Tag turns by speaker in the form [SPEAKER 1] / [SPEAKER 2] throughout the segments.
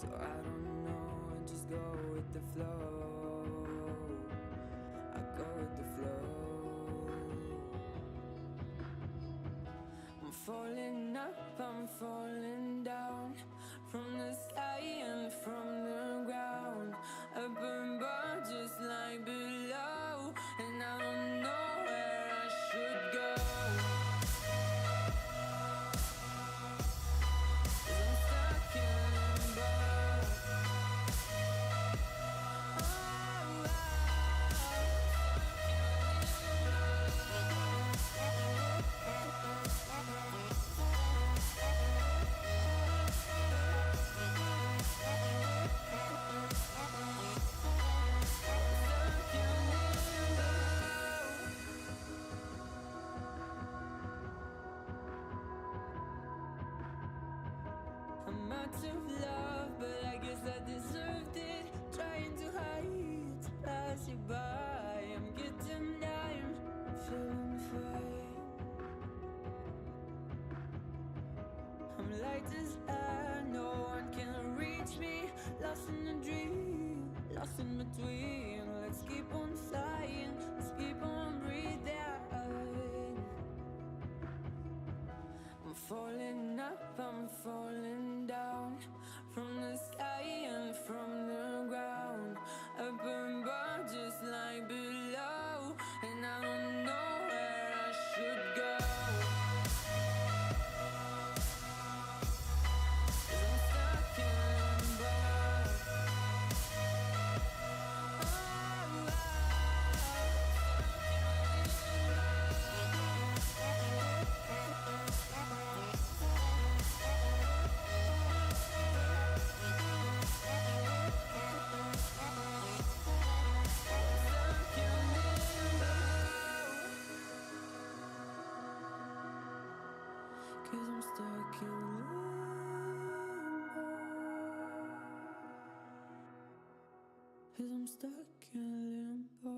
[SPEAKER 1] So I don't know, I just go with the flow. I go with the flow. I'm falling up, I'm falling down, from the sky and from the ground. Up above just like below, and I don't know where I should go. 'Cause I'm stuck in limbo. I'm out of love, but I guess I deserved it. Trying to hide, to pass you by. I'm getting down, feeling fine. I'm light as air, no one can reach me. Lost in a dream, lost in between. Let's keep on flying, let's keep on breathing. I'm falling up, I'm falling down, from the sky and from the ground. Up above just like below, and I don't know where I should go. 'Cause I'm stuck in limbo. Cause I'm stuck in limbo. Cause I'm stuck in limbo.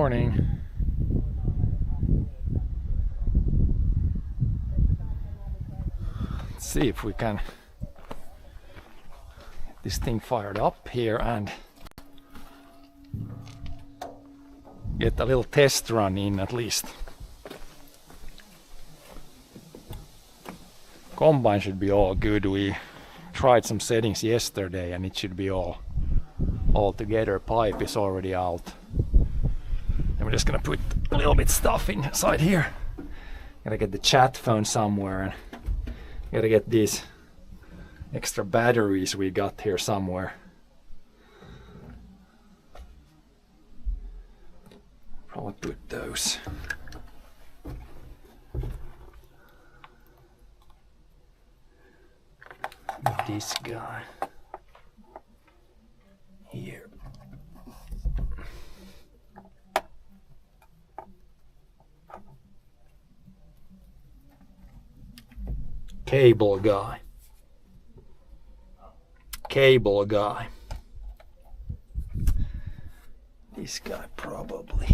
[SPEAKER 2] morning. Let's see if we can get this thing fired up here and get a little test run in at least. Combine should be all good. We tried some settings yesterday and it should be all together. Pipe is already out. And we're just gonna put a little bit stuff inside here. Gotta get the chat phone somewhere and gotta get these extra batteries we got here somewhere. Probably put those. This guy here. Cable guy. Cable guy. This guy probably.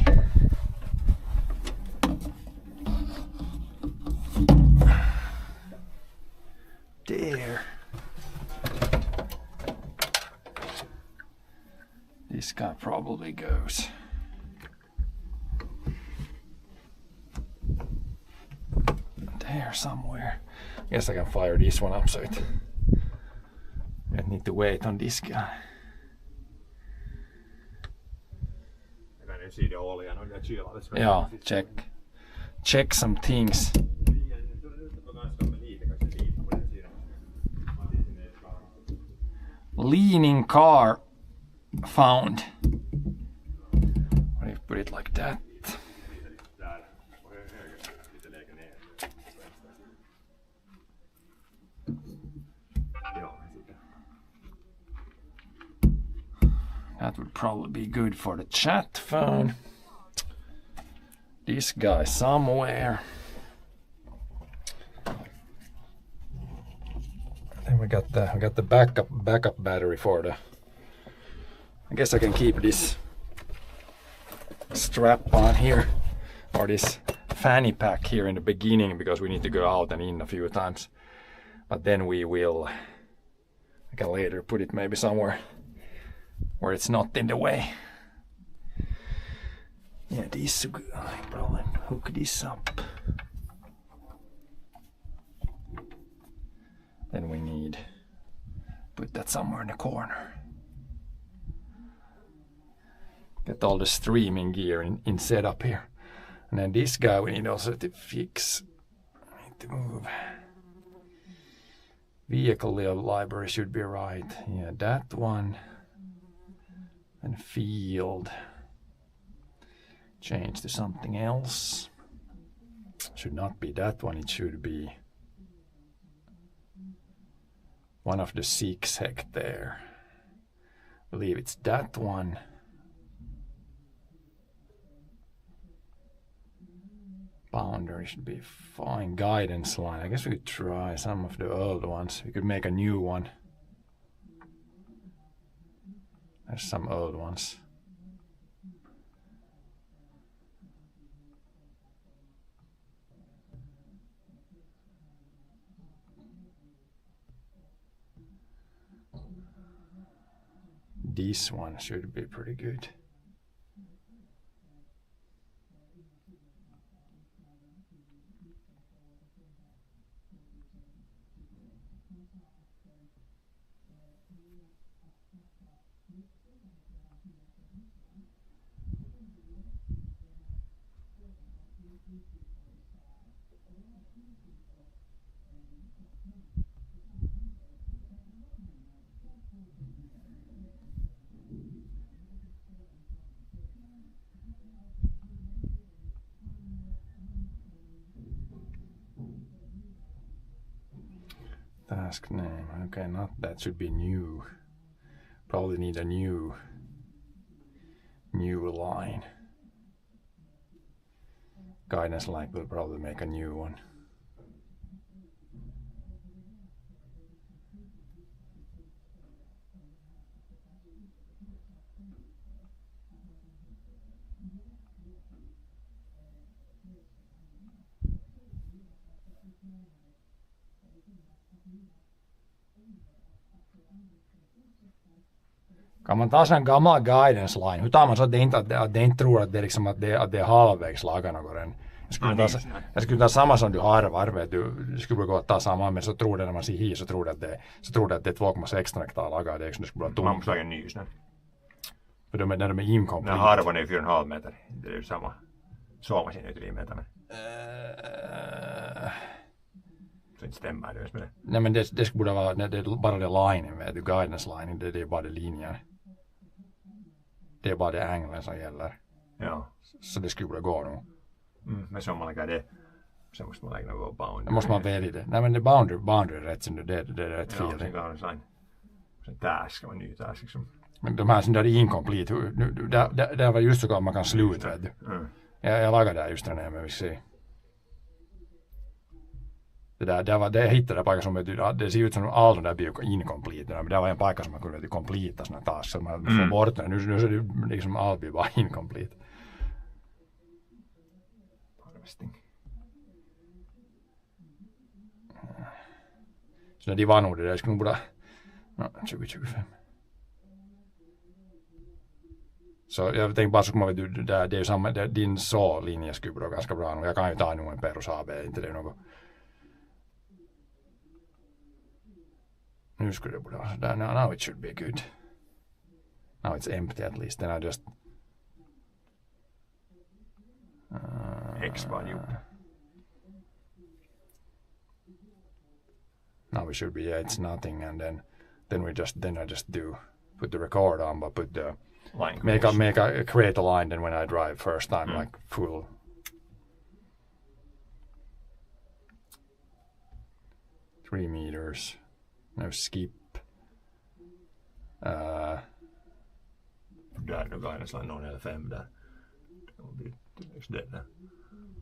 [SPEAKER 2] There. This guy probably goes. There somewhere. Guess I can fire this one up so it. I need to wait on this guy. Yeah, check some things. Leaning car found. What if you put it like that? That would probably be good for the chat phone. This guy somewhere. Then we got the backup battery for the. I guess I can keep this strap on here or this fanny pack here in the beginning because we need to go out and in a few times. But then we will. I can later put it maybe somewhere where it's not in the way. Yeah, this I probably hook this up. Then we need put that somewhere in the corner. Get all the streaming gear in setup here. And then this guy we need also to fix. I need to move. Vehicle library should be right. Yeah, that one. And field. Change to something else. Should not be that one, it should be one of the 6 hect there. I believe it's that one. Boundary should be fine. Guidance line. I guess we could try some of the old ones. We could make a new one. There's some old ones. This one should be pretty good. Task name. Okay, not that should be new. Probably need a new line. Guidance line will probably make a new one. Kan man ta en gammal guidance line? Hur tar man så att det inte tror att det är liksom att det är halvvägs lagat något än? Jag skulle ta samma som du harvar, vet du skulle gå att ta samma, men så tror det när man ser hit så tror det att det är 2,16 hektar lagat, det är det skulle vara tomt.
[SPEAKER 3] Man måste lägga en ny snö.
[SPEAKER 2] För när de är incomplete.
[SPEAKER 3] Den harvan är 4,5 meter, det är ju samma. Såmasin är 3 meter, men... Så inte stämmer det just med det.
[SPEAKER 2] Nej, men det skulle vara, det är bara det linen, vet du, guidance line, det är bara det linjen. Det är bara det angeln som gäller.
[SPEAKER 3] Ja.
[SPEAKER 2] Så det skulle gå nog.
[SPEAKER 3] Men så om man lägger det, så måste man lägga något boundary.
[SPEAKER 2] Då måste man välja det. Nej, men det boundary är rätt, det är rätt fel.
[SPEAKER 3] Ja, sen guidance line. Sen där ska vara ny där liksom.
[SPEAKER 2] Men de här som där är incomplete, där var just så att man kan sluta, vet du. Jag lagade där just när vi ser. Det hittade en paikka som det ser ut som alla de där blir incomplete, men det var en paikka som man kunde completa såna task så man får bort den. Nu så är det liksom allt blir bara incomplete. Så när de var nog det där skulle nog bara 2025. Så jag tänkte bara så kommer vi där, det är ju samma, din så-linje skulle vara ganska bra nu. Jag kan ju ta nog en Perus AB, inte det något. Nu skulle det borde vara sådär. Now it should be good. Now it's empty at least. Then I just... Now we should be, yeah, it's nothing. And then I just put the record on, but put the... create a line, then when I drive first time, like full... Three meters. No skip.
[SPEAKER 3] Där då guidance line 0 eller 5 där. Just det där.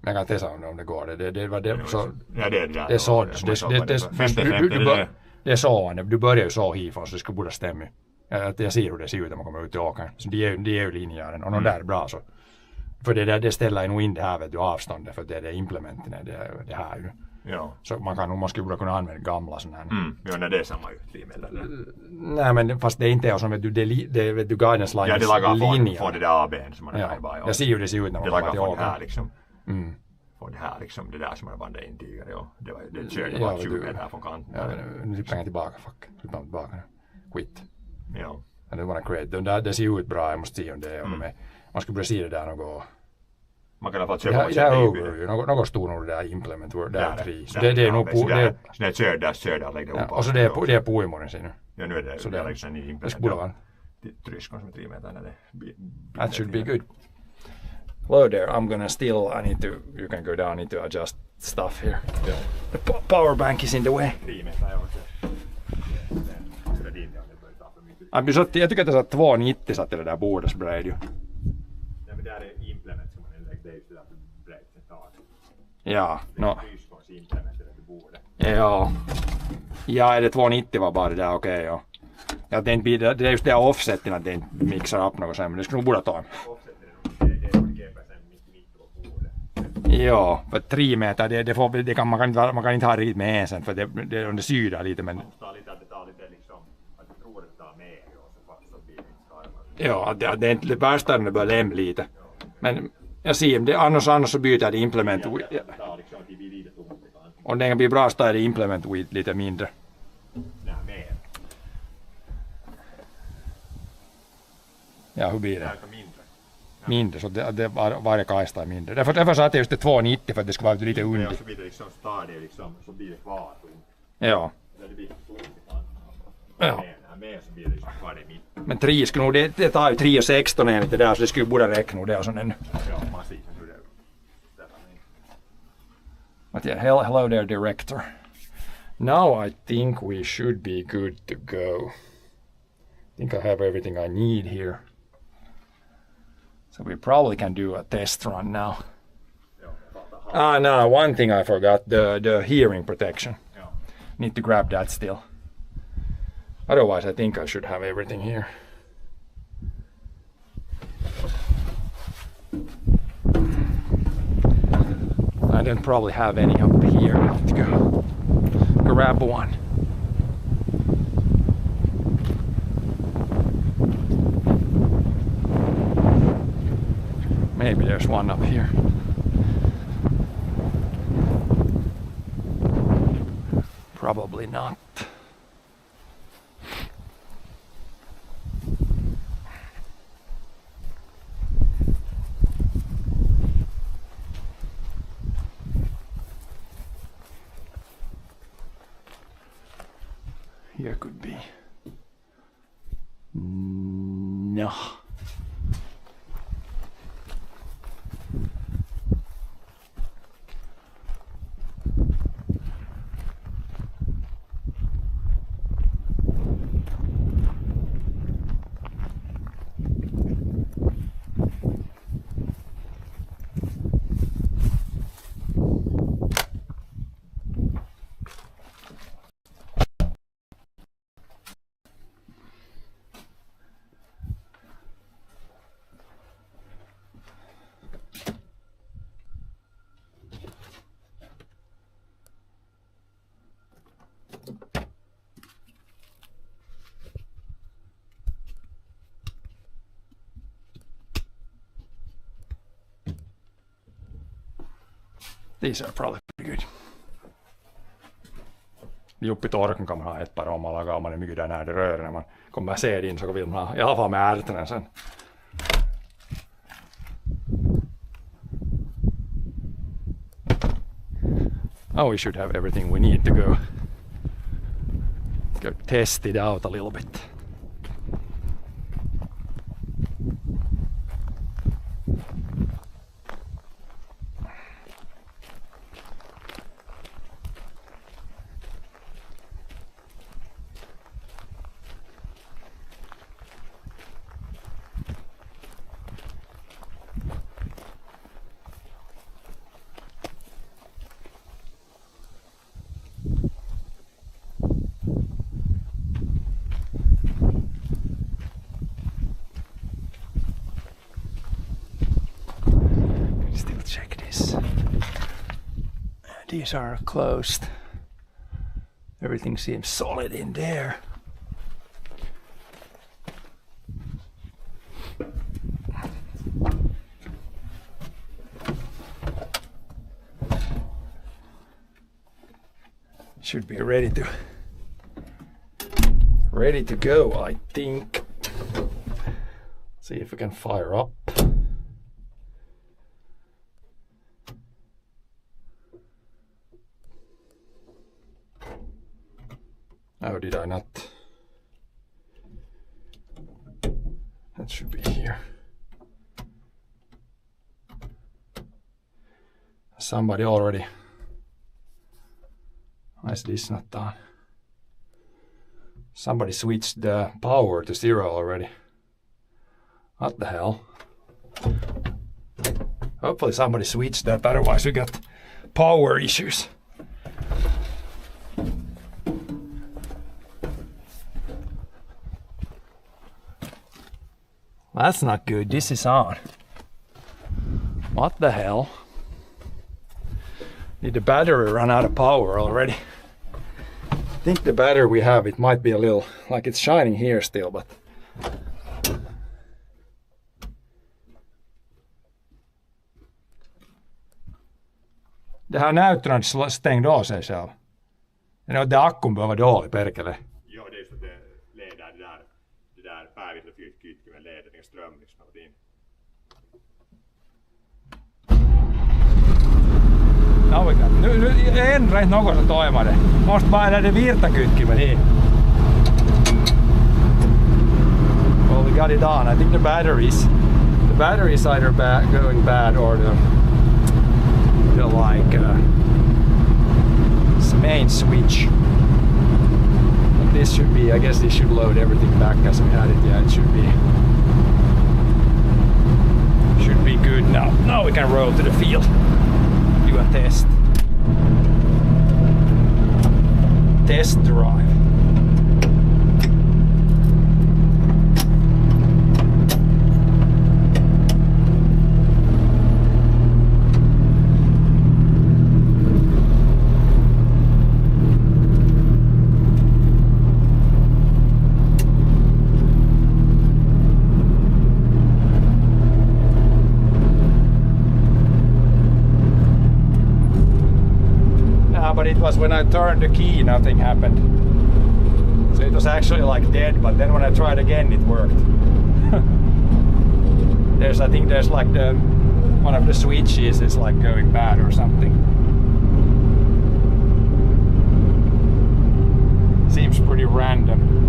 [SPEAKER 2] Jag kan testa om det går. Det var det så.
[SPEAKER 3] Ja, det är där.
[SPEAKER 2] Det är så. Det är så. Du börjar ju så hifrån så det skulle borde stämma. Jag ser hur det ser ut när man kommer ut i åkern. Så det är ju linjären och någon där är bra så. För det ställer nog in det här vet du avståndet för det är implementen det här ju.
[SPEAKER 3] Ja.
[SPEAKER 2] Så man skulle kunna använda gamla sådana här.
[SPEAKER 3] Ja, när det är samma utliv eller?
[SPEAKER 2] Nej, men fast det är inte som vet du det vet du guidance line.
[SPEAKER 3] Ja, det lagar för det där AB:n som man
[SPEAKER 2] ja.
[SPEAKER 3] bara.
[SPEAKER 2] Jag ser hur det ser ut när man
[SPEAKER 3] kommer till åkern. Det lagar för det här liksom.
[SPEAKER 2] För
[SPEAKER 3] det här liksom det där som man bandat in tidigare och det körde bara 20 meter från kanten.
[SPEAKER 2] Ja, nu slipper jag tillbaka, slipper jag tillbaka. Quit.
[SPEAKER 3] Ja.
[SPEAKER 2] I don't wanna create. Det ser ut bra, jag måste se om det är man skulle börja se det där något.
[SPEAKER 3] Man kan i alla fall köpa
[SPEAKER 2] det här overview, något stor nog det där implement word där 3. Så det är nog på
[SPEAKER 3] det. Så det kör där lägger upp.
[SPEAKER 2] Och så det är på imorgon sen nu.
[SPEAKER 3] Ja, nu är det
[SPEAKER 2] så det är
[SPEAKER 3] liksom en ny implement.
[SPEAKER 2] Det skulle vara.
[SPEAKER 3] Tryskon som är 3 meter när det.
[SPEAKER 2] That should be good. Hello there. I'm gonna still you can go down, I need to adjust stuff here.
[SPEAKER 3] Yeah.
[SPEAKER 2] The power bank is in the way.
[SPEAKER 3] 3 meter är också.
[SPEAKER 2] Jag tycker att det satt 290 satt i det där bordet så bred ju.
[SPEAKER 3] Ja, men där är implement som man lägger det just där brett ett tag.
[SPEAKER 2] Ja, no.
[SPEAKER 3] Tryskons implement där det bordet.
[SPEAKER 2] Ja. Ja, är det 290 var bara det där okej, ja. Ja, det är just det här offsetten att det inte mixar upp något sen, men det skulle nog borde ta. Ja, för 3 meter, det kan man kan inte ha riktigt med sen för det om det sydar lite men... Ja, det är inte det värsta när det börjar lämna lite. Men jag ser, det, annars så byter jag det implement. Om det blir bra så är det implement with lite mindre. Ja, hur blir det? Mindre, så det varje kajsta är mindre. Därför sa jag just det 290 för att det ska vara lite under.
[SPEAKER 3] Ja, så blir det liksom stadigt liksom, så blir det kvar.
[SPEAKER 2] Ja. Ja. Men 3 skulle nog, det tar ju 3,16 enligt det där så det skulle borde räcka nog det och sån ännu.
[SPEAKER 3] Ja, man ser hur det är.
[SPEAKER 2] But yeah, hello there director. Now I think we should be good to go. I think I have everything I need here. So we probably can do a test run now. No, one thing I forgot, the hearing protection. Need to grab that still. Otherwise I think I should have everything here. I don't probably have any up here. Let's go grab one. Maybe there's one up here. Probably not. Here could be. No. These are probably pretty good. Juppi Torken kommer ha ett par om man lagar om man är mycket där när det rör. När man kommer se in så vill man ha i alla fall med ärtorna sen. Oh, we should have everything we need to go test it out a little bit. These are closed. Everything seems solid in there. Should be ready to go, I think. See if we can fire up. Oh, did I not? That should be here. Somebody already. Why is this not done? Somebody switched the power to 0 already. What the hell? Hopefully somebody switched that, otherwise we got power issues. That's not good. This is on. What the hell? Did the battery run out of power already? I think the battery we have, it might be a little, like it's shining here still, but... Det här näyttörn stängde av sig själv. Det akkun behöver dålig, perkele.
[SPEAKER 3] Jo, det är så att det leder det där päivillä kytkymen leder den ström liksom åt in.
[SPEAKER 2] Nu ändrar inte något så toimia det. Måste bara det virtakytkimen in. Well, we got it on. I think the batteries either going bad or the main switch. But this should be, I guess this should load everything back as we had it. Yeah, it should be good now. Now we can roll to the field. Do a test drive. was when I turned the key, nothing happened. So it was actually like dead, but then when I tried again, it worked. I think there's like one of the switches is like going bad or something. Seems pretty random.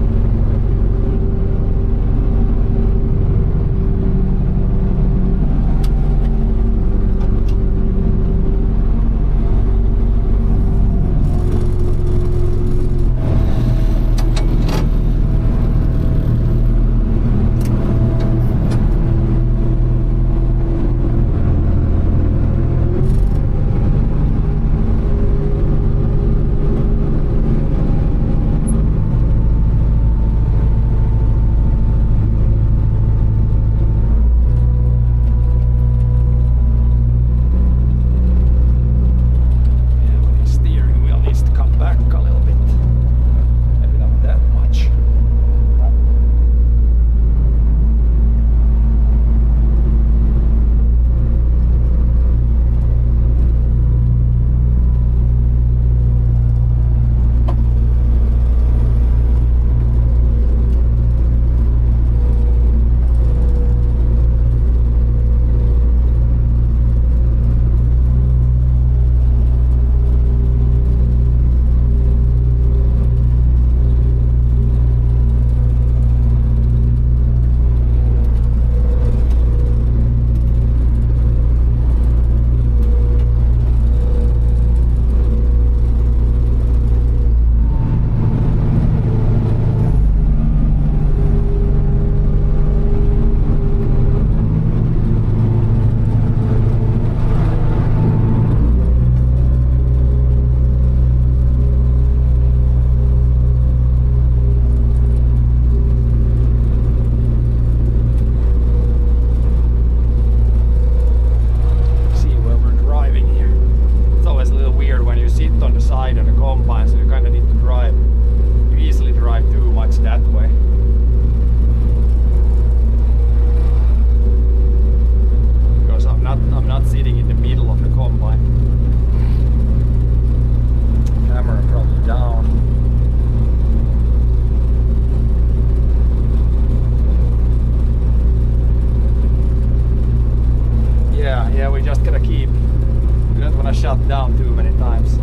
[SPEAKER 2] Shut down too many times.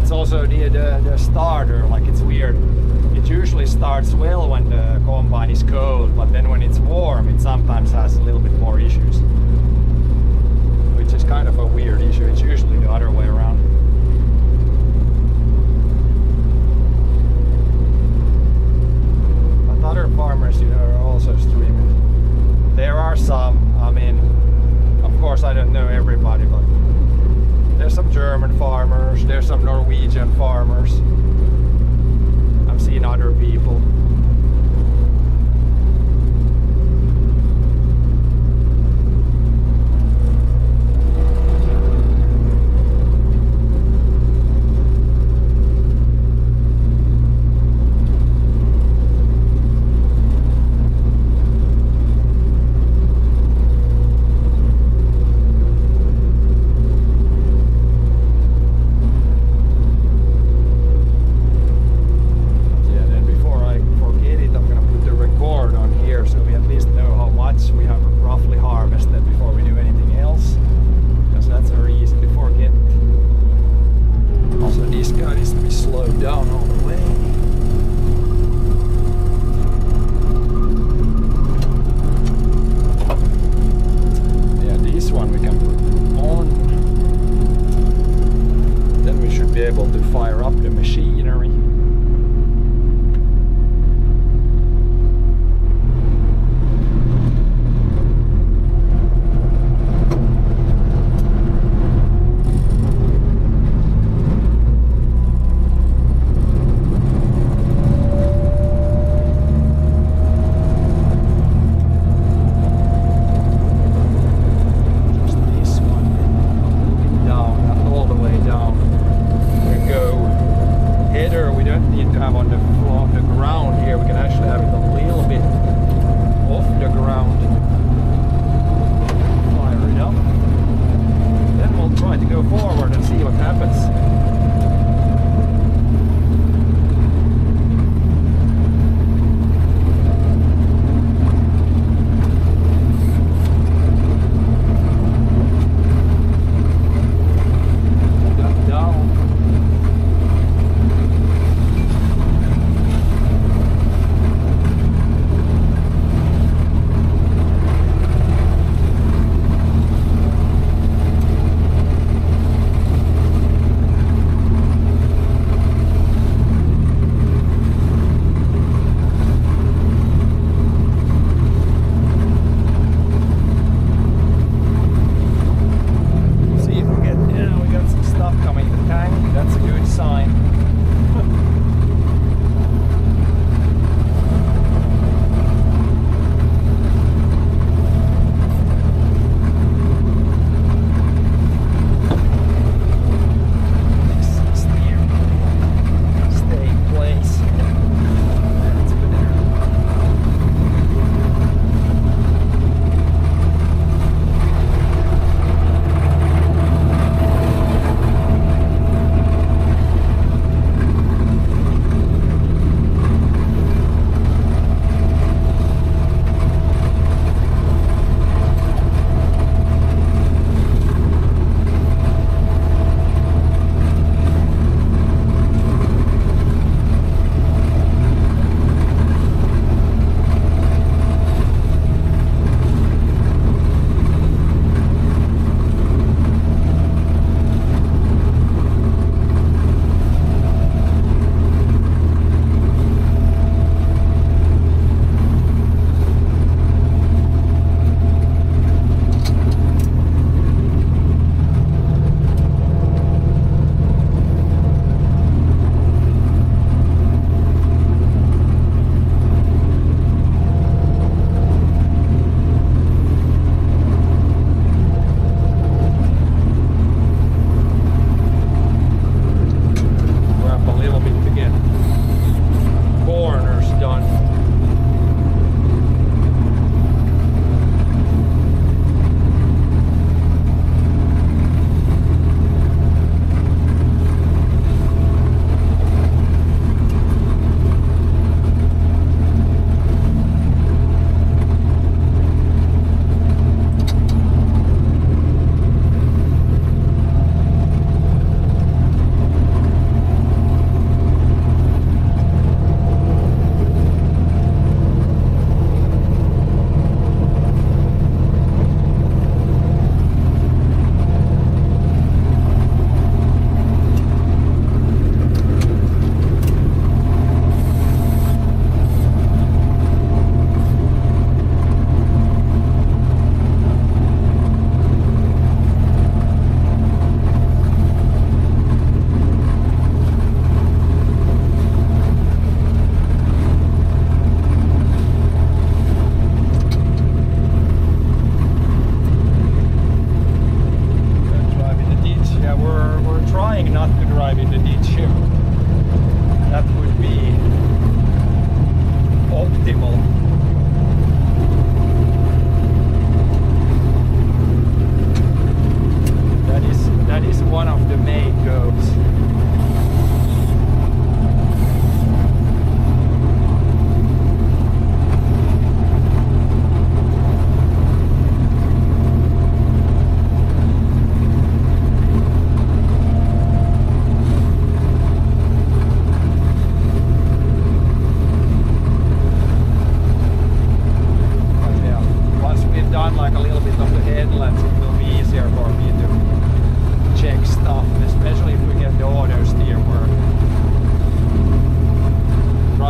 [SPEAKER 2] It's also the starter, like it's weird. It usually starts well when the combine is cold, but then when it's warm it sometimes has a little bit more issues. Which is kind of a weird issue. It's usually the other way around. But other farmers, you know, are also streaming. There are some, I mean, of course I don't know everybody, but there's some German farmers, there's some Norwegian farmers. I've seen other people.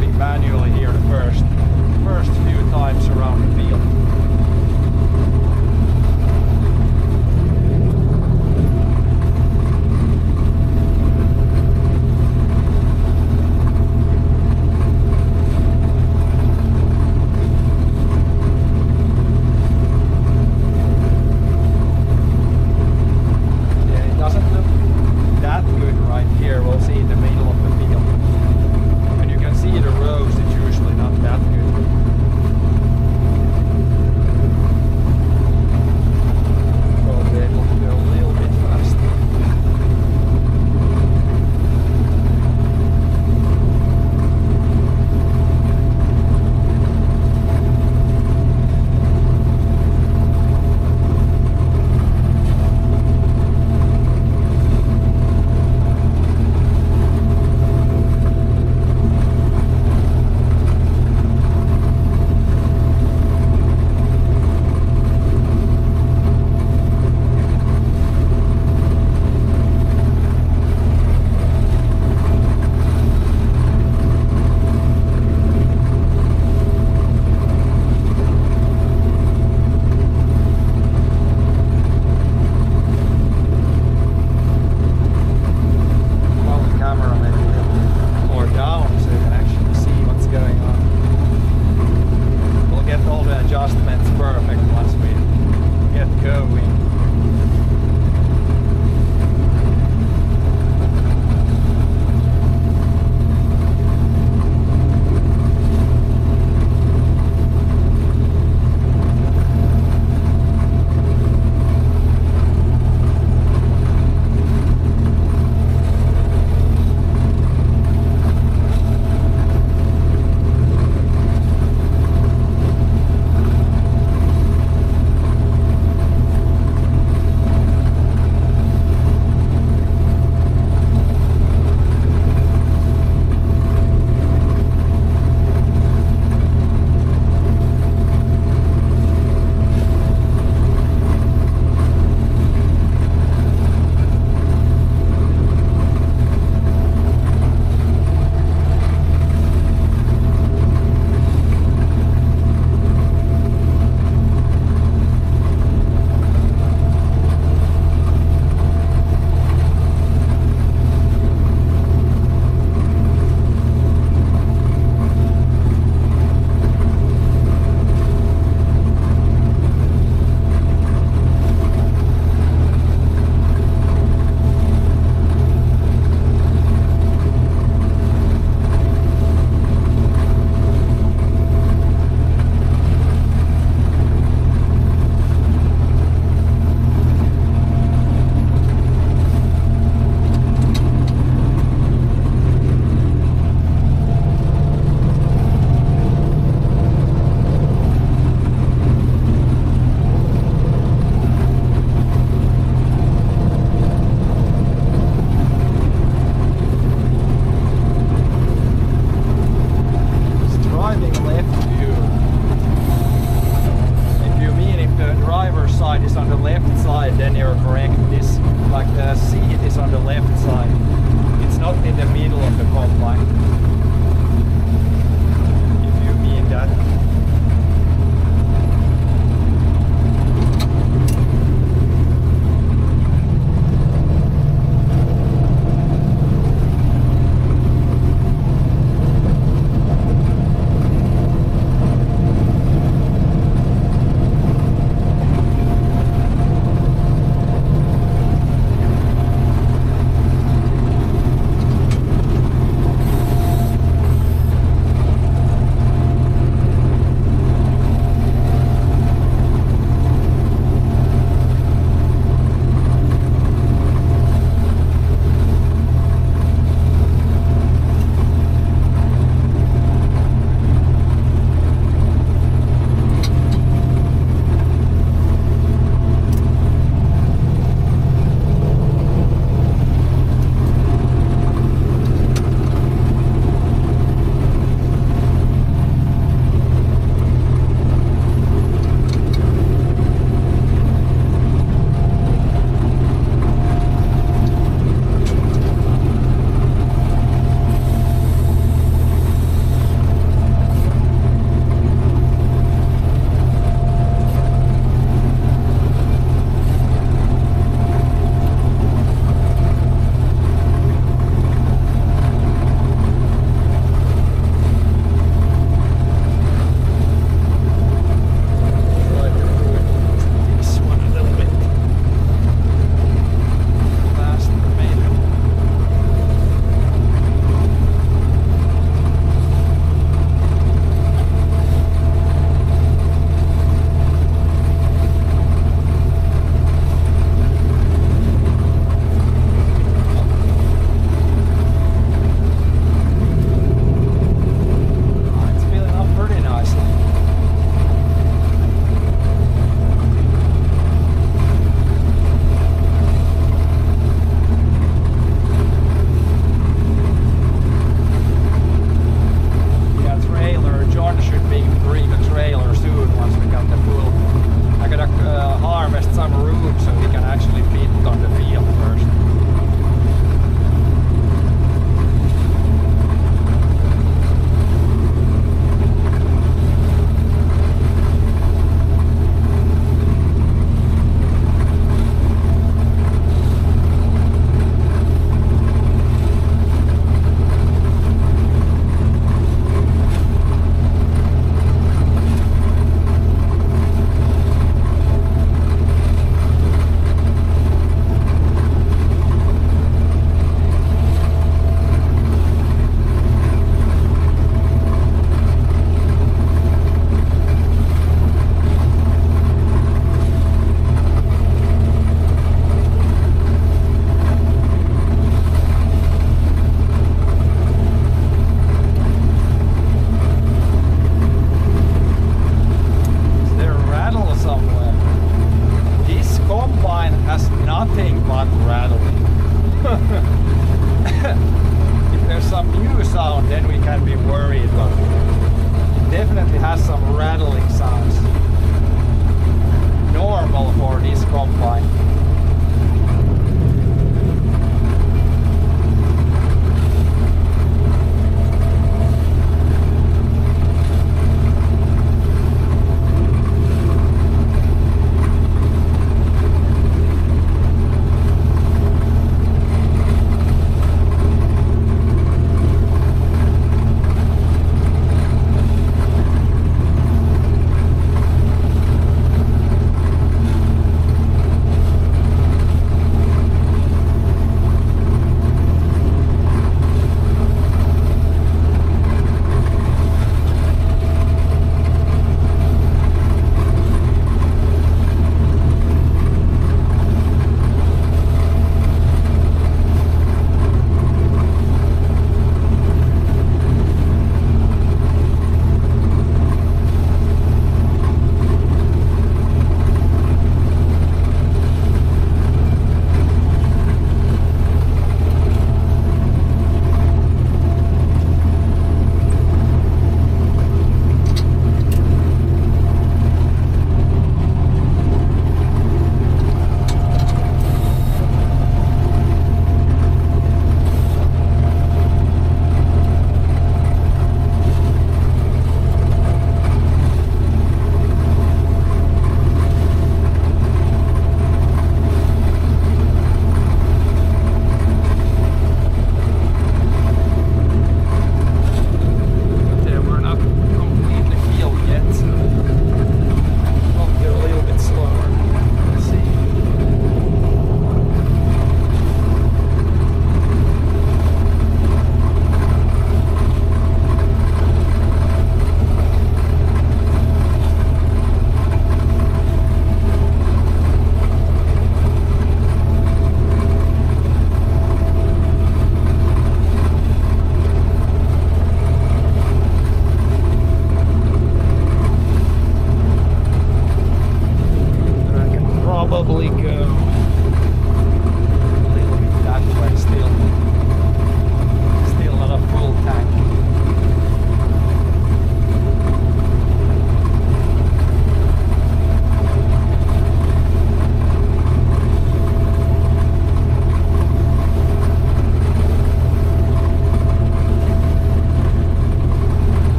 [SPEAKER 2] driving manually here the first few times around the field.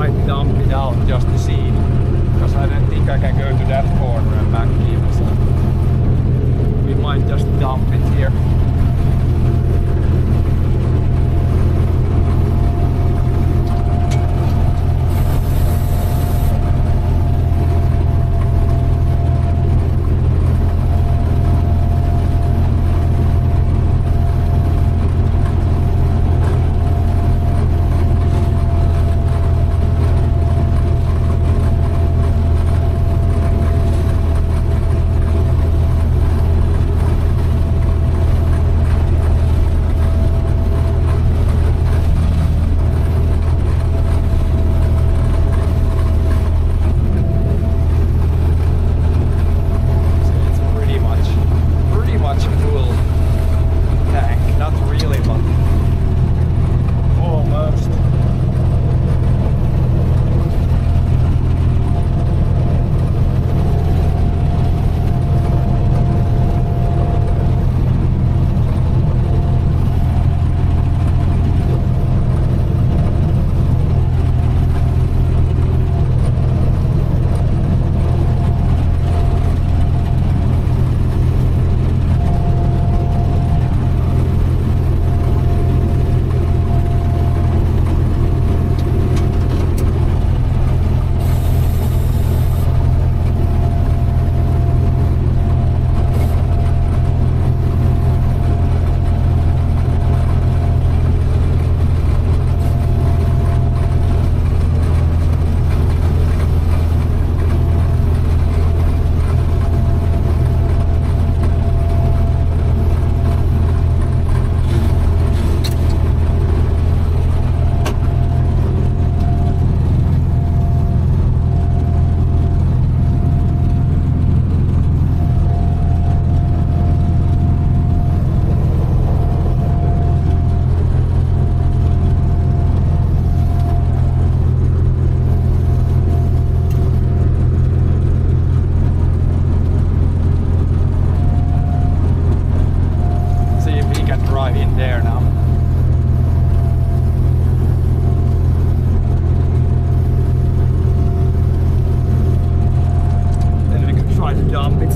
[SPEAKER 2] try to dump it out just to see, because I don't think I can go to that corner and back in, so we might just dump it here.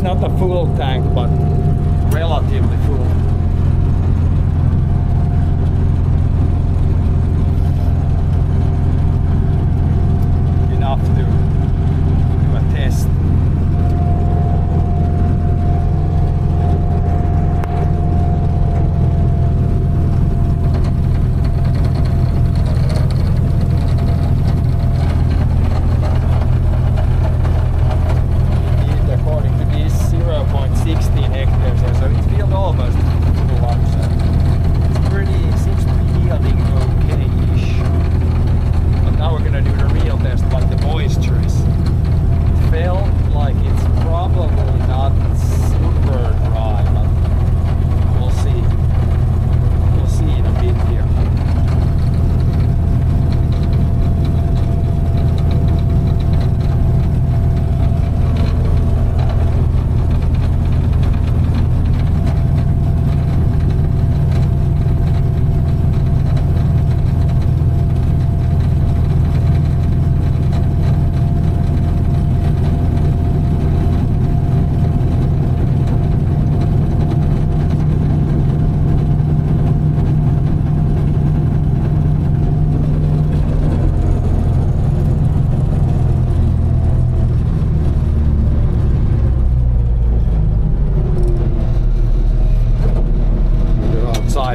[SPEAKER 2] Not a full tank, but relatively full. Enough to do a test. According to this 0.16 hectares, so it feels almost full up. So it's pretty, seems to be yielding okay-ish. But now we're gonna do the real test, but the moisture is, it felt like it's probably not super dry, but we'll see. We'll see in a bit here.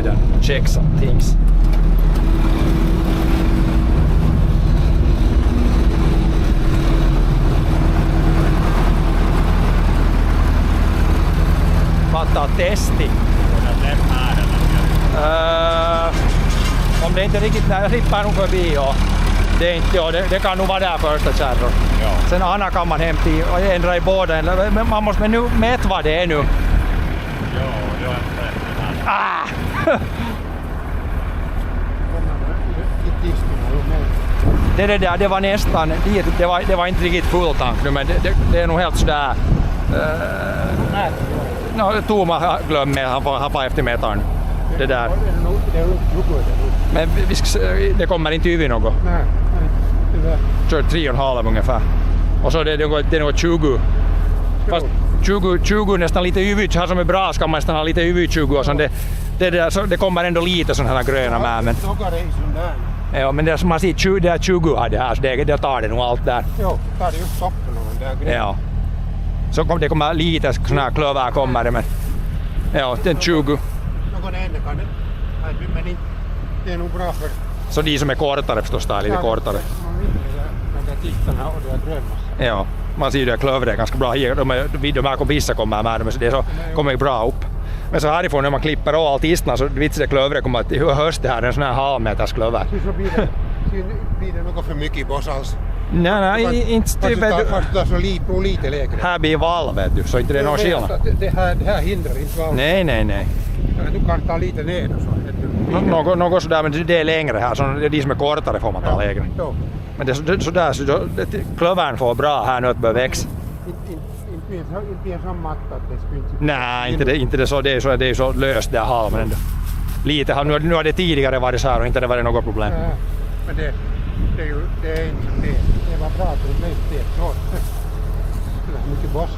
[SPEAKER 2] And check some things. Fattar testi. Om det inte riktigt rippar nog förbi och det kan nog vara där första kärror. Ja. Sen Anna kan man hämta och ändra i båda. Man måste nu mäta vad det är nu.
[SPEAKER 3] Ja, jag är inte
[SPEAKER 2] Ah! Det var nästan, det var inte riktigt full tank nu, men det är nog helt sådär. Toma glömmer, han får efter metaren. Det där. Men det kommer inte över något.
[SPEAKER 4] Nej, tyvärr.
[SPEAKER 2] kört 3,5 ungefär. Och så det är något 20. Fast 20 nästan lite yvigt, här som är bra ska man nästan ha lite yvigt 20 och så det kommer ändå lite sådana här gröna med. Men, ja, men det som man ser, det är 20 har det här, så det tar det nog allt där.
[SPEAKER 4] Jo, tar det upp toppen av den där grejen.
[SPEAKER 2] Ja. Så det kommer lite sådana här klövar kommer det, men ja, den 20.
[SPEAKER 4] Någon ände kan det, men inte, det är nog bra för...
[SPEAKER 2] Så de som är kortare förstås, är lite kortare.
[SPEAKER 4] De där tittarna och det gröna.
[SPEAKER 2] Ja, man ser det klövret ganska bra. De här vissa kommer med, så det så kommer bra upp. Men så härifrån när man klipper av allt istna så vits det klövret kommer att hörs det här en sån här halvmeters klöver.
[SPEAKER 4] Så blir det något för mycket i boss alls.
[SPEAKER 2] Nej, inte
[SPEAKER 4] styvt. Fast det så lite lägre.
[SPEAKER 2] Här blir valv, vet du, så inte det är någon skillnad.
[SPEAKER 4] Det här hindrar inte valv.
[SPEAKER 2] Nej.
[SPEAKER 4] Du kan ta lite ner och så.
[SPEAKER 2] Något sådär, men det är längre här, så det är de som är kortare får man ta lägre.
[SPEAKER 4] Ja.
[SPEAKER 2] Men det är sådär, så klövern får bra här nu att börja växa.
[SPEAKER 4] Inte så matt att det skulle inte...
[SPEAKER 2] Nej, inte det så, det är så löst där halmen ändå. Lite, nu har det tidigare varit så här och inte det varit något problem.
[SPEAKER 4] Ja, men det är inte som det. Det var bra att det blev så. Det är mycket boss.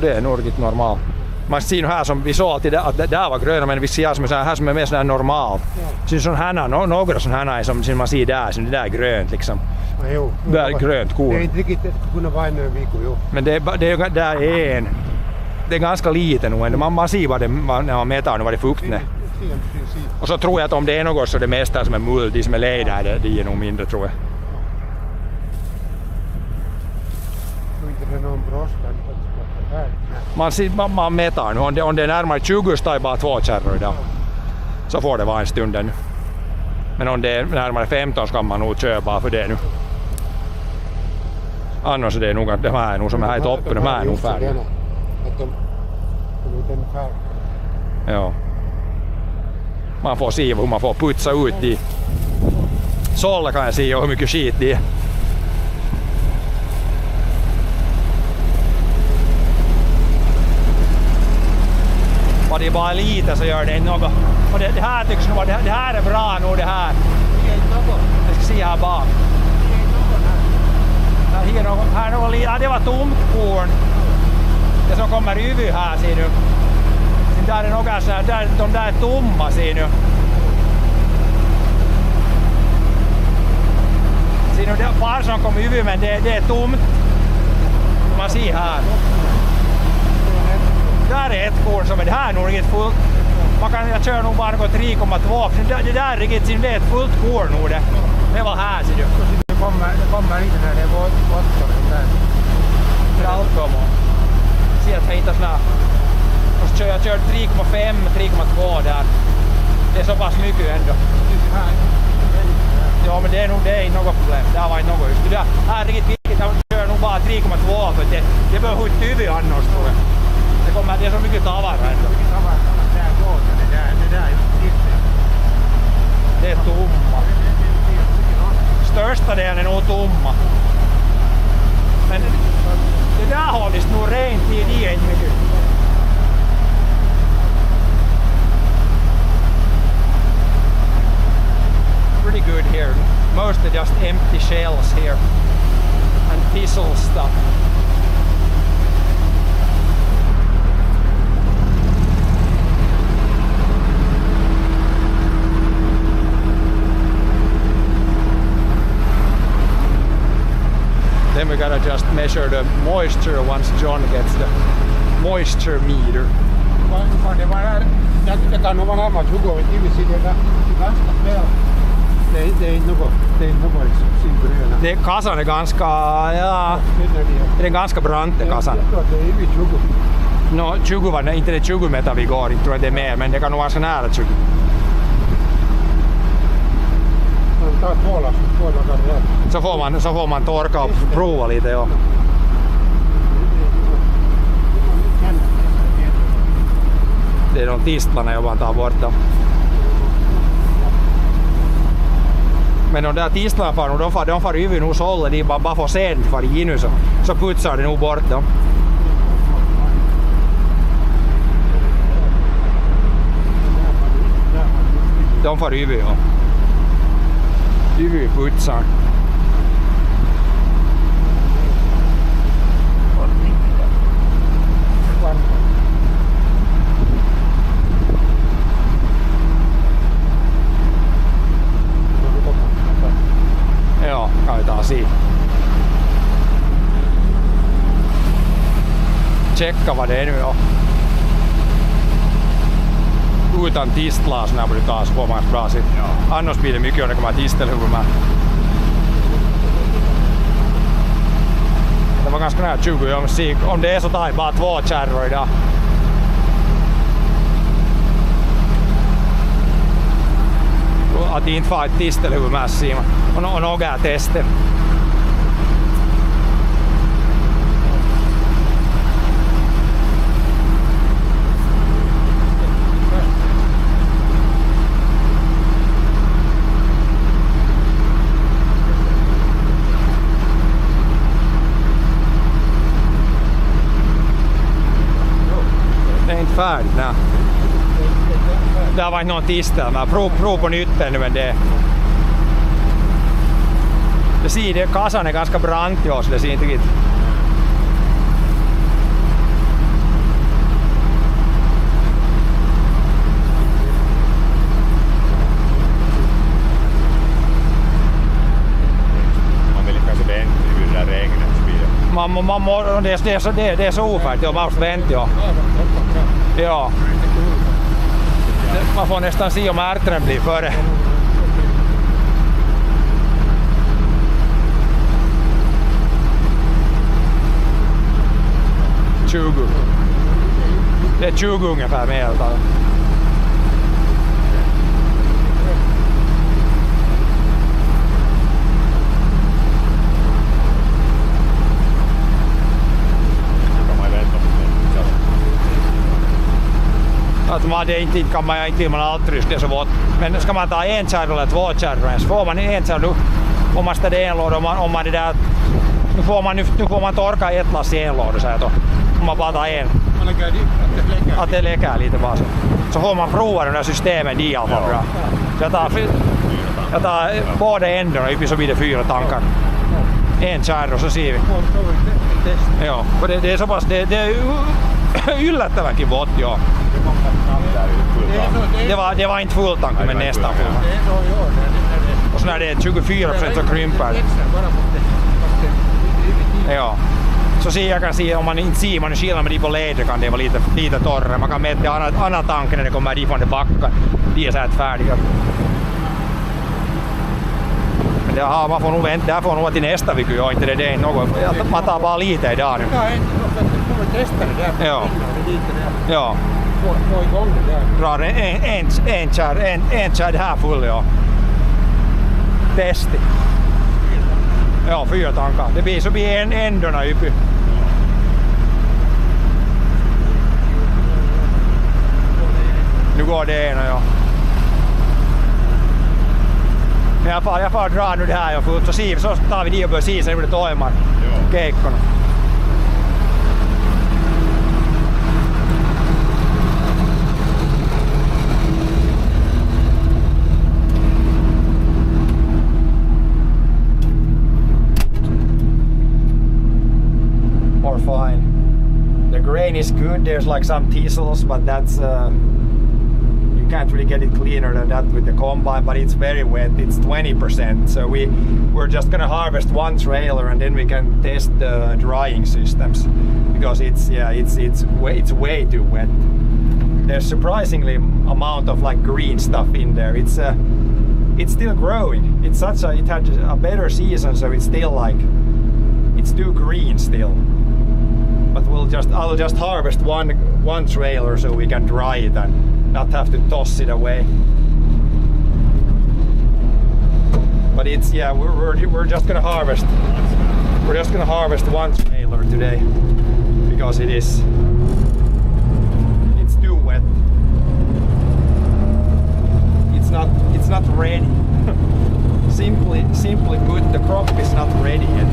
[SPEAKER 2] Det är nog riktigt normalt. Man ser nu här som vi såg alltid att det där var gröna, men vi ser som här som är mer sådär normalt. Ja. Så några sådana här som man ser där, som det där är grönt liksom.
[SPEAKER 4] Jo,
[SPEAKER 2] det är grönt korn.
[SPEAKER 4] Det är inte riktigt kunna vara en vik, jo.
[SPEAKER 2] Men det är en. Det är ganska liten nu. Man ser vad det, när man mäter vad det är fukt är. Och så tror jag att om det är något så det mesta som är mull, de som är lejda, det är nog mindre tror jag.
[SPEAKER 4] Inte det någon brådskan här.
[SPEAKER 2] Man mäter nu. Om det är närmare 20 så är bara 2 kärror idag. Så får det vara en stund ännu. Men om det är närmare 15 så kan man nog köpa för det nu. Annars är det nog att de här är nog som är här i toppen, de här är nog färdiga. Ja. Man får se hur man får putsa ut de. Sålla kan jag se hur mycket skit det är. Vad det är bara lite så gör det inte något. Och det här tycks nog det här är bra nog det här. Jag ska se här bak. Här det var tomt korn. Det som kommer yvy här ser du. Där är några så här, de där är tomma ser du. Ser du, det par som kom yvy men det är tomt. Man ser här. Där är ett korn som är det här nog riktigt fullt. Jag kör nog bara 3,2. Det där är riktigt, det är ett fullt korn nog det. Det var här ser du.
[SPEAKER 4] Det kommer inte när det är våttor där.
[SPEAKER 2] Det är allt kommer. Se att jag hittar såna. Jag kör 3,5, 3,2 där. Det är så pass mycket ändå. Ja men det är nog inte något problem. Det var inte något just. Det här är riktigt viktigt. Jag kör nog bara 3,2 för det behöver inte huvud annars tror jag. Det är så mycket tavara ändå. Det är tomma. Största delen är nog tomma. Men det där hålls nog rent i det inte mycket. Pretty good here. Mostly just empty shells here. And thistle stuff. Then we gotta just measure the moisture once John gets the moisture meter.
[SPEAKER 4] Det kan nog vara närmare 20 år till det är ganska väl. Det är inte något gröna.
[SPEAKER 2] Det kassan är ganska, ja, det är ganska brant kassan.
[SPEAKER 4] Jag tror att det är vid 20.
[SPEAKER 2] 20 var det, inte det 20 meter vi går, inte tror jag det är mer, men det kan nog vara så nära 20. Så får man torka och prova lite, ja. Det är de tistlarna jag bara tar bort dem. Men de där tistlarna de far yvy nog så håller de bara får sent far i nu så putsar det nog bort dem. De far yvy, ja. Yvy putsar. kan vi ta se. Checka vad det är nu då. Utan tistlar så när blir taas huomaas bra sit. Annars blir det mycket när man tistelhuvud med. Det var ganska nära 20 om det är så tar jag bara 2 kärror idag. Att inte få ett tistelhuvud med sig och några tester. Det är inte färdigt, nej. Det har varit någon tistel, men prov på nytt ännu, men det ser det, kassan är ganska brant ju, så det ser inte riktigt.
[SPEAKER 3] Man vill kanske vänta i det där regnet.
[SPEAKER 2] Det är så ofärdigt, man måste vänta. Ja. Ja. Man får nästan se om ärtorna blir före. Det är 20 ungefär med helt taget. Att det kan man inte man alltid det så vått. Men ska man ta en kärra eller 2 kärror så får man en kärra om man ställer en låda om man det där nu får man torka ett lass i en låda så här då. Om man bara tar en. Att det läcker lite bara så får man prova det där systemet i alla fall bra. Så jag tar båda ändarna upp så blir det 4 tankar. En kärra och så ser vi. Ja, och det är så pass det är yllättävänkin vått, ja. Det var inte full tank, men nästan full. Och så när det är 24% så krymper det. Ja. Så ser jag kan se om man inte ser man skillnad med de på leder kan det vara lite torrare. Man kan mäta annan tanken när det kommer ifrån det backar. De är så här färdiga. Men det har, man får nog vänta, det får nog till nästa vecka, ja, inte det är något. Man tar bara lite idag nu.
[SPEAKER 4] Ja, får testa det där.
[SPEAKER 2] Ja. Ja.
[SPEAKER 4] Få igång det där.
[SPEAKER 2] Drar en kärr här full, ja. Testi. Ja, 4 tankar. Det blir så blir en ändarna uppe. Nu går det ena, ja. Men jag får dra nu det här och fullt så tar vi det och börjar se sen hur det toimar. Keikkorna. Or fine. The grain is good. There's like some teasels, but that's you can't really get it cleaner than that with the combine. But it's very wet. It's 20%. So we're just gonna harvest 1 trailer and then we can test the drying systems because it's way too wet. There's surprisingly amount of like green stuff in there. It's still growing. It had a better season, so it's still like it's too green still. But I'll just harvest one trailer so we can dry it and not have to toss it away. But it's we're just gonna harvest. We're just gonna harvest 1 trailer today because it's too wet. It's not ready. Simply put, the crop is not ready yet.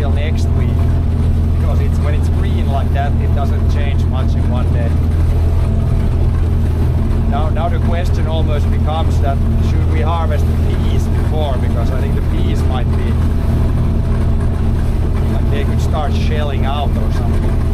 [SPEAKER 2] till next week, because when it's green like that, it doesn't change much in one day. Now the question almost becomes that should we harvest the peas before, because I think the peas might be like they could start shelling out or something.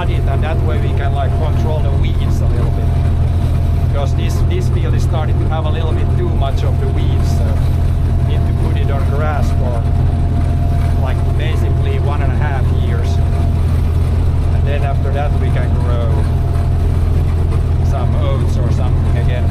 [SPEAKER 2] flood it, and that way we can like control the weeds a little bit. Because this field is starting to have a little bit too much of the weeds, so we need to put it on grass for like basically 1.5 years. And then after that we can grow some oats or something again.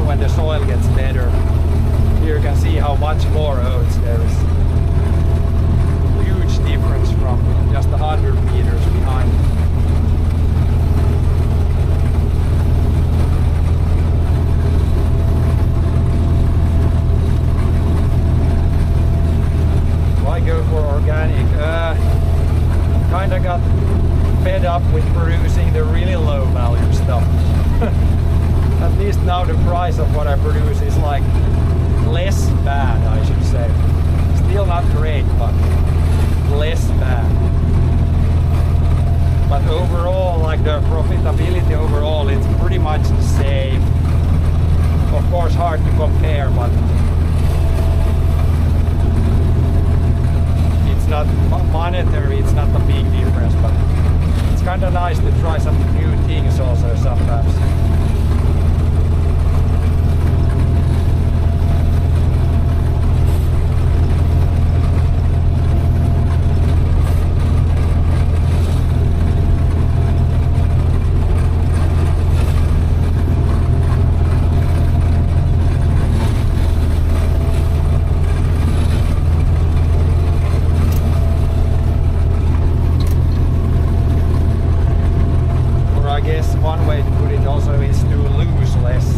[SPEAKER 2] When the soil gets better, here you can see how much more oats there is. Huge difference from just 100 meters behind. Why go for organic? Kinda got fed up with producing the really low value stuff. At least now the price of what I produce is like less bad, I should say. Still not great, but less bad. But overall, like the profitability overall, it's pretty much the same. Of course, hard to compare, but it's not monetary, it's not a big difference, but it's kind of nice to try some new things also sometimes. One way to put it also is to lose less.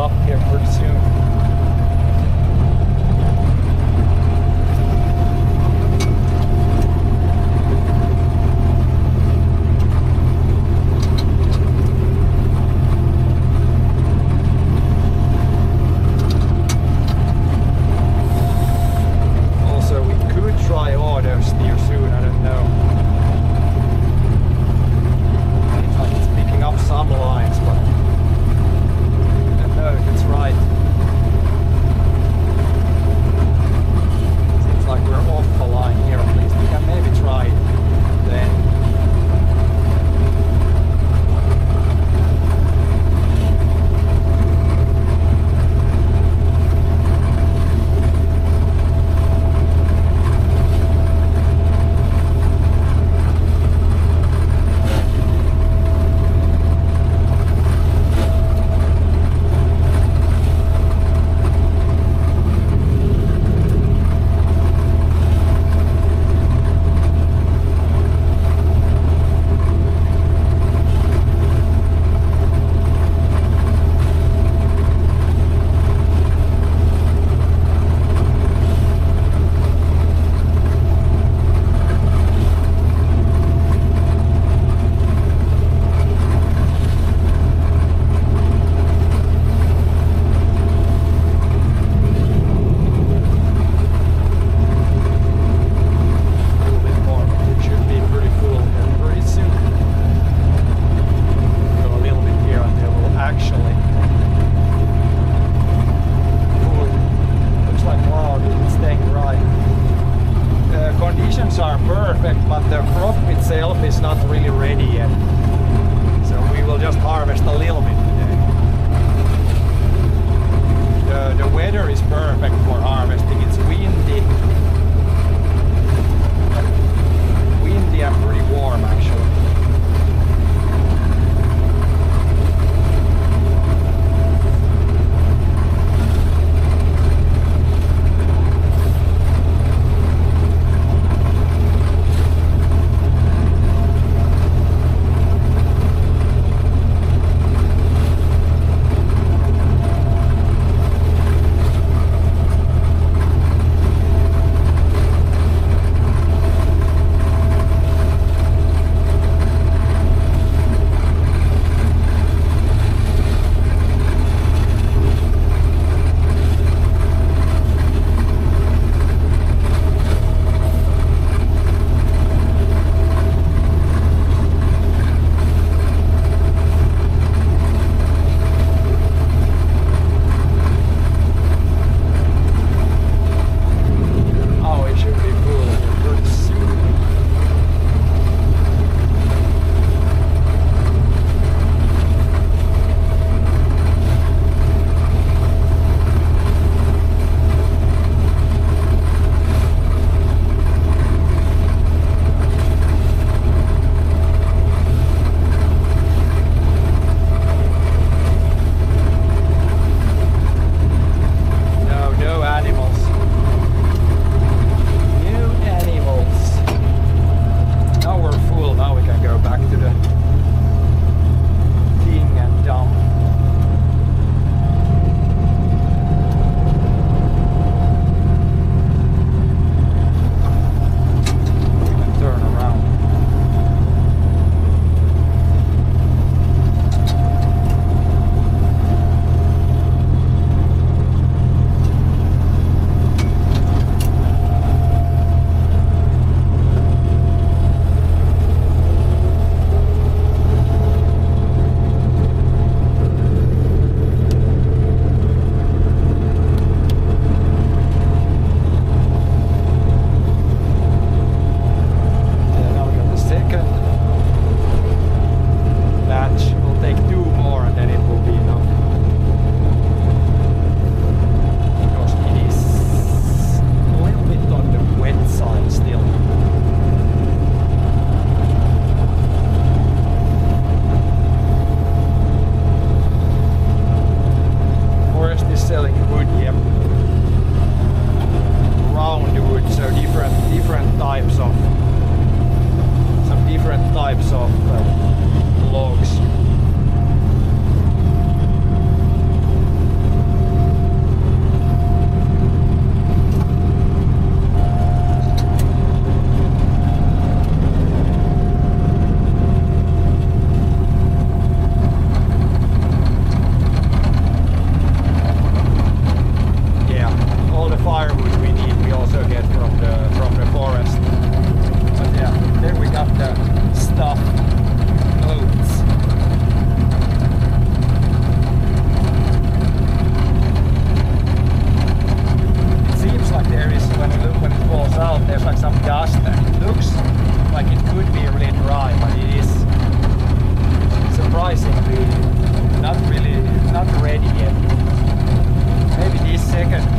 [SPEAKER 2] up here pretty soon. Also, we could try auto steer soon, I don't know. It's like it's picking up some lines, but I don't know if it's right.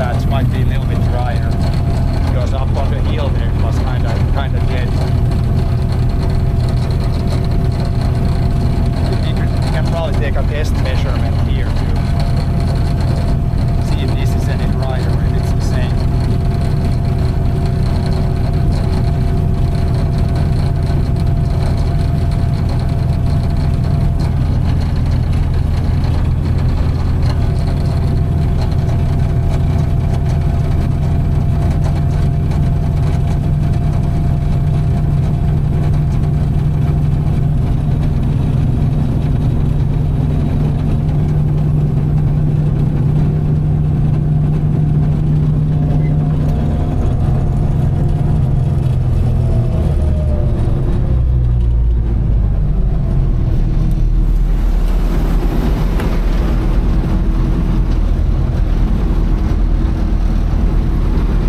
[SPEAKER 2] patch might be a little bit drier. Because up on the hill there it was kind of dead. You can probably take a test measurement here too. See if this is any drier or if it's the same.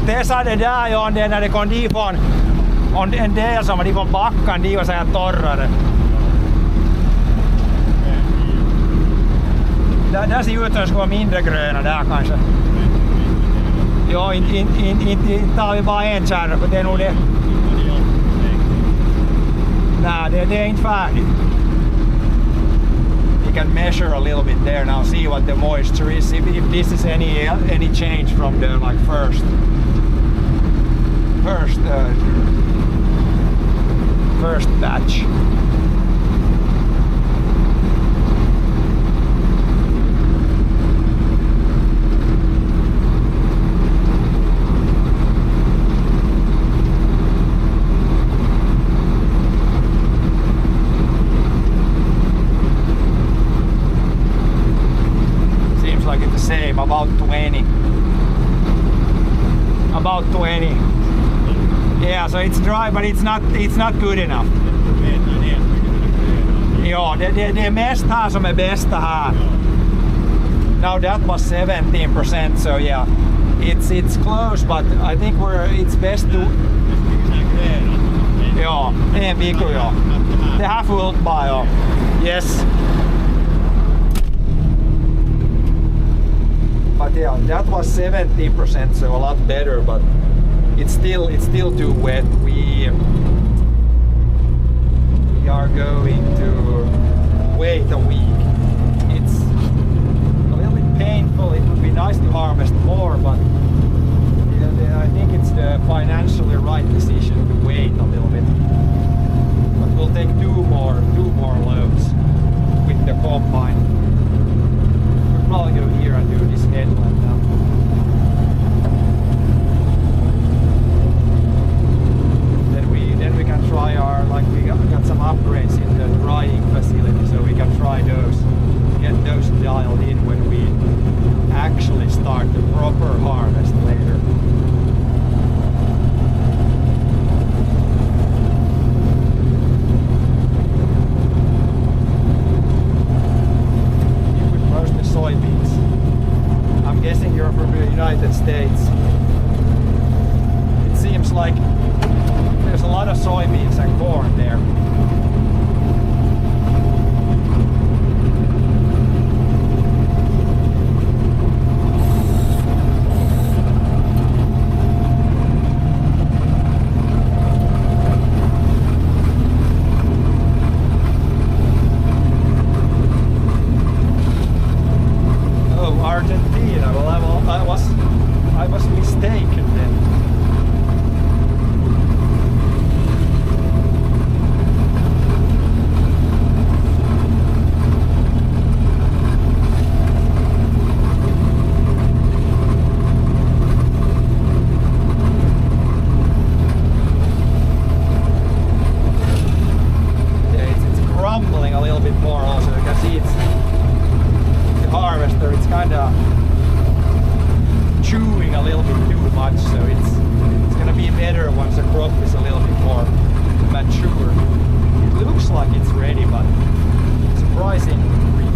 [SPEAKER 2] Testade Day1 det när det kom dit från en del som var de från backen, de var så här torrare. Där ser ut som det ska vara mindre gröna där kanske. Ja, inte tar vi bara en kärra för det är nog det. Nej, det är inte färdigt. You can measure a little bit there now, see what the moisture is, if this is any change from the like first batch. Seems like it's the same, about 20. About 20. Yeah, so it's dry, but it's not good enough. Ja, det är mest här som är bästa här. Now that was 17%, so yeah, it's close, but I think it's best to. Ja, en viikko ja. Det här fullt bara ja. Yes. But yeah, that was 17%, so a lot better, but it's still too wet. We are going to wait a week. It's a little bit painful. It would be nice to harvest more, but I think it's the financially right decision to wait a little bit. But we'll take two more loads with the combine. We'll probably go here and do this headland now. Then we can try we got some upgrades in the drying facility, so we can try those, get those dialed in when we actually start the proper harvest later. You put mostly soybeans. I'm guessing you're from the United States. It seems like there's a lot of soybeans and corn there. Oh, Argentina. Well, I was mistaken then. Chewing a little bit too much, so it's gonna be better once the crop is a little bit more mature. It looks like it's ready, but surprisingly green.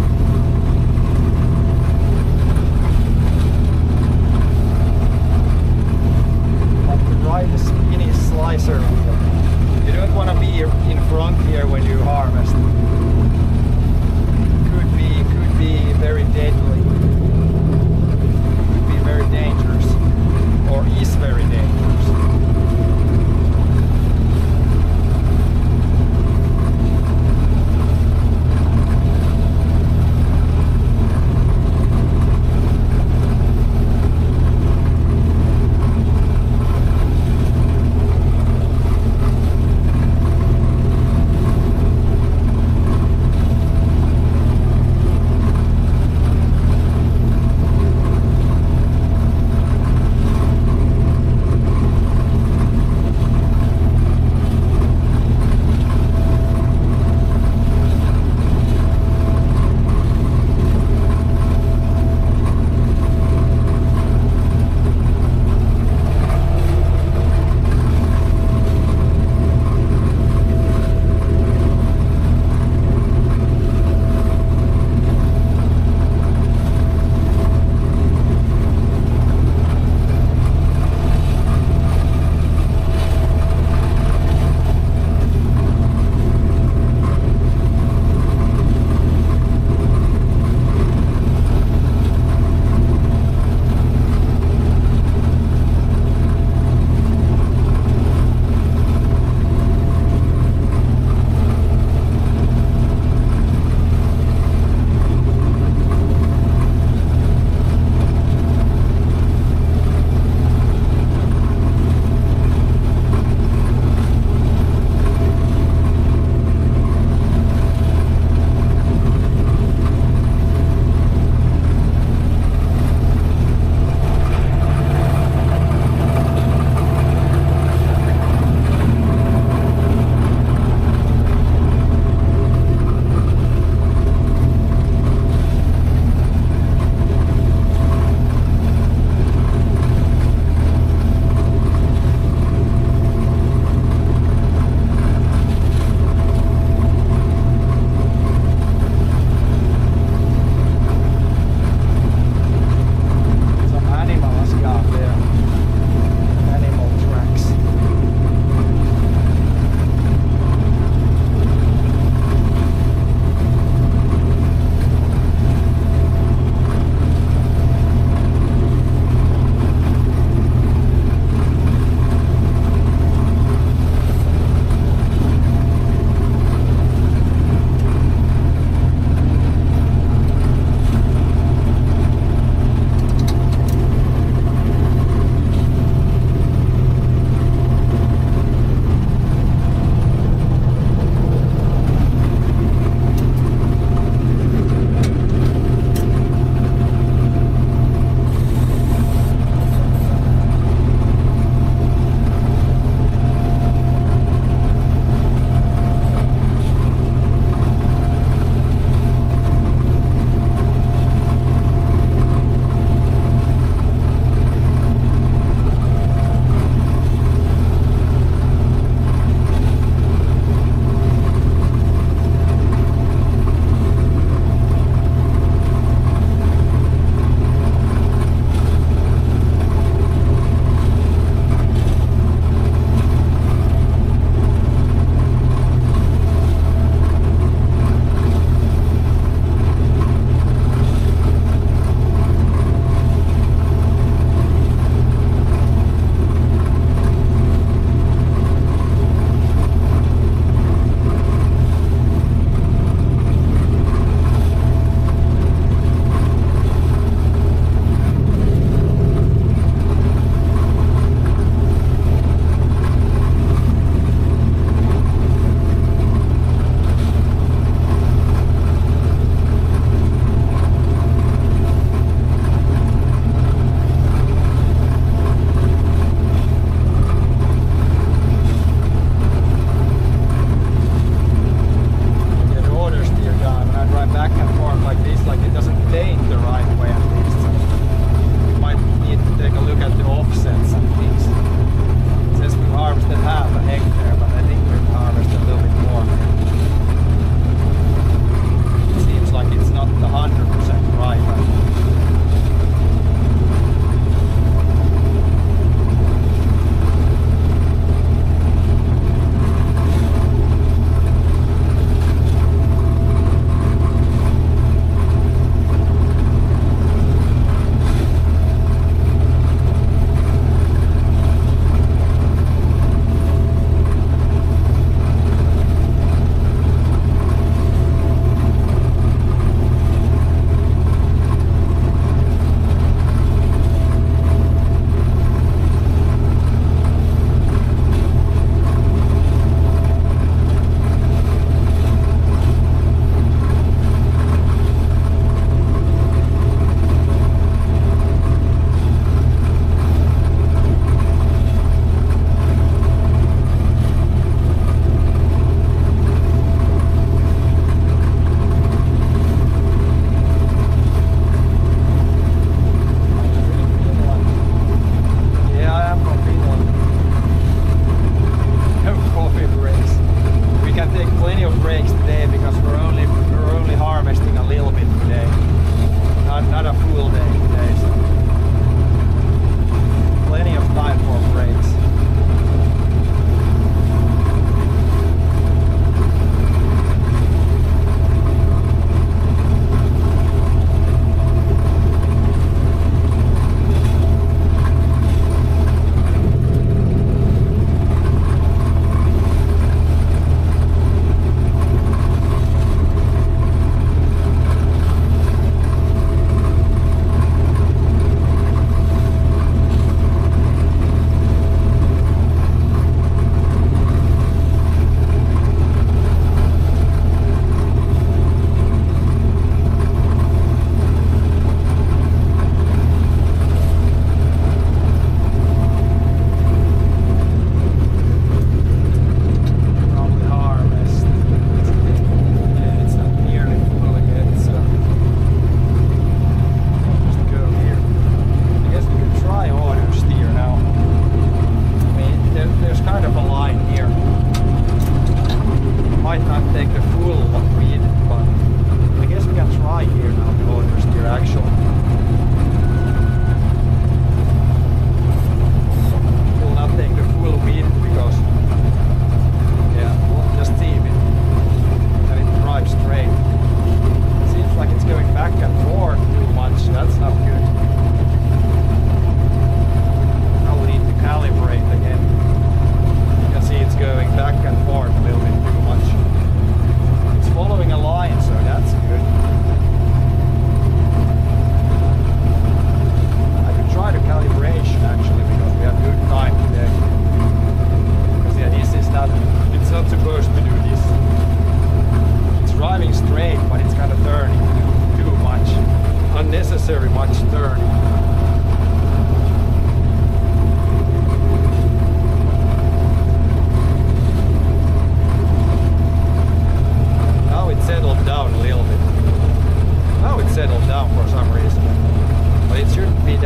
[SPEAKER 2] Like to ride the skinny slicer. You don't want to be in front here when you harvest. Could be very deadly. Could be very dangerous.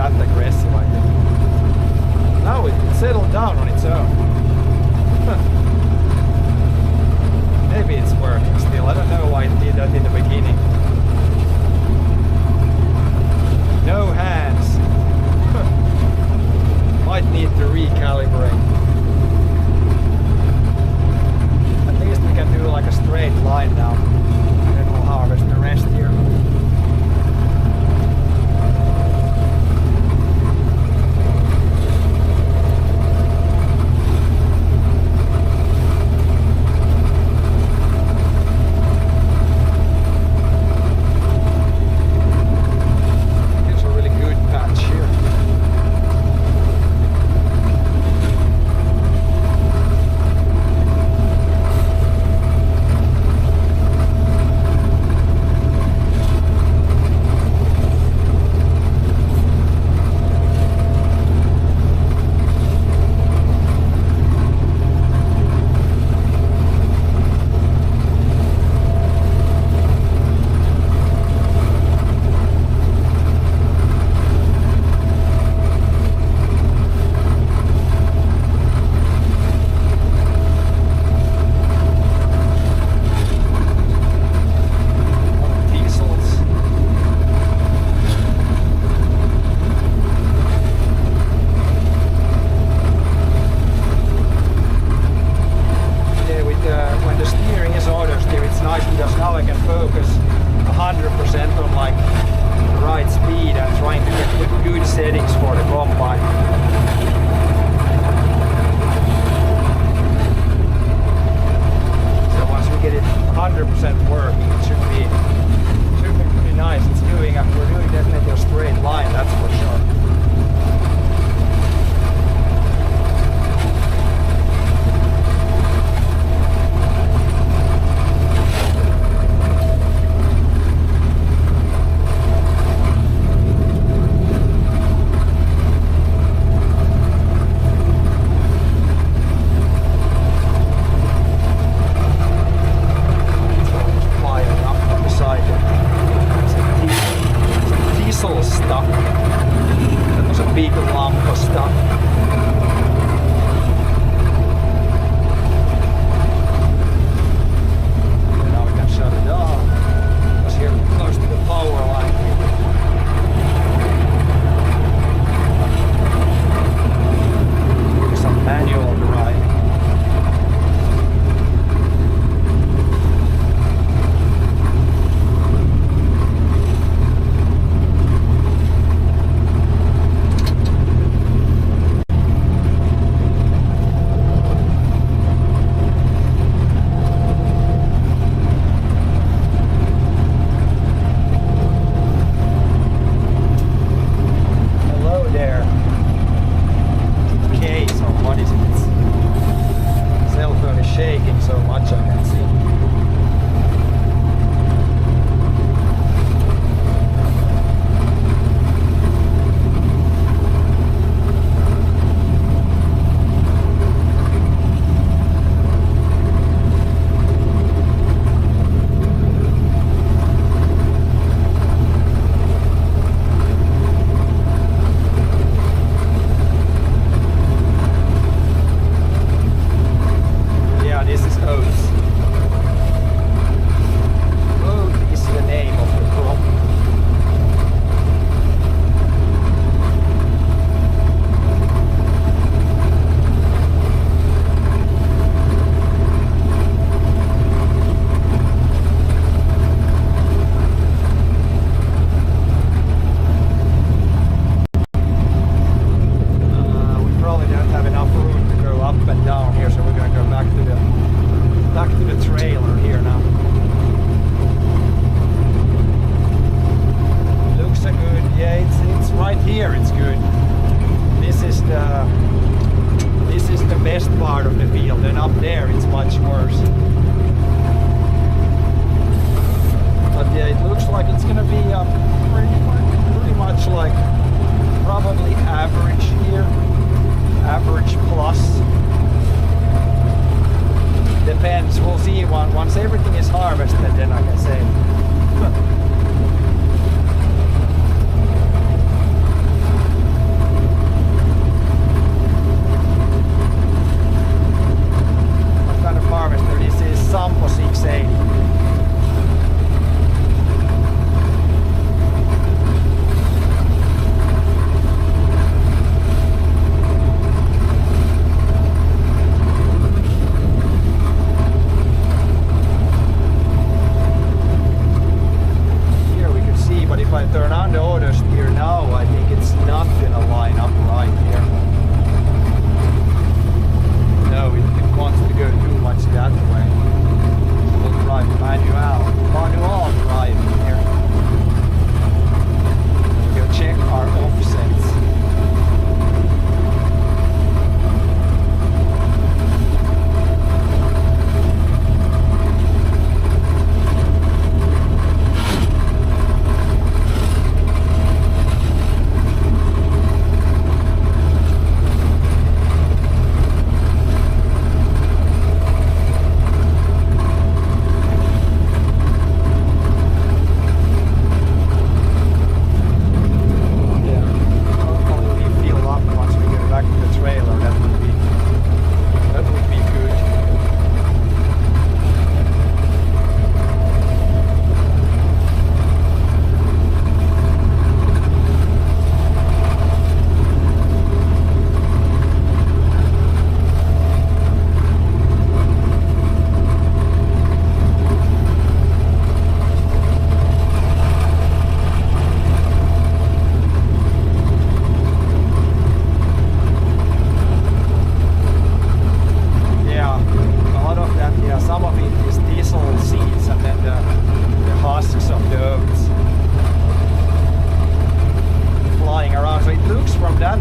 [SPEAKER 2] that aggressive, I think. Now it settled down on its own. Maybe it's working still. I don't know why it did that in the beginning. No hands. Might need to recalibrate. At least we can do like a straight line now. Then we'll harvest the rest here.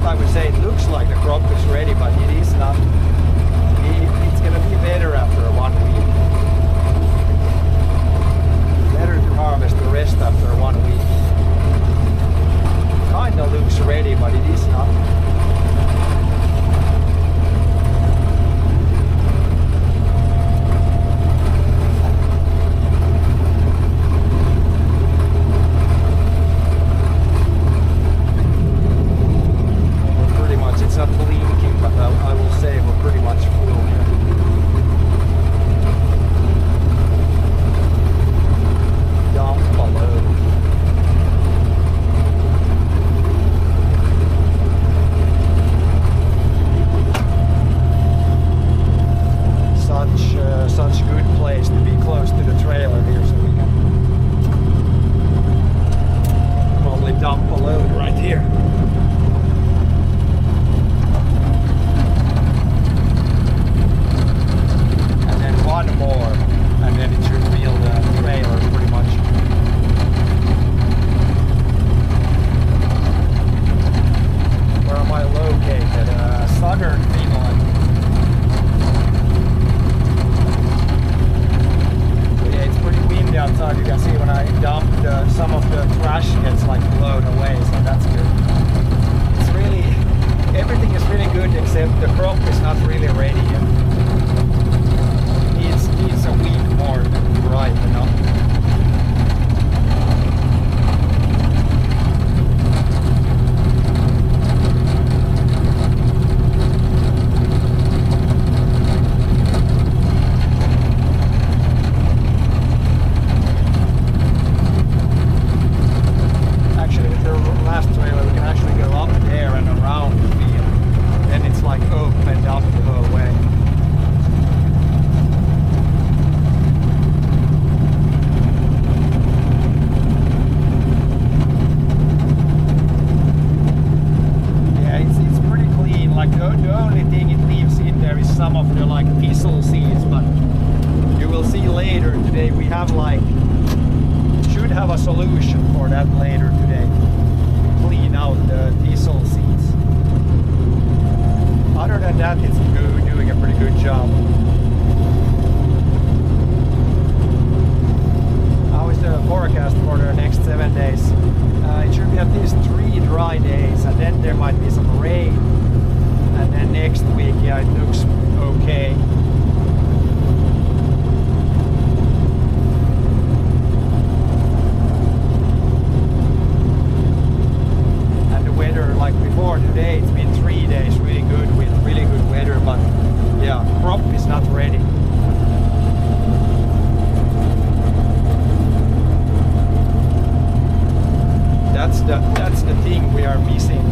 [SPEAKER 2] I would say it looks like the crop is ready, but it is not. It's gonna be better after 1 week. Better to harvest the rest after 1 week. Kinda looks ready, but it is not. It's not blinking, but I will say we're pretty much full here. Down below. Such good place to be close to the trailer here, so we can probably dump a load right here. One more, and then it should reel the trailer pretty much. Where am I located? Southern Finland. Yeah, it's pretty windy outside. You can see when I dumped some of the trash gets like blown away, so that's good. It's really, everything is really good except the crop is not really ready yet. Needs a week more to ripen up. Actually, with the last trailer, we can actually go up there and around the field. Then it's like opened up the whole way. Like the only thing it leaves in there is some of the like thistle seeds, but you will see later today we have like should have a solution for that later today. Clean out the thistle seeds. Other than that, it's doing a pretty good job. How is the forecast for the next 7 days? It should be at least 3 dry days, and then there might be some rain. And then next week, yeah, it looks okay. And the weather, like before today, it's been 3 days really good with really good weather, but yeah, crop is not ready. That's the thing we are missing.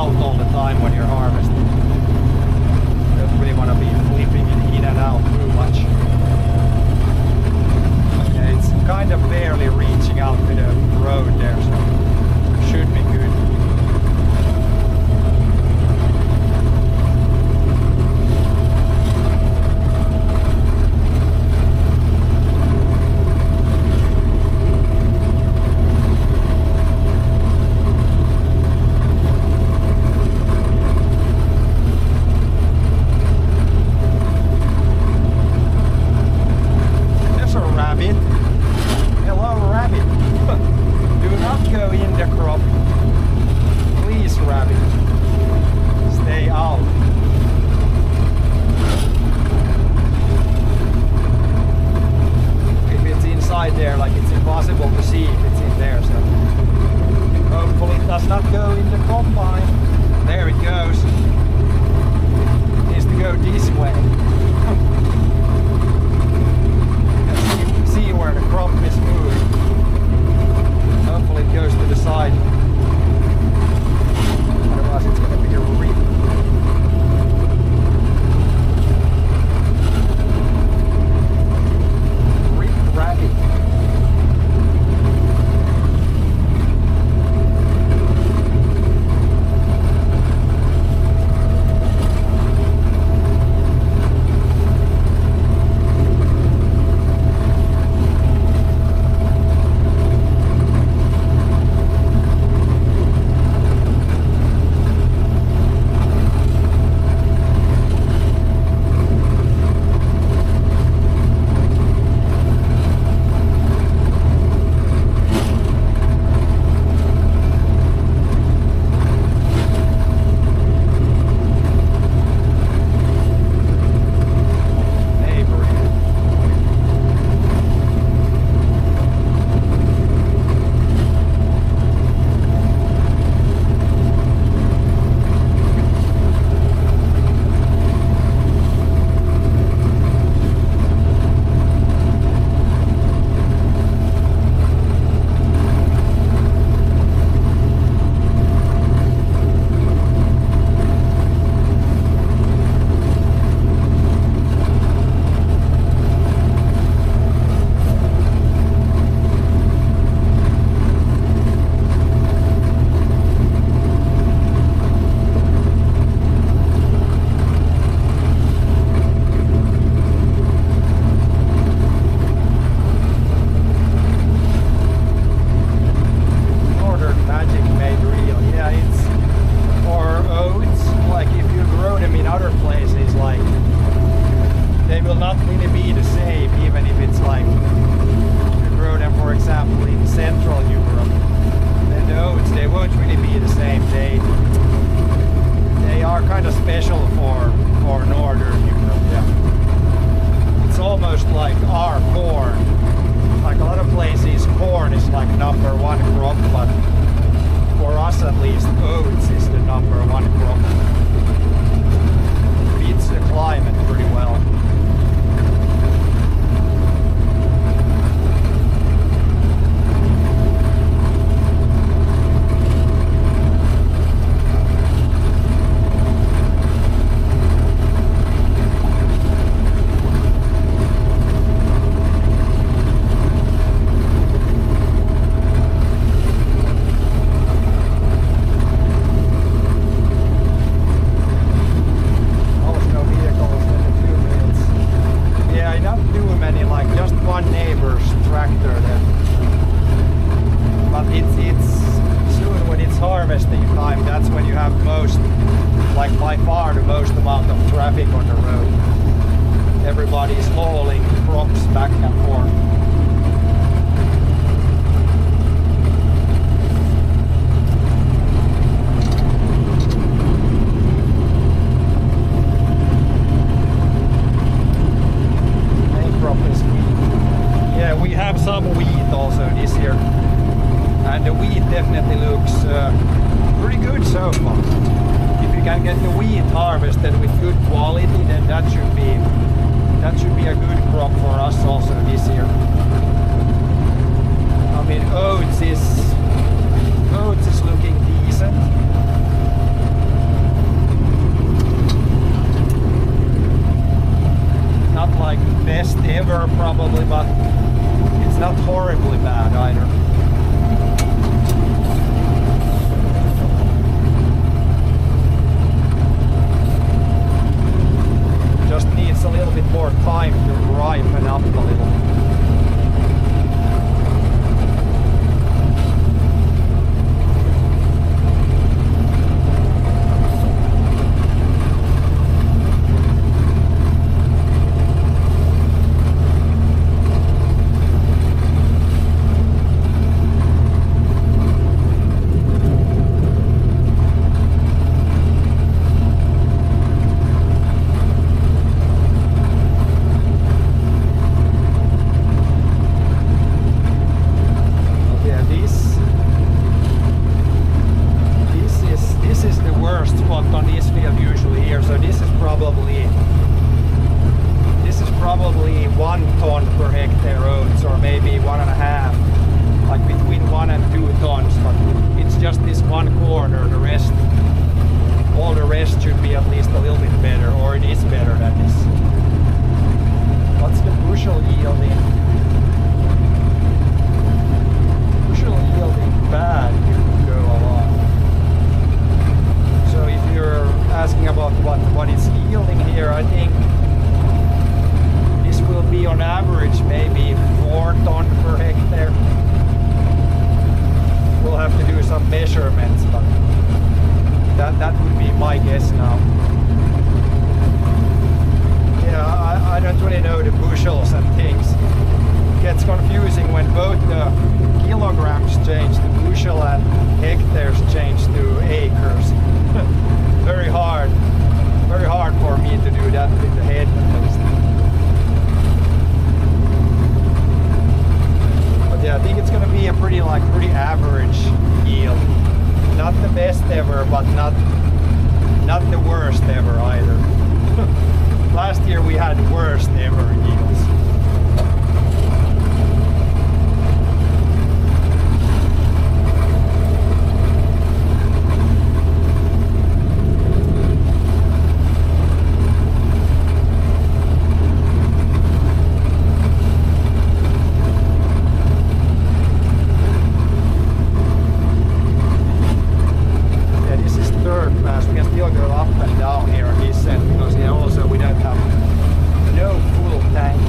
[SPEAKER 2] out all the time when you're harvesting. Don't really want to be flipping it in and out too much. Yeah, it's kind of barely reaching out to the road there, so should be good. sugar probably, but it's not horribly bad either. Just needs a little bit more time to ripen up a little. Probably 1 ton per hectare oats, or maybe 1.5, like between 1 and 2 tons, but it's just this one corner. The rest, all the rest should be at least a little bit better, or it is better than this. What's the bushel yielding? Bushel yielding bad to go along. So if you're asking about what it's yielding here, I think this will be on average maybe 4 ton per hectare. We'll have to do some measurements, but that would be my guess now. Yeah, I don't really know the bushels and things. It gets confusing when both the kilograms change to bushel and hectares change to acres. Very hard for me to do that with the head at least. Yeah, I think it's gonna be a pretty average yield. Not the best ever, but not the worst ever either. Last year we had worst ever yields. Still go up and down here on this end, because also we don't have no full tank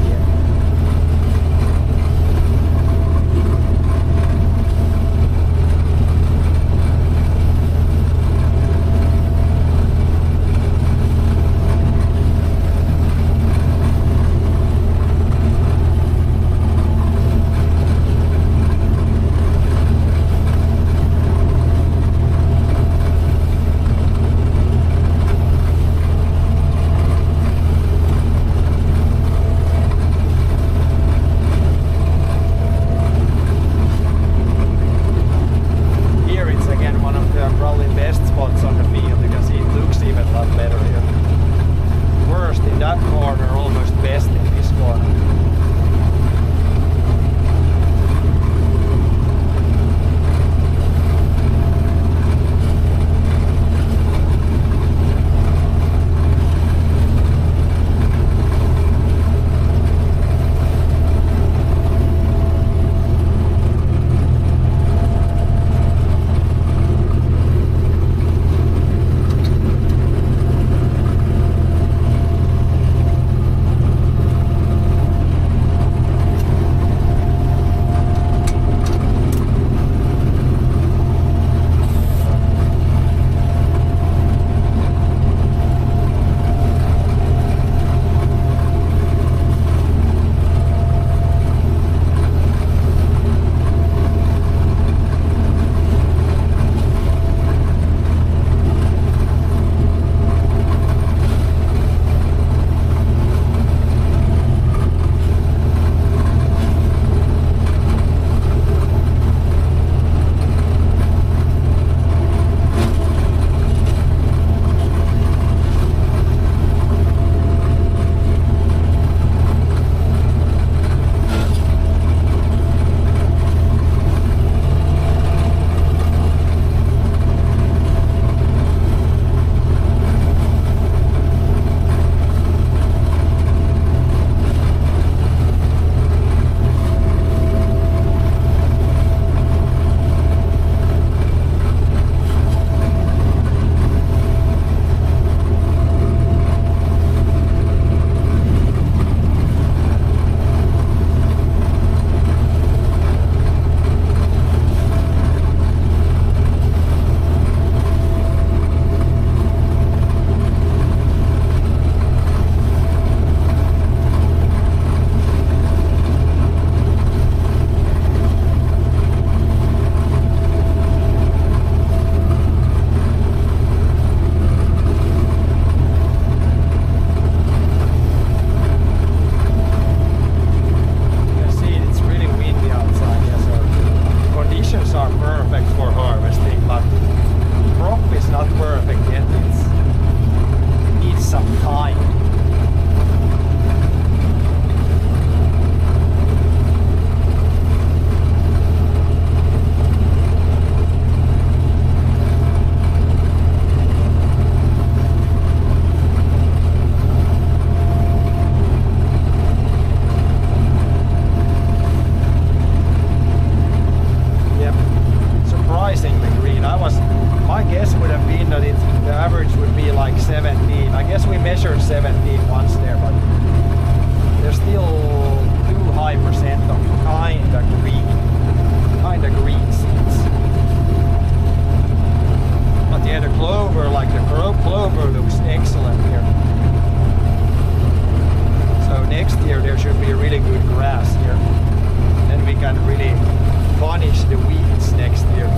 [SPEAKER 2] my guess would have been that the average would be like 17. I guess we measured 17 once there, but there's still too high percent of kinda green seeds. But yeah, the clover, like the clover looks excellent here. So next year there should be really good grass here. Then we can really punish the weeds next year.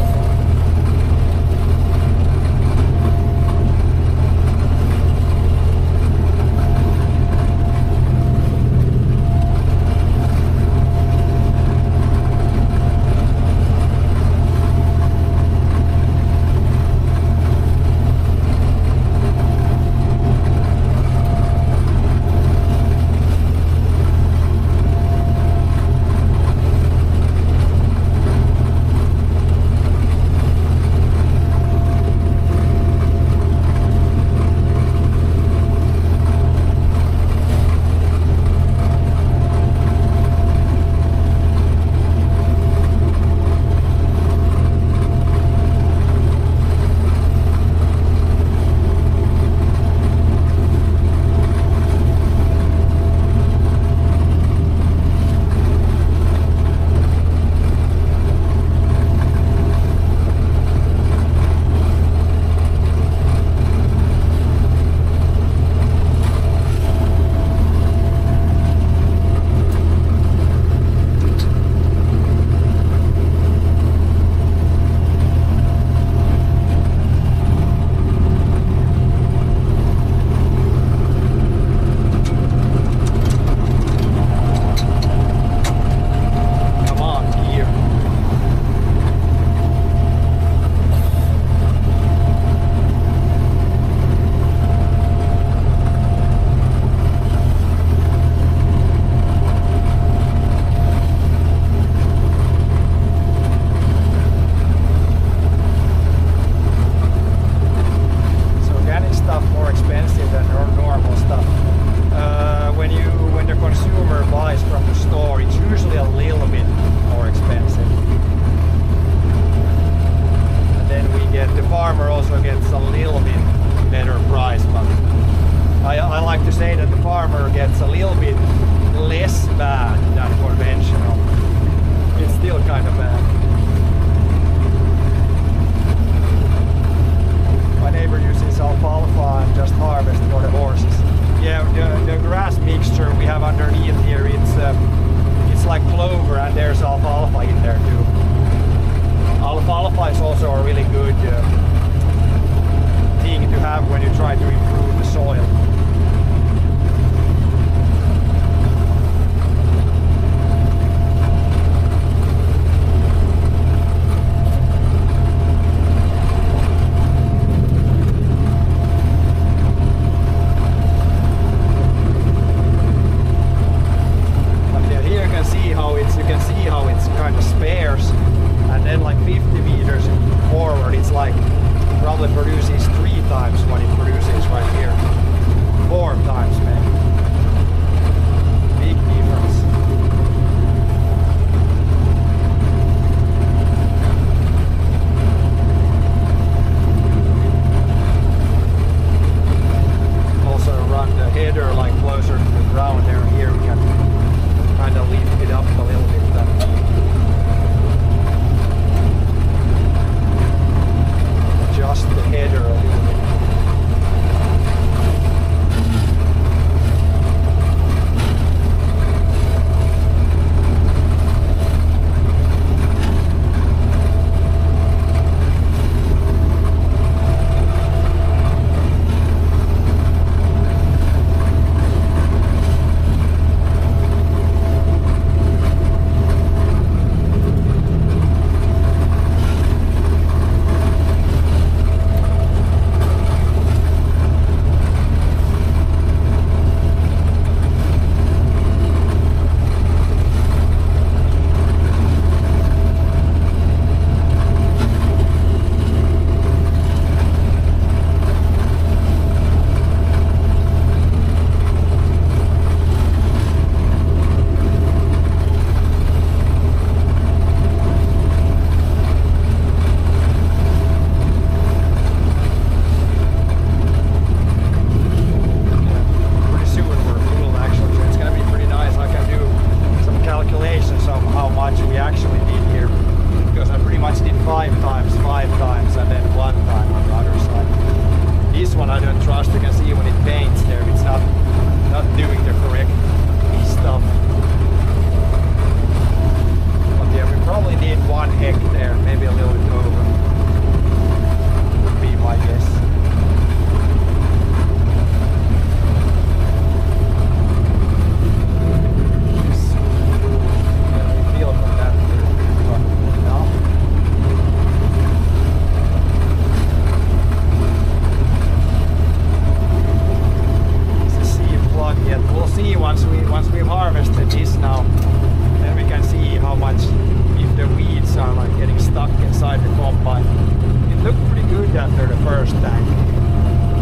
[SPEAKER 2] good after the first tank.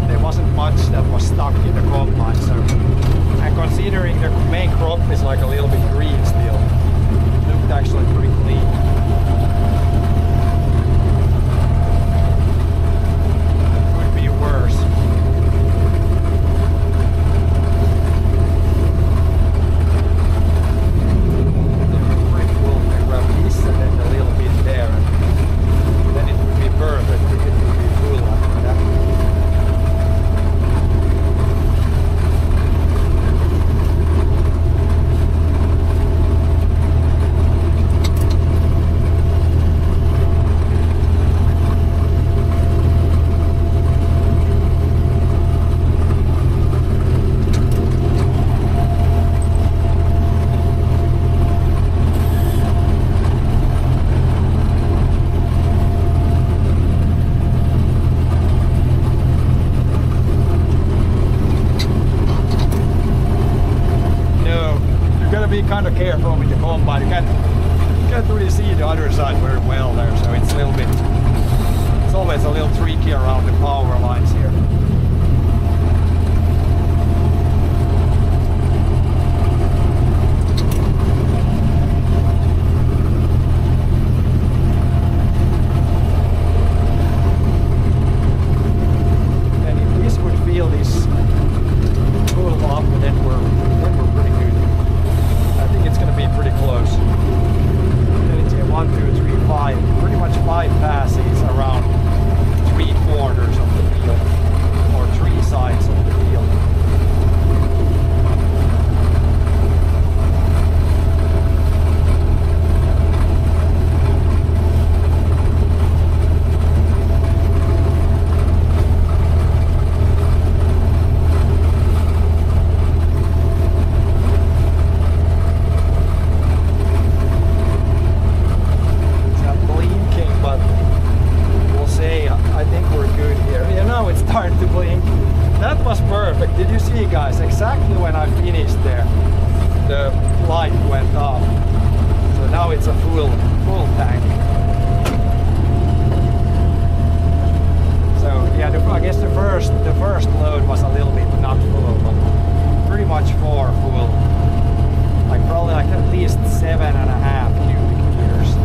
[SPEAKER 2] There wasn't much that was stuck in the combine, so, and considering the main crop is like a little bit green still, it looked actually pretty clean. Could be worse. Pretty cool to grab this and then a little bit there, and then it would be perfect. It would be full after that. Kind of careful with the combine. You can't really see the other side very well there, so it's a little bit, it's always a little tricky around the power lines here. And if this would feel this pull up, then we're pretty good. I think it's going to be pretty close. And it's 1, 2, 3, 5, pretty much 5 passes around 3/4 of the wheel, or 3 sides of the wheel. Starting to blink. That was perfect. Did you see, guys? Exactly when I finished there, the light went off. So now it's a full tank. So yeah, I guess the first load was a little bit not full, but pretty much 4 full. Like probably like at least 7.5 cubic meters.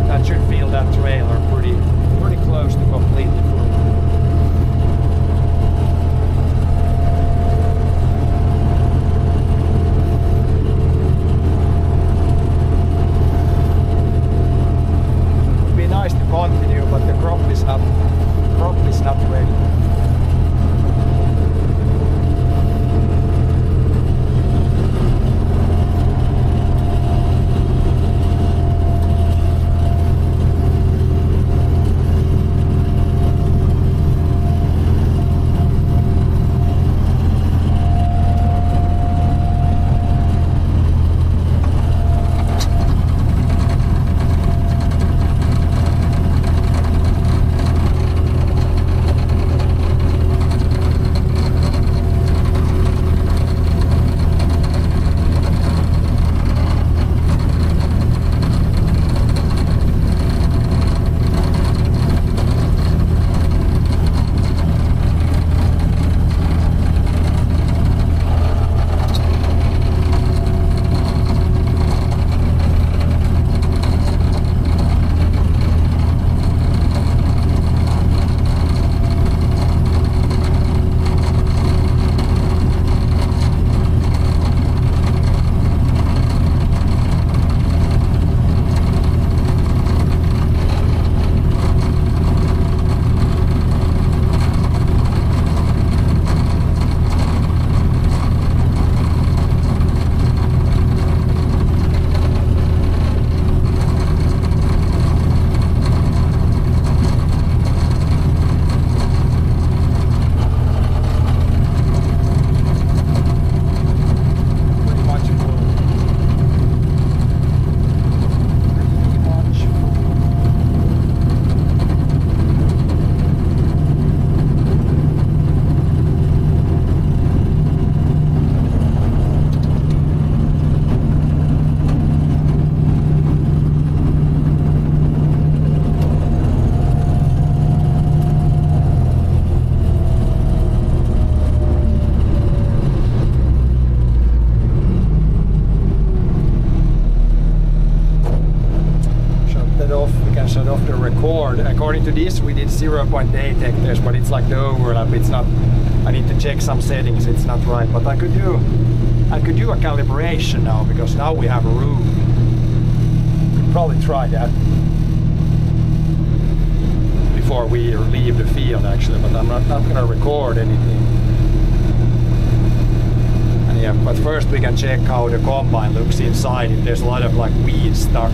[SPEAKER 2] That should feel that trailer pretty close to completely full. shut off the record. According to this, we did 0.8 hectares, but it's like the overlap. It's not. I need to check some settings. It's not right, but I could do a calibration now because now we have a room. Could probably try that before we leave the field, actually. But I'm not gonna record anything. And yeah, but first we can check how the combine looks inside. If there's a lot of like weeds stuck.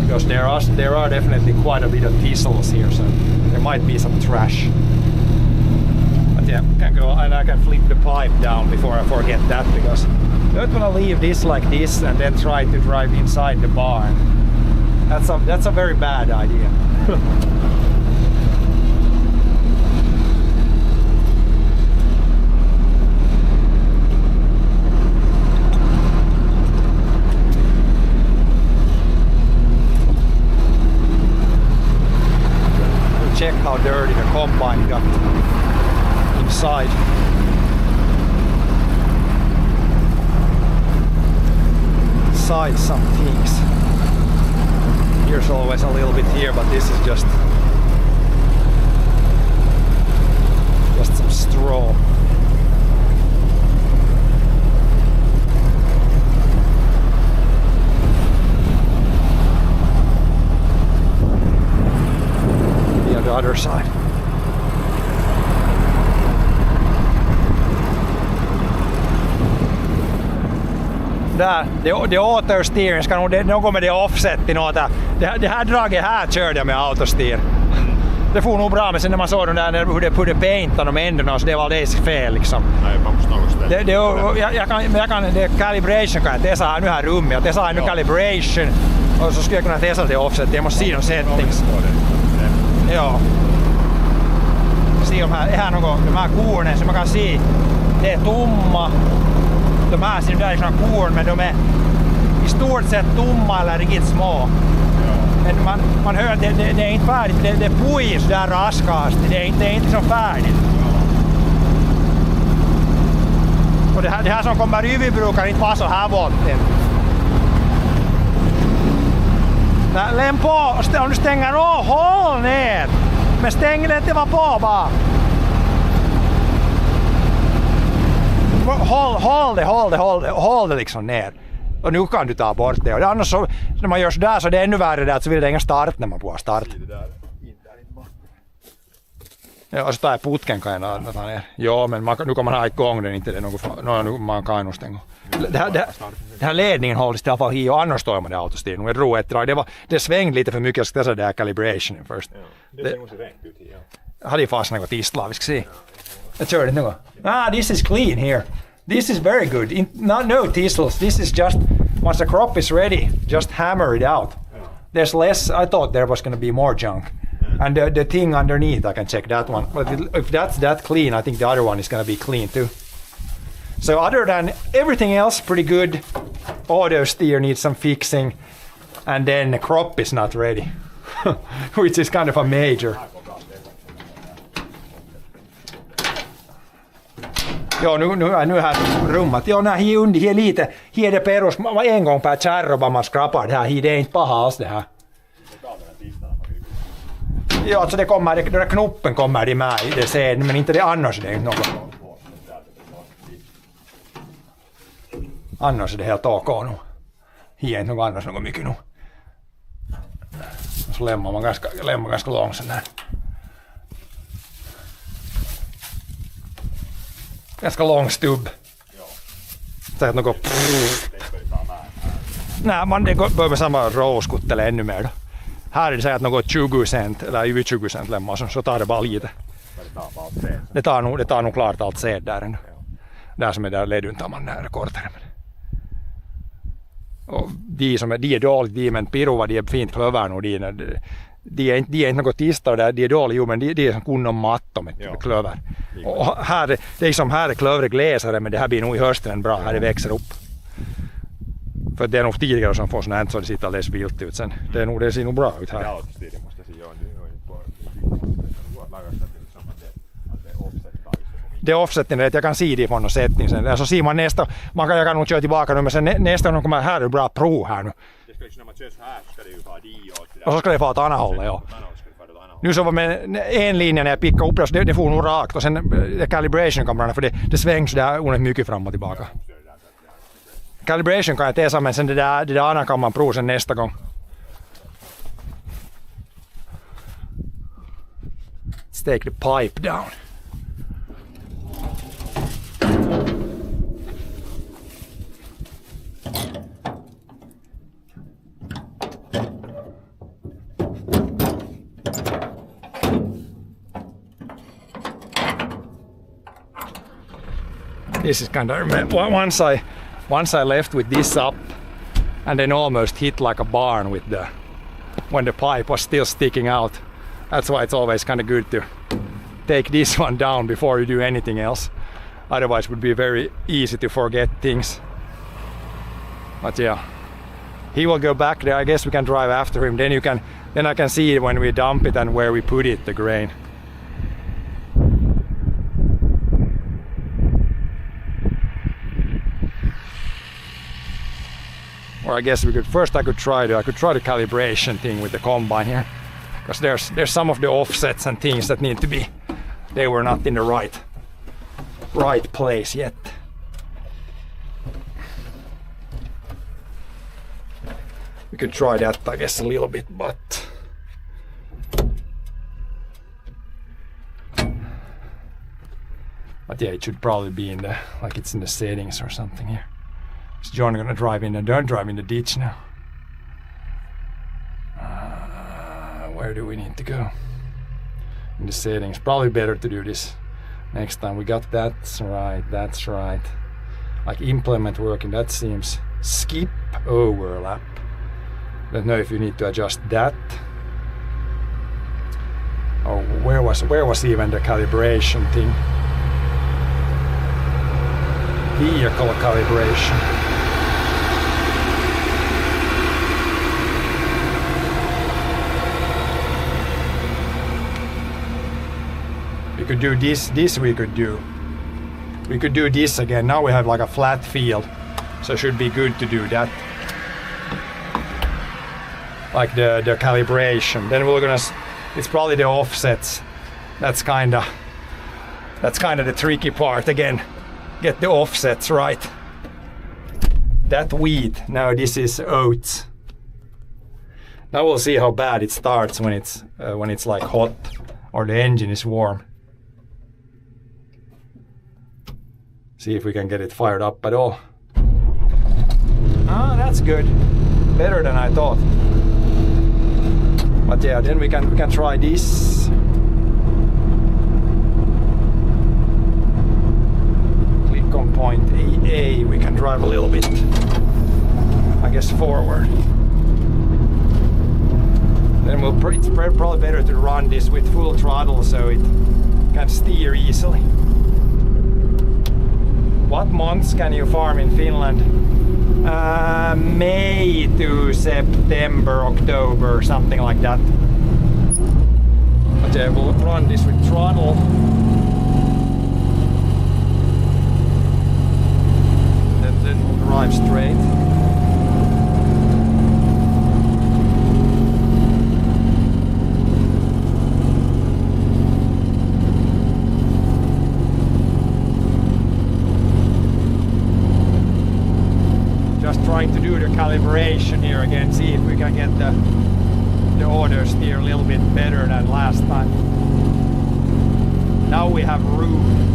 [SPEAKER 2] Because there are definitely quite a bit of thistles here, so there might be some trash. But yeah, can go and I can flip the pipe down before I forget that, because I don't want to leave this like this and then try to drive inside the barn. That's a very bad idea. Check how dirty the combine got inside. Inside some things. Here's always a little bit here, but this is just some straw. The other side. Där, det återstyren ska nog något med det offset i något. Det här draget här körde jag med autostyr. Det får nog bra, men sen när man såg den där hur det paintade de ändarna, så det var alldeles fel liksom.
[SPEAKER 3] Nej, man måste något ställe.
[SPEAKER 2] Jag kan det calibration kan jag testa här nu här rummet. Jag testar nu calibration och så skulle jag kunna testa det offset. Jag måste se de settings. Ja. Se de här kornen som man kan se. Det är tomma. De här ser där är såna korn, men de är i stort sett tomma eller riktigt små. Men man hör att det är inte färdigt. Det pujer så där raskast. Det är inte så färdigt. Och det här som kommer över brukar inte vara så här våldtigt. Läm på, om du stänger av, håll ner! Men stäng det inte på bara! Håll det liksom ner. Och nu kan du ta bort det. Och annars så, när man gör sådär så det är ännu värre där, så vill det ingen start när man får start. Ja, och så tar jag putken kan jag ta ner. Ja, men nu kan man ha igång den, inte det något man kan nog stänga. Den här ledningen hålls i alla fall här och annars står man i autostyren. Jag drog ett drag. Det svängde lite för mycket. Jag ska testa det här calibrationen först.
[SPEAKER 3] Ja, det ser nog rent ut här.
[SPEAKER 2] Jag hade ju fast något tistla, vi ska se. Jag kör det nu. This is clean here. This is very good. No thistles. This is just, once the crop is ready, just hammer it out. There's less, I thought there was going to be more junk. And the thing underneath, I can check that one. But if that's that clean, I think the other one is going to be clean too. So other than everything else, pretty good. Auto steer needs some fixing. And then the crop is not ready. Which is kind of a major. Joo, nu här rummat. Joo, nää hier lite. Hier det perus. En gång per kärro bara man skrapar det här. Det är inte paha alls det här. Ja, alltså det kommer, den där knoppen kommer det med i det sen, men inte det annars. Det är inte något. Annars är det helt ok nu. Hier är inte något annars något mycket nu. Så lämnar man ganska långsamt här. Ganska lång stubb. Så att något... Nej, man det börjar samma råskuttele ännu mer då. Här är det så att något 20 cent eller över 20 cent lämnar så tar det bara lite. Det tar nog klart allt säd där ändå. Där som är där ledun tar man nära kortare. Och de är dåligt, men pirova de är fint klöver nog. De är inte något tistar där, de är dåliga, men de är som kunnon matto med klöver. Och här, det är som här är klövret glesare, men det här blir nog i hösten bra, här det växer upp. För det är nog tidigare som får såna här så det sitter alldeles vilt ut sen. Det ser nog bra ut här. Det offsetten är att jag kan se det från någon sättning sen. Så ser man nästa, jag kan nog köra tillbaka nu, men sen nästa gång kommer här är bra prov här nu.
[SPEAKER 3] egentligen när man kör så här så ska det ju vara diod.
[SPEAKER 2] Och så ska det fara åt andra hållet, ja. Nu så var med en linje när jag pickade upp det, så det får nog rakt och sen calibration-kamerorna för det svängs där onödigt mycket fram och tillbaka. Calibration kan jag testa men sen det där andra kan man prova sen nästa gång. Let's take the pipe down. This is kind of once I left with this up and then almost hit like a barn with when the pipe was still sticking out. That's why it's always kind of good to take this one down before you do anything else. Otherwise it would be very easy to forget things. But yeah, he will go back there. I guess we can drive after him. Then I can see when we dump it and where we put it, the grain. Or I guess I could try the calibration thing with the combine here, because there's some of the offsets and things that need to be. They were not in the right place yet. We could try that, I guess, a little bit, but yeah, it should probably be in it's in the settings or something here. Is John gonna drive in? Don't drive in the ditch now. Where do we need to go? In the settings. Probably better to do this next time. We got that's right. Like implement working, that seems. Skip overlap. Don't know if you need to adjust that. Oh, where was even the calibration thing? Vehicle calibration. We could do this we could do. We could do this again. Now we have like a flat field, so it should be good to do that. Like the calibration. Then we're gonna, it's probably the offsets. That's kinda the tricky part again. Get the offsets right. That wheat, now this is oats. Now we'll see how bad it starts when it's like hot or the engine is warm. See if we can get it fired up at all. Ah, that's good. Better than I thought. But yeah, then we can try this. Click on point AA. We can drive a little bit, I guess, forward. Then it's probably better to run this with full throttle so it can steer easily. What months can you farm in Finland? May to September, October, something like that. But yeah, we'll run this with throttle. Then we'll drive straight. Trying to do the calibration here again, see if we can get the order steer a little bit better than last time. Now we have room.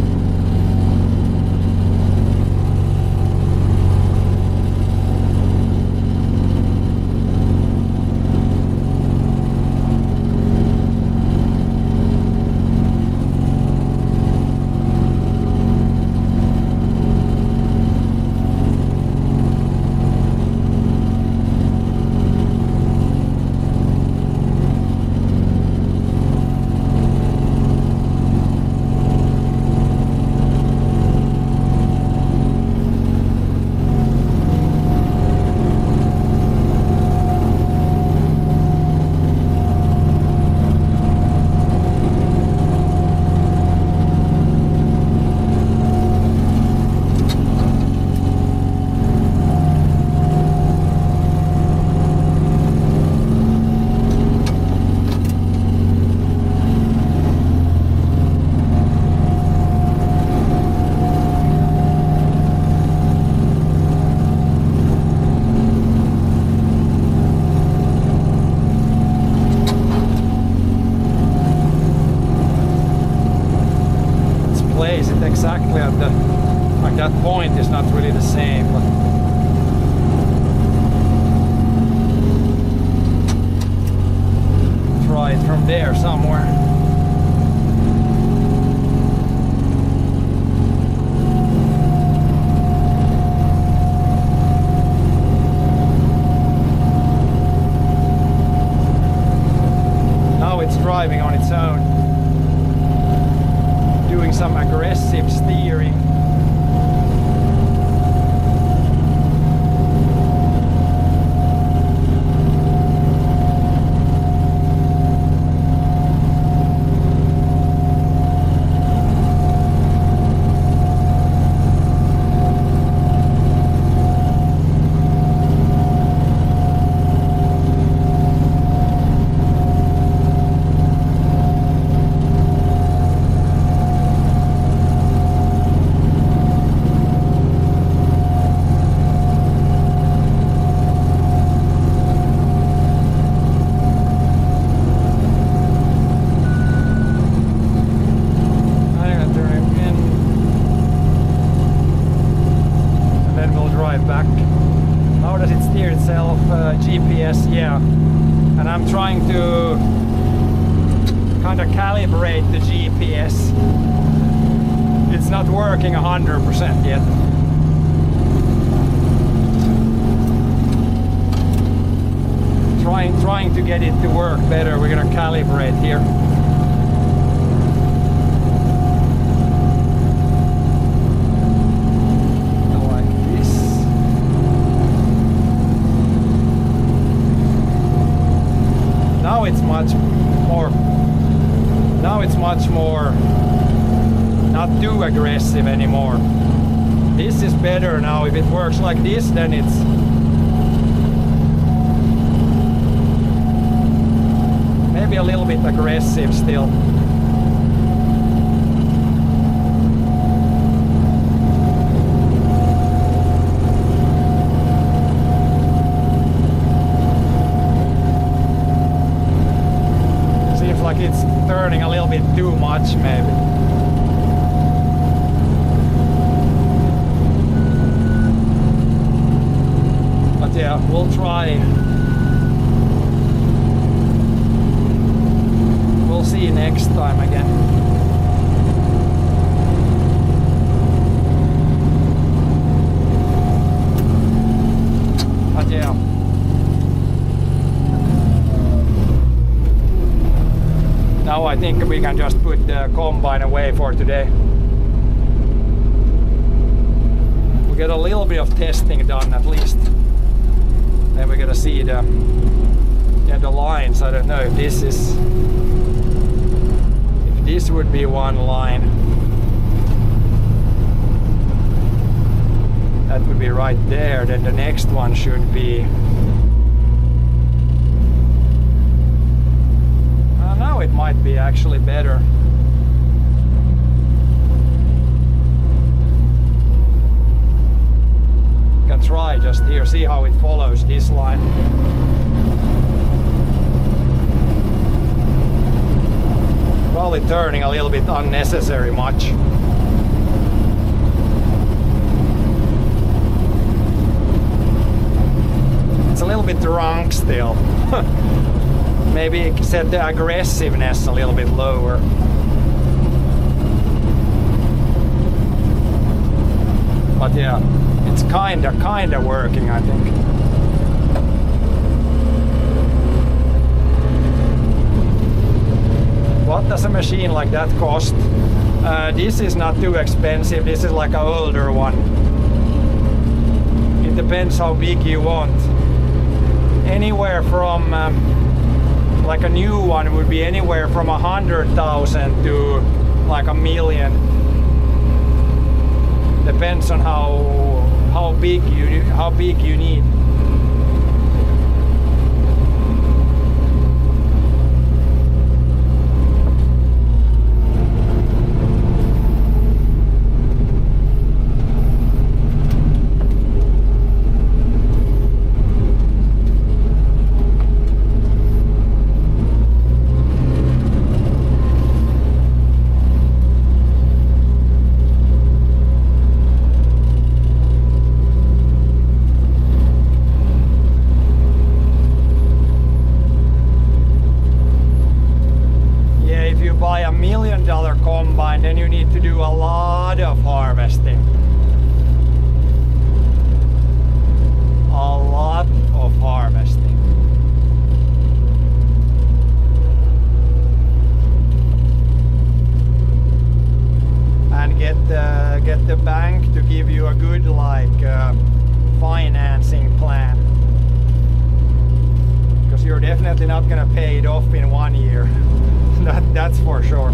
[SPEAKER 2] exactly at the, like that point is not really the same, but try it from there somewhere. Now it's driving on its own, doing some aggressive steering. Back. How does it steer itself? GPS, yeah. And I'm trying to kind of calibrate the GPS. It's not working 100% yet. Trying to get it to work better. We're gonna calibrate here. Now it's much more not too aggressive anymore. This is better now. If it works like this, then it's maybe a little bit aggressive still. Like it's turning a little bit too much maybe. But yeah, we'll try. We'll see next time again. But yeah. Now I think we can just put the combine away for today. We get a little bit of testing done at least. Then we're gonna see the lines. I don't know if this is, if this would be one line. That would be right there. Then the next one should be. Now it might be actually better. Can try just here, see how it follows this line. Probably turning a little bit unnecessary much. It's a little bit drunk still. Maybe set the aggressiveness a little bit lower. But yeah, it's kinda working, I think. What does a machine like that cost? This is not too expensive. This is like an older one. It depends how big you want. Anywhere from like a new one would be anywhere from 100,000 to like 1 million. Depends on how big you need. $1 million combine, then you need to do a lot of harvesting. A lot of harvesting. And get the bank to give you a good financing plan. Because you're definitely not gonna pay it off in 1 year. That's for sure.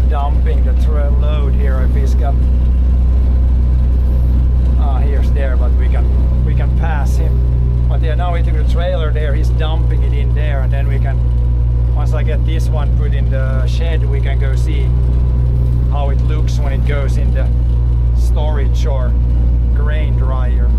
[SPEAKER 2] Dumping the load here. If he's got here's there, but we can pass him. But yeah, now we took the trailer there, he's dumping it in there, and then we can, once I get this one put in the shed, we can go see how it looks when it goes in the storage or grain dryer.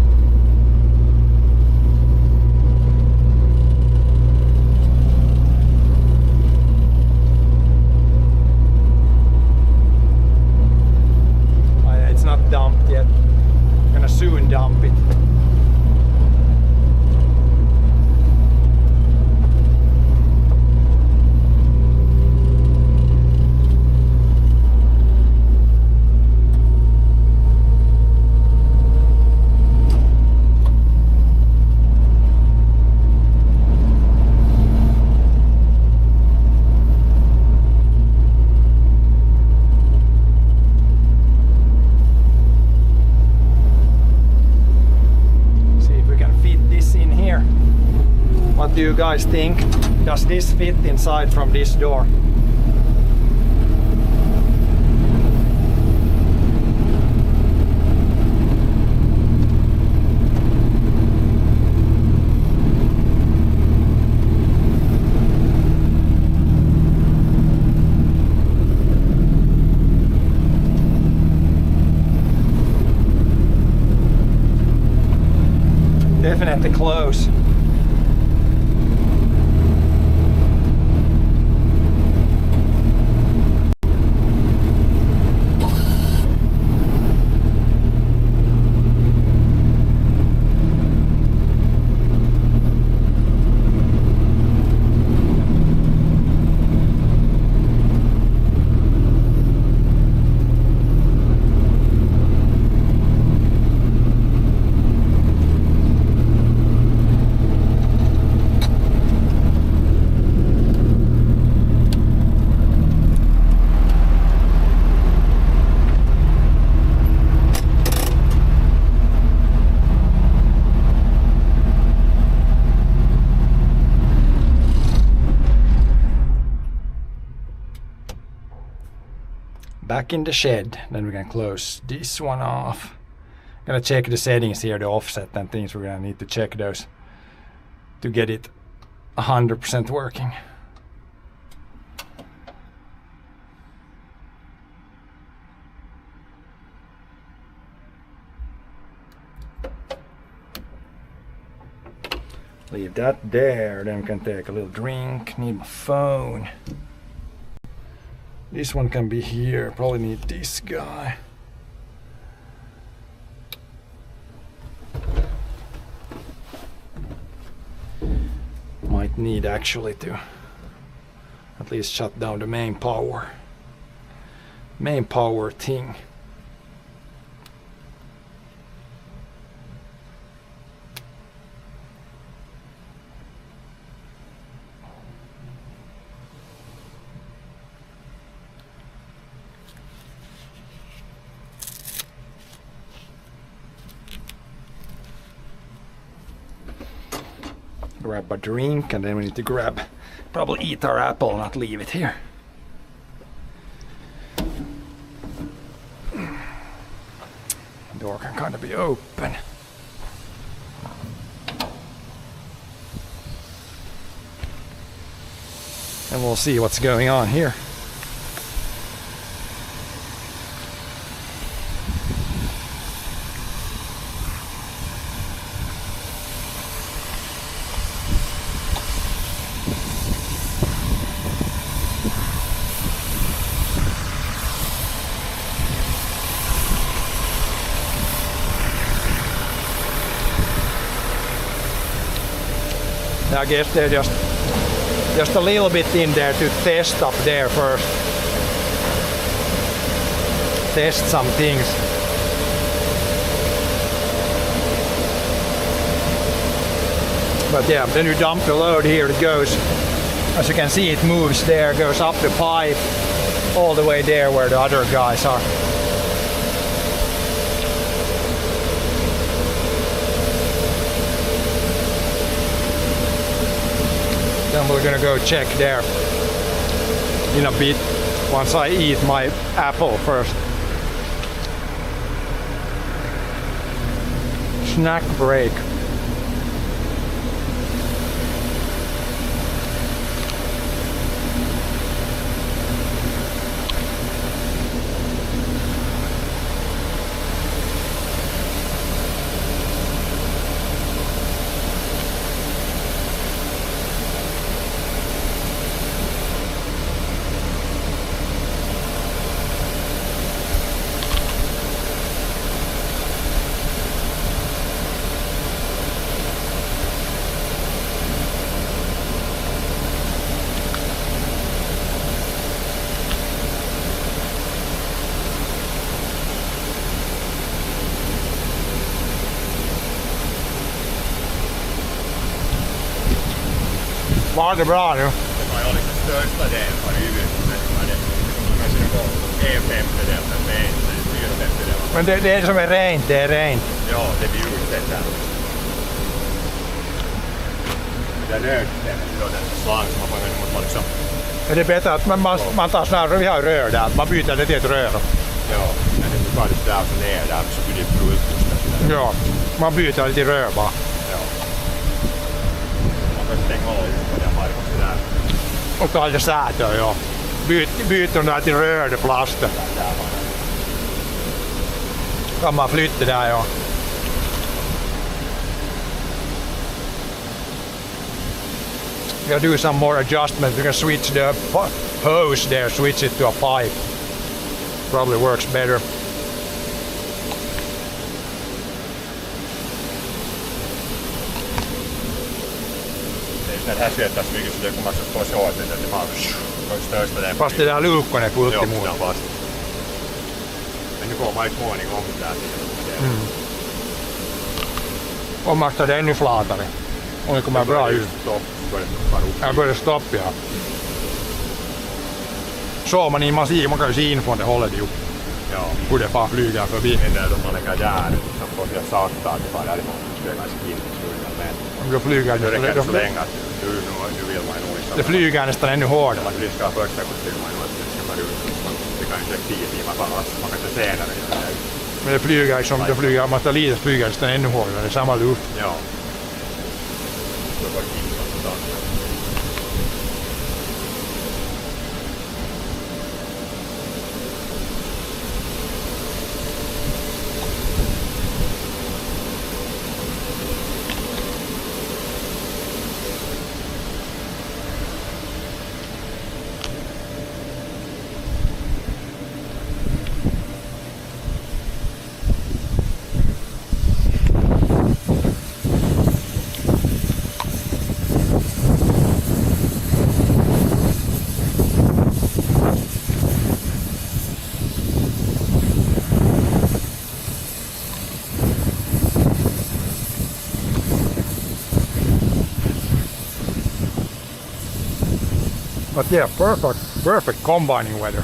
[SPEAKER 2] Not dumped yet. I'm gonna soon dump it. What do you guys think? Does this fit inside from this door? Definitely close. Back in the shed, then we can close this one off. Gonna check the settings here, the offset and things. We're gonna need to check those to get it 100% working. Leave that there, then we can take a little drink. Need my phone. This one can be here, probably need this guy. Might need actually to at least shut down the main power thing. Grab a drink, and then we need to probably eat our apple, not leave it here. Door can kind of be open. And we'll see what's going on here. I guess they're just a little bit in there to test up there first. Test some things. But yeah, then you dump the load here, it goes, as you can see, it moves there, goes up the pipe all the way there where the other guys are. Then we're gonna go check there in a bit once I eat my apple first. Snack break. Var det bra nu?
[SPEAKER 3] Det var ju liksom största delen var det ju kanske det var en femtedel men det är inte 4 femtedelar.
[SPEAKER 2] Men det som är rent, det är rent.
[SPEAKER 3] Ja, det blir utsett där. Det där nödsystemet, då den slang som man får med mot liksom.
[SPEAKER 2] Är det bättre att man tar snarare, vi har rör där, att man byter det till ett rör.
[SPEAKER 3] Ja, men det tar det där och ner där så blir det fullt.
[SPEAKER 2] Ja, man byter det till rör bara.
[SPEAKER 3] Ja. Man kan stänga av det där varje där.
[SPEAKER 2] Och ta det säte, ja. Byter där till rörd plast. Kan man flytta där, ja. We'll do some more adjustments. We can switch the hose there, switch it to a pipe. Probably works better.
[SPEAKER 3] När det här syöttää så mycket så det kommer att få se åt att det bara största den.
[SPEAKER 2] Fast det där lukkonen kultti
[SPEAKER 3] Joo,
[SPEAKER 2] muuta.
[SPEAKER 3] sitä on vasta. Men nu kommer aika niin om tää siihen.
[SPEAKER 2] Ommasta det ännu flatare. Oliko mä bra just? Jag började stopp, ja. Så man man kan ju se infon det håller det ju.
[SPEAKER 3] Ja.
[SPEAKER 2] Hur det bara flyger förbi.
[SPEAKER 3] Men när man lägger där så får jag sakta att det bara därifrån. Det är ganska kul. Men
[SPEAKER 2] Det flyger,
[SPEAKER 3] det räcker så länge att nu vill man nog liksom.
[SPEAKER 2] det flyger nästan ännu hårdare.
[SPEAKER 3] Man lyssnar första gången man att det ska ut. Det kan inte 10 timmar bara. Man kan inte senare göra det.
[SPEAKER 2] Men det flyger liksom, om man tar lite flyger nästan ännu hårdare. Det är samma luft.
[SPEAKER 3] Ja. Det var kul.
[SPEAKER 2] But yeah, perfect combining weather.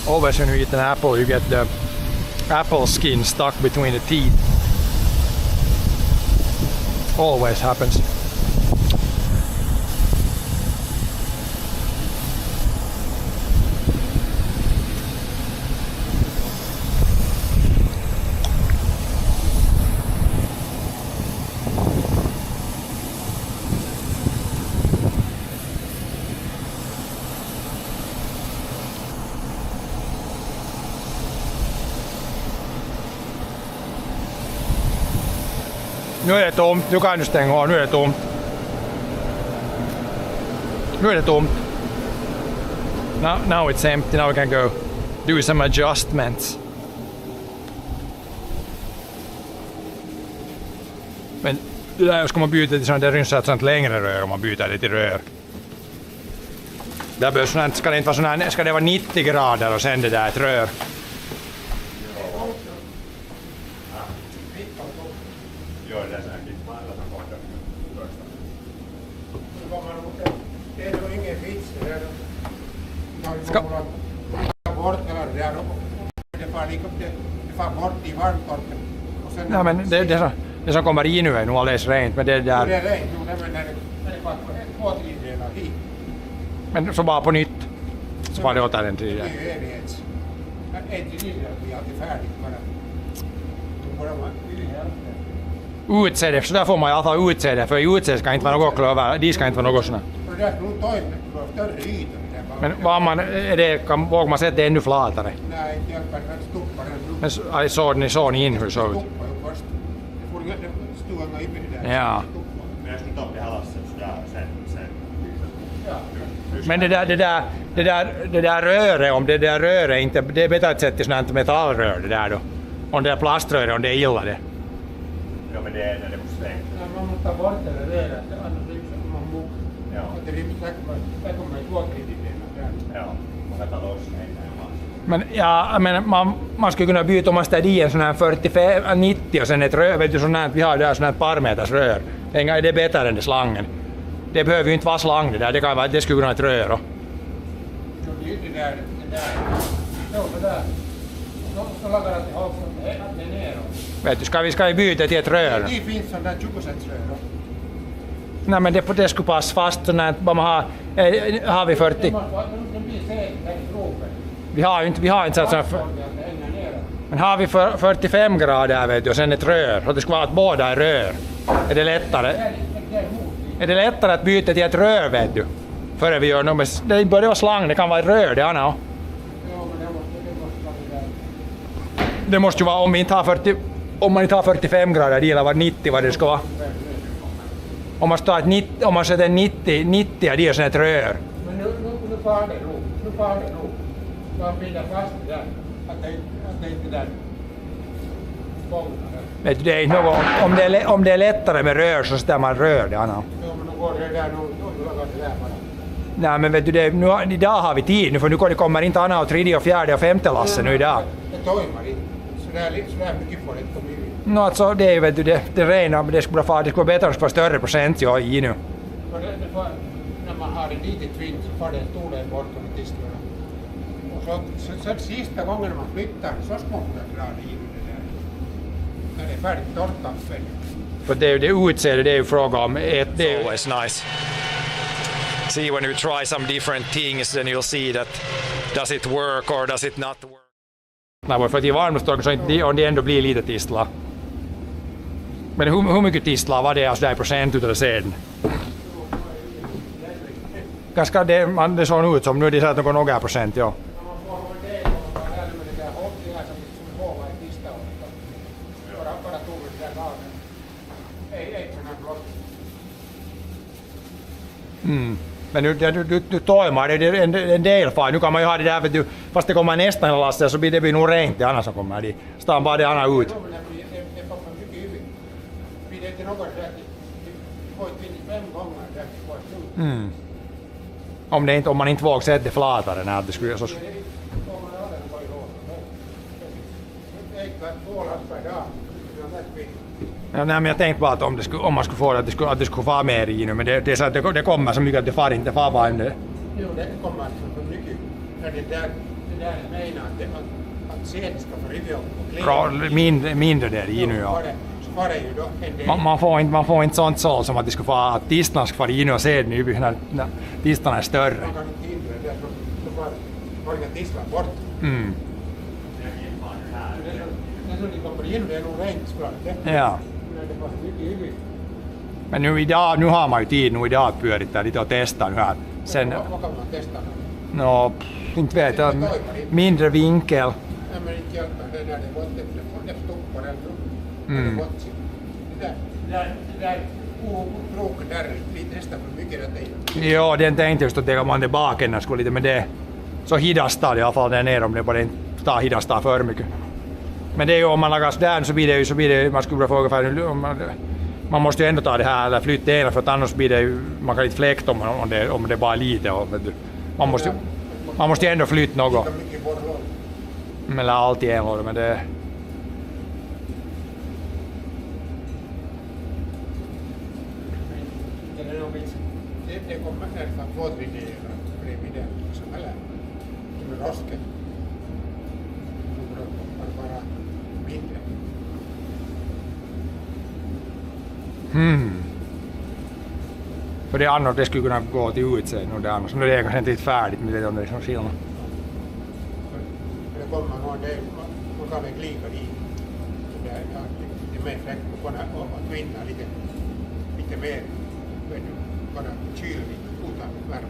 [SPEAKER 2] Always when you eat an apple, you get the apple skin stuck between the teeth. Always happens. Nu är det tomt, du kan ju stänga av, nu är det tomt. Nu är det tomt. Now it's empty, now we can go do some adjustments. Men det där ska man byta till sånt, det ryms ett sånt längre rör om man byter det till rör. Där behövs sånt, ska det inte vara sån här, ska det vara 90 grader och sen det där ett rör. Nej, men det som kommer in nu är nog alldeles rent, men det där...
[SPEAKER 4] Det är rent, men det är bara 2/3 hit.
[SPEAKER 2] Men så bara på nytt, så var det åt den tiden.
[SPEAKER 4] Det är ju evighets. En till nyligen blir alltid färdigt bara. Då bara man
[SPEAKER 2] Utsäde, så där får man i alla fall utsäde, för utsäde ska inte vara något klöver, de ska inte vara något såna.
[SPEAKER 4] och det är nog toimet, du har större yta.
[SPEAKER 2] Men vad man, är det, vågar man sätta det ännu flatare?
[SPEAKER 4] Nej, inte hjälper det att stoppa den.
[SPEAKER 2] Men såg ni in hur det såg ut?
[SPEAKER 4] Stoppa ju först. Det får inte stuanga in i det där.
[SPEAKER 2] Ja.
[SPEAKER 3] Men jag skulle ta det här lasset sådär sen.
[SPEAKER 4] Ja.
[SPEAKER 2] Men det där röret, om det där röret inte, det är bättre att sätta i sånt metallrör det där då. Om det där plaströret, om det är illa det.
[SPEAKER 3] Ja, men det är när det måste stängt.
[SPEAKER 4] Ja, man måste ta bort det där, annars blir det man mok.
[SPEAKER 3] Ja.
[SPEAKER 4] Det är där kommer en 2/3
[SPEAKER 3] Ja, man kan ta loss
[SPEAKER 2] Men man skulle kunna byta om man ställer i en sån här 45-90 och sen ett rör, vet du, sån här, vi har där sån här parmeters rör. Det är bättre än det slangen. Det behöver ju inte vara slang det där, det kan vara, det skulle kunna vara ett rör då.
[SPEAKER 4] Det där. Så där. Så lagar att det har fått det neråt.
[SPEAKER 2] Vet du, ska vi byta till ett rör?
[SPEAKER 4] Det finns sån där 20-cents-rör då.
[SPEAKER 2] Nej, men det skulle passa fast sån här, vad man har vi 40?
[SPEAKER 4] Det blir säkert här i gropen.
[SPEAKER 2] Vi har inte så här, men har vi 45 grader vet du, och sen ett rör, och det ska vara att båda är rör. Är det lättare? Är det lättare att byta till ett rör vet du? Före vi gör något, det börjar vara slang, det kan vara ett rör, det är no. Det måste ju vara, om man inte har 45 grader, det gäller var 90 vad det ska vara. Om man sätter 90 är det sen ett rör.
[SPEAKER 4] Men nu far det nog. Man binder fast det där. Att det inte där fångar det.
[SPEAKER 2] Vet du, det är inte något, om det är lättare med rör så stämmer man rör det. Ja,
[SPEAKER 4] men då går det där nog lagar det där bara.
[SPEAKER 2] Nej, men vet du, idag har vi tid nu, för nu kommer inte andra och tredje och fjärde och femte lasse nu idag.
[SPEAKER 4] Det tojmar inte. Så där mycket får det inte bli.
[SPEAKER 2] No, alltså det är vet du, det regnar, men det skulle vara bättre att få större procent i nu.
[SPEAKER 4] När man har en litet vind så får det en stor del bort med tiskarna. Och så sista gången när man flyttar så ska man dra det in det där. När det är färdigt torrtappen.
[SPEAKER 2] För det är ju det utseende, det är ju fråga om det är always nice. See when you try some different things then you'll see that does it work or does it not work. Nej, för att i varmluftstorkar så inte, om det ändå blir lite tistla. Men hur mycket tistlar var det alltså där i procent utav seden? Ganska det såg ut som nu är det så att några procent, ja. Men nu toimii det en del fine. Nu kan man ju ha det där, vet du, fast det kommer nästan hela lasset så blir det nog rent det annars som kommer dit. Staan bara det annat ut. Om man inte vågar sätta det flatare när det skulle så. Ja, nej, men jag tänkte bara att om man skulle få det att det skulle vara mer i nu, men det är så att det kommer så mycket att det far inte bara en.
[SPEAKER 4] Jo, det kommer så mycket. Det där menar att seden ska få rivia och
[SPEAKER 2] mindre där i nu, ja. Man får inte sånt sål som att det skulle vara att tistarna ska vara in och seden nu när tistarna är större.
[SPEAKER 4] Man kan inte hindra det, så får tistlar bort. När de kommer in, det är nog rent.
[SPEAKER 2] Ja. Men nu har man ju tid nu idag att pyörittää lite och testa nu här. Sen,
[SPEAKER 4] vad kan man testa?
[SPEAKER 2] Inte vet jag. Mindre vinkel.
[SPEAKER 4] Ja, men inte hjälper det när det är gott. Det stoppar ändå. Det är gott. Det där bråket där lite nästan för mycket rätt i.
[SPEAKER 2] Ja, den tänkte just att det man tillbaka när skulle lite med det. Så hidastar det i alla fall där nere om det bara inte tar hidastar för mycket. Men det är ju om man lagar sådär så blir det man skulle fråga för man måste ju ändå ta det här eller flytta ena för att annars blir det ju, man kan inte fläkta om det bara är lite och man måste ju ändå flytta något. Eller allt i en men det
[SPEAKER 4] det kommer nästan vårdvindelar bredvid den som är med rosken. Bara mindre.
[SPEAKER 2] För det annars det skulle kunna gå till utseende och det annars. Nu är det kanske inte riktigt färdigt med det om det är sån skillnad.
[SPEAKER 4] Det kommer nog det man kan väl lika dit. Det är mer fläck på att kvinna lite mer. Bara kylning utan värme.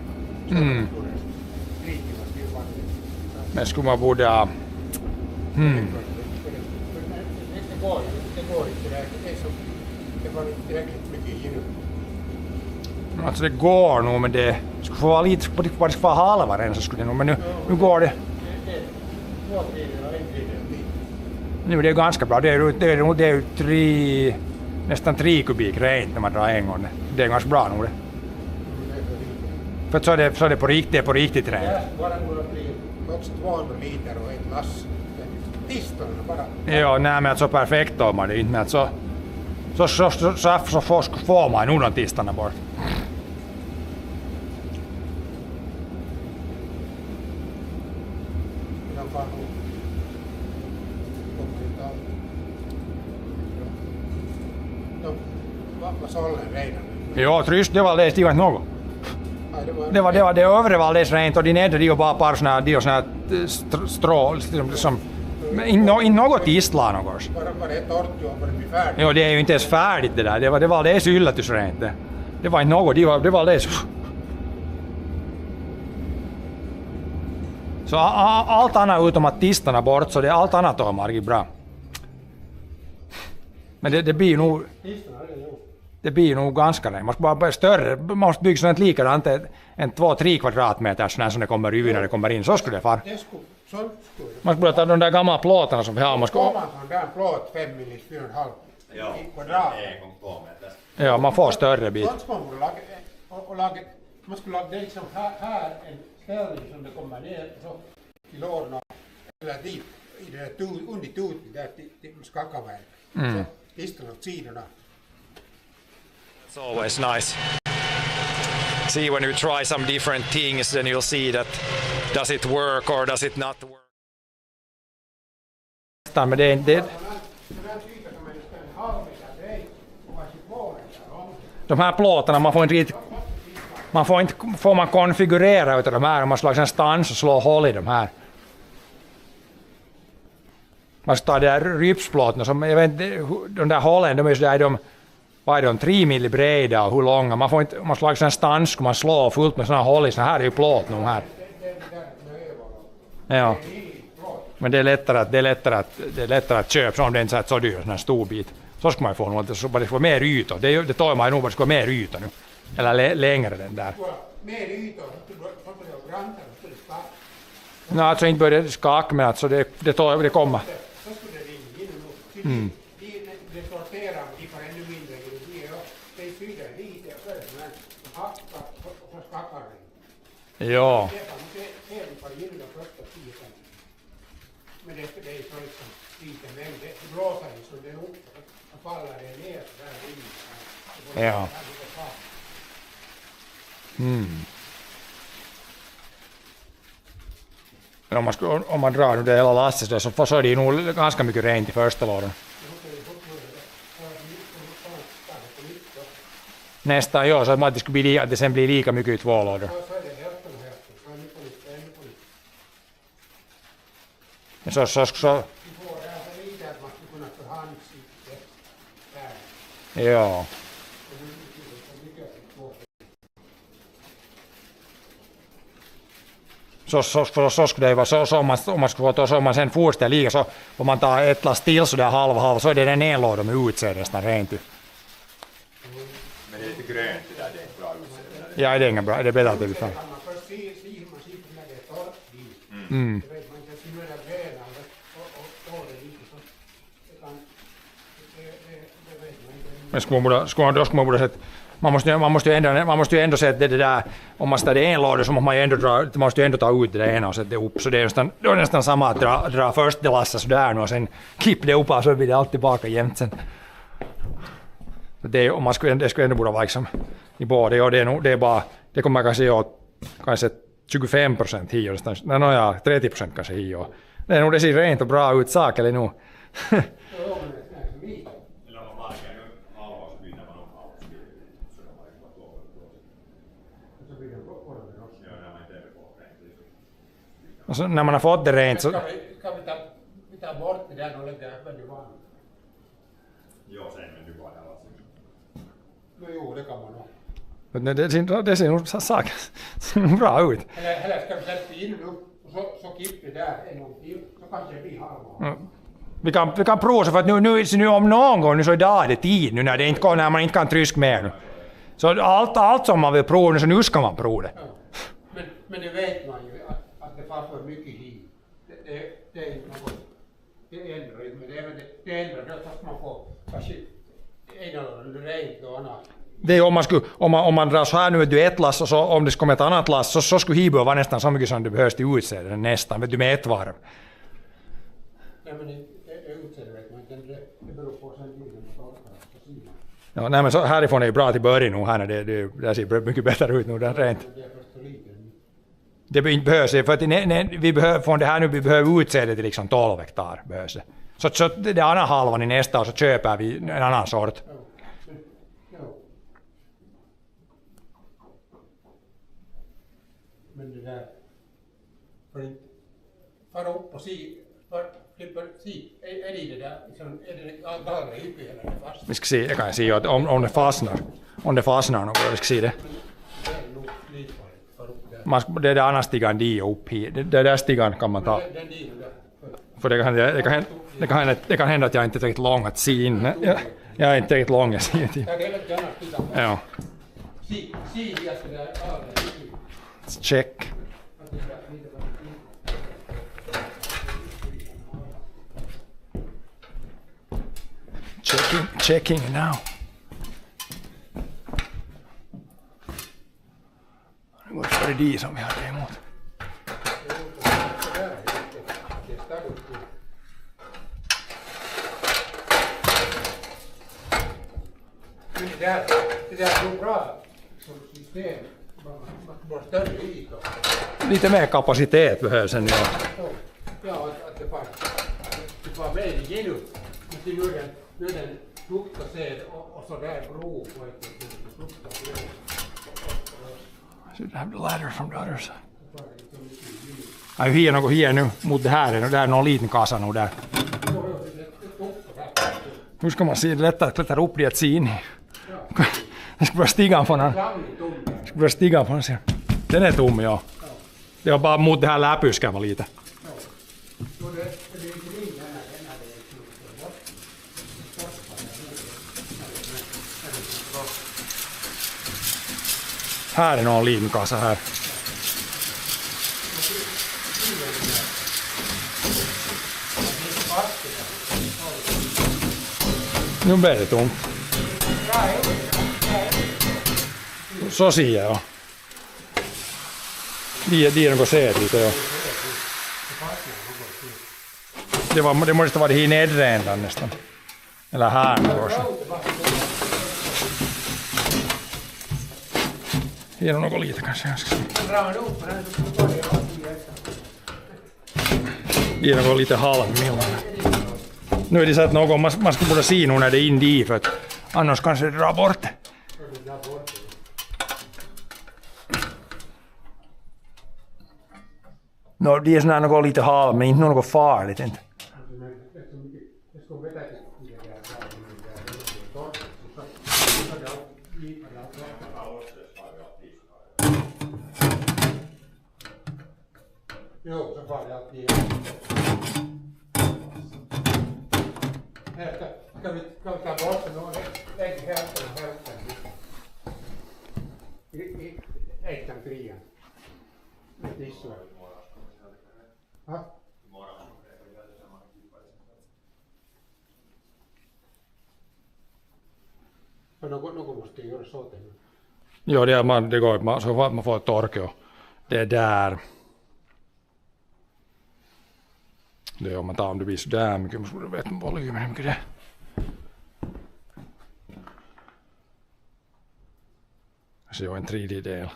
[SPEAKER 2] Men skulle man borde...
[SPEAKER 4] Det går inte där. Det var inte tillräckligt mycket djur.
[SPEAKER 2] Alltså det går nog men det skulle få vara lite bara det vara halva än så skulle det nog men nu går det. Nu det är ganska bra. Det är ju nästan 3 kubik rent när man drar en gång. Det är ganska bra nog det. För så är det på riktigt rent.
[SPEAKER 4] Bara också 200 liter och ett lass. Tistorna bara.
[SPEAKER 2] Ja, nej men så perfekt om man det inte men så får man undan tistarna bort. Ja, tryst, det var alldeles, det var inte något. Det övre var alldeles rent och de nedre de var bara såna här strå som inte något tistlar något.
[SPEAKER 4] Bara det torrt och bara bli färdigt.
[SPEAKER 2] Ja, det är ju inte ens färdigt det där. Det var alldeles yllätysrent det. Det var inte något, det var alldeles... Så allt annat utom att tistarna bort så det allt annat har margit bra. Men det blir nog... Det blir nog ganska rent. Man måste bara större, man måste bygga sånt likadant en 2-3 kvadratmeter sån som det kommer ut när det kommer in. Så skulle det fara. Man skulle ta de där gamla plåtarna som vi har. Man skulle...
[SPEAKER 4] Sån där plåt 5 mm 4,5 kvadrat.
[SPEAKER 2] Ja, man får större bit.
[SPEAKER 4] Man skulle laga det liksom här en ställning som det kommer ner så i lådorna eller dit i det där under tuten där till skakavägen. Så tistarna åt sidorna.
[SPEAKER 2] It's always nice. See when you try some different things then you'll see that does it work or does it not work. Men det är inte... De här plåtarna får man konfigurera utav de här om man slår en stans och slår hål i de här. Man ska ta det där rypsplåten som, jag vet inte, de där hålen, de är så där, vad är de, 3 mili breda och hur långa. Man får inte, om man slår en stans ska man slå fullt med såna hål i, så här är ju plåt nu här. Ja. Men det är lättare att köpa, så om det inte är så dyr, sån här stor bit. Så ska man ju få något, så bara det får mer yta. Det tar man ju nog bara det ska vara mer yta nu. Eller längre den där.
[SPEAKER 4] Mer yta, så blir det brant, så det skakar.
[SPEAKER 2] Nej, alltså inte börjar det skaka, men alltså det kommer.
[SPEAKER 4] Så skulle det ringa in nu. Det sorterar, de får ännu mindre grejer. Det fyller lite först, men så skakar det.
[SPEAKER 2] Ja.
[SPEAKER 4] Det kan man se på in de första 10 cm. Men det är så liksom lite mängd. Det blåser ju så det är upp. Så faller det ner där inne.
[SPEAKER 2] Ja. Om man drar det hela lasset så är det nog ganska mycket rent i första lådan. Nästan, ja, så att det skulle bli att det sen blir lika mycket i 2 lådor. Så. Ja. Så skulle det vara så om man skulle få så om man sen fortsätter lika så om man tar ett last till så där halva så är det den en låda med utseende nästan rent.
[SPEAKER 3] Men det är lite grönt det där, det är inte bra utseende.
[SPEAKER 2] Ja, det är inget bra, det är bättre att det blir fan. Men då skulle man borde sett, man måste ju ändå se att det där, om man ställer en låda så måste man ju ändå ta ut det ena och sätta det upp, så det är nästan samma att dra först det lasset sådär och sen klippa det upp och så blir det allt tillbaka jämt sen. Det, om man det skulle ändå borde vara liksom i båda, ja, det är bara, det kommer man kanske 25% hit och nästan, nej, ja, 30% kanske hit och det är nog det ser rent och bra ut sak eller nog. Och så, när man har fått det rent så...
[SPEAKER 4] Kan vi ta bort det där och lägga väldigt vanligt?
[SPEAKER 3] Ja, sen men du bara där.
[SPEAKER 4] Jo, det kan man nog.
[SPEAKER 2] Men det ser nog bra ut.
[SPEAKER 4] Eller ska vi sätta in nu och så klipper det där en gång till, så kanske det blir halva.
[SPEAKER 2] Vi kan prova så för att nu om någon gång nu så idag är det tid nu när man inte kan tryska mer nu. Så allt som man vill prova nu så nu ska man prova det.
[SPEAKER 4] Ja. Men det vet man ju att det får för mycket hit. Det är inte något. Det ändrar inte, men det ändrar det så att man får kanske en eller rent och annat.
[SPEAKER 2] Det är om man drar så här nu vet du ett lass och så om det ska komma ett annat lass så skulle hibö vara nästan så mycket som det behövs till utsäde nästan vet du med ett varv.
[SPEAKER 4] Nej men utsäde vet man inte, det beror på sen tiden man torkar på sidan.
[SPEAKER 2] Ja, nej men så härifrån är ju bra till början nu här när det ser mycket bättre ut nu där rent. Det behövs för att vi behöver från det här nu vi behöver utsäde till liksom 12 hektar behövs det. Så det är annan halvan i nästa och så köper vi en annan sort.
[SPEAKER 4] Men det där fara upp och se är det där liksom, är det galna uppe eller är det fast?
[SPEAKER 2] Vi ska se, jag kan se att om det fastnar något, vi ska se det. Det är det andra stigan dit och upp hit. Det där stigan kan man ta. För det kan hända att jag inte är tillräckligt lång att se in. Jag är inte tillräckligt lång att se in. Ja. Check. Checking now. Varför är det som vi har det emot?
[SPEAKER 4] Det där är bra som system. Man får större yta.
[SPEAKER 2] Lite mer kapacitet behövs än jag.
[SPEAKER 4] Ja, att det var med igenom. Nu är den fruktansvärd och så där bro på ett fruktansvärt.
[SPEAKER 2] I should have the ladder from the other side. Jag har ju något här nu mot det här. Det är någon liten kassa nog där. Hur ska man se det lättare att klättra upp dit in? Jag ska börja stiga från den. Den är tom, ja. Det var bara mot det här läpyskan var lite. Här är någon limkassa här. Nu blir det tomt. Så ser jag. Det är något sed lite. Ja. Det måste vara i nedre ändan nästan. Eller här kanske. Det är något lite kanske. Det är något lite halvmiljoner. Nu är det så att någon, man ska borde se nu när det är in dit för att annars kanske det drar bort det. No, det är sån här något lite halv, men inte något farligt inte.
[SPEAKER 4] Jo, så far det alltid. Ska vi ta bort den och lägga hälften och hälften i ägtan krian. Med tissor. Ja? För någon måste göra så till.
[SPEAKER 2] Ja, det går så att man får torka och det är där. Det är om man tar om det blir så där mycket, man skulle veta volymen hur mycket det är. Så en tredjedel.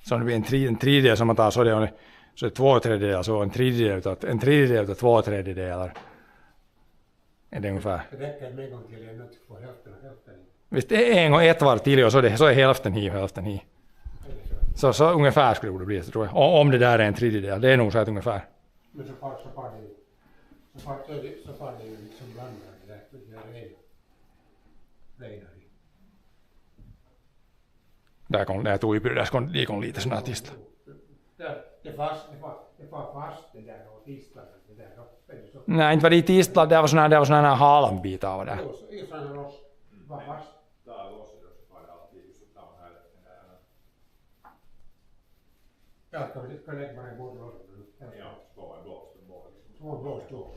[SPEAKER 2] Så om det blir en tredjedel som man tar så är det 2/3, så en tredjedel av 2/3. Är det ungefär?
[SPEAKER 4] Det räcker med en gång till en att få hälften och hälften.
[SPEAKER 2] Visst, en gång ett var till och så är hälften hi. Så ungefär skulle det bli, tror jag. Om det där är en tredjedel, det är nog så att ungefär.
[SPEAKER 4] Men så far det ju liksom blandar det där redan.
[SPEAKER 2] Där tog det kom lite sådana tistlar.
[SPEAKER 4] Det var fast det där och tistlar det där.
[SPEAKER 2] Nej, inte var det tistlar, det var sådana här halmbitar av det.
[SPEAKER 4] Jo, sådana ross var fast. Ja, kan lägga bara en god roll. Ja, svår blåst då.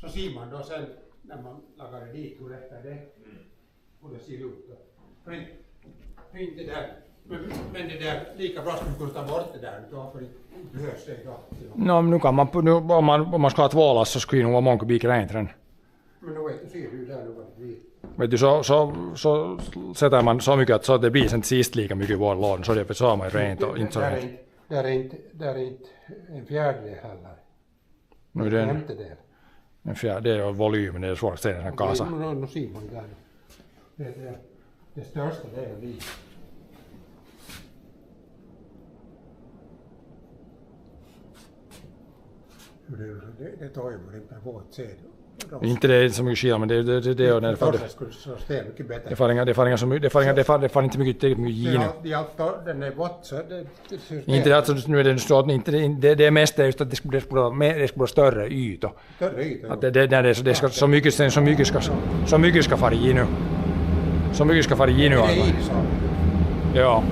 [SPEAKER 4] Så ser man då sen när man lagar det dit hur efter det. Hur det ser ut då. För inte där. Men det där lika bra som kunna ta bort det där då för det behövs det då.
[SPEAKER 2] No, nu kan man om man ska ha tvålas så skulle det nog vara många kubik rent redan.
[SPEAKER 4] Men då ser du där nu vad det blir.
[SPEAKER 2] Vet du, så sätter man så mycket att så det blir sen sist lika mycket i vår lån så det så har man rent och inte så rent.
[SPEAKER 4] Där är inte en fjärdedel heller.
[SPEAKER 2] Nu är det
[SPEAKER 4] en
[SPEAKER 2] fjärdedel av volymen, det är svårt att se den kasa.
[SPEAKER 4] Nu ser man där. Det största det är vi. Det tar ju inte på vårt sätt.
[SPEAKER 2] Inte det är så mycket skillnad, men det är det för det får inte mycket gin.
[SPEAKER 4] Den är bort så
[SPEAKER 2] inte alltså nu är det så att inte det mesta är just att det skulle vara större yta. Att det ska så mycket ska fara i nu. Så mycket ska fara i nu. Ja.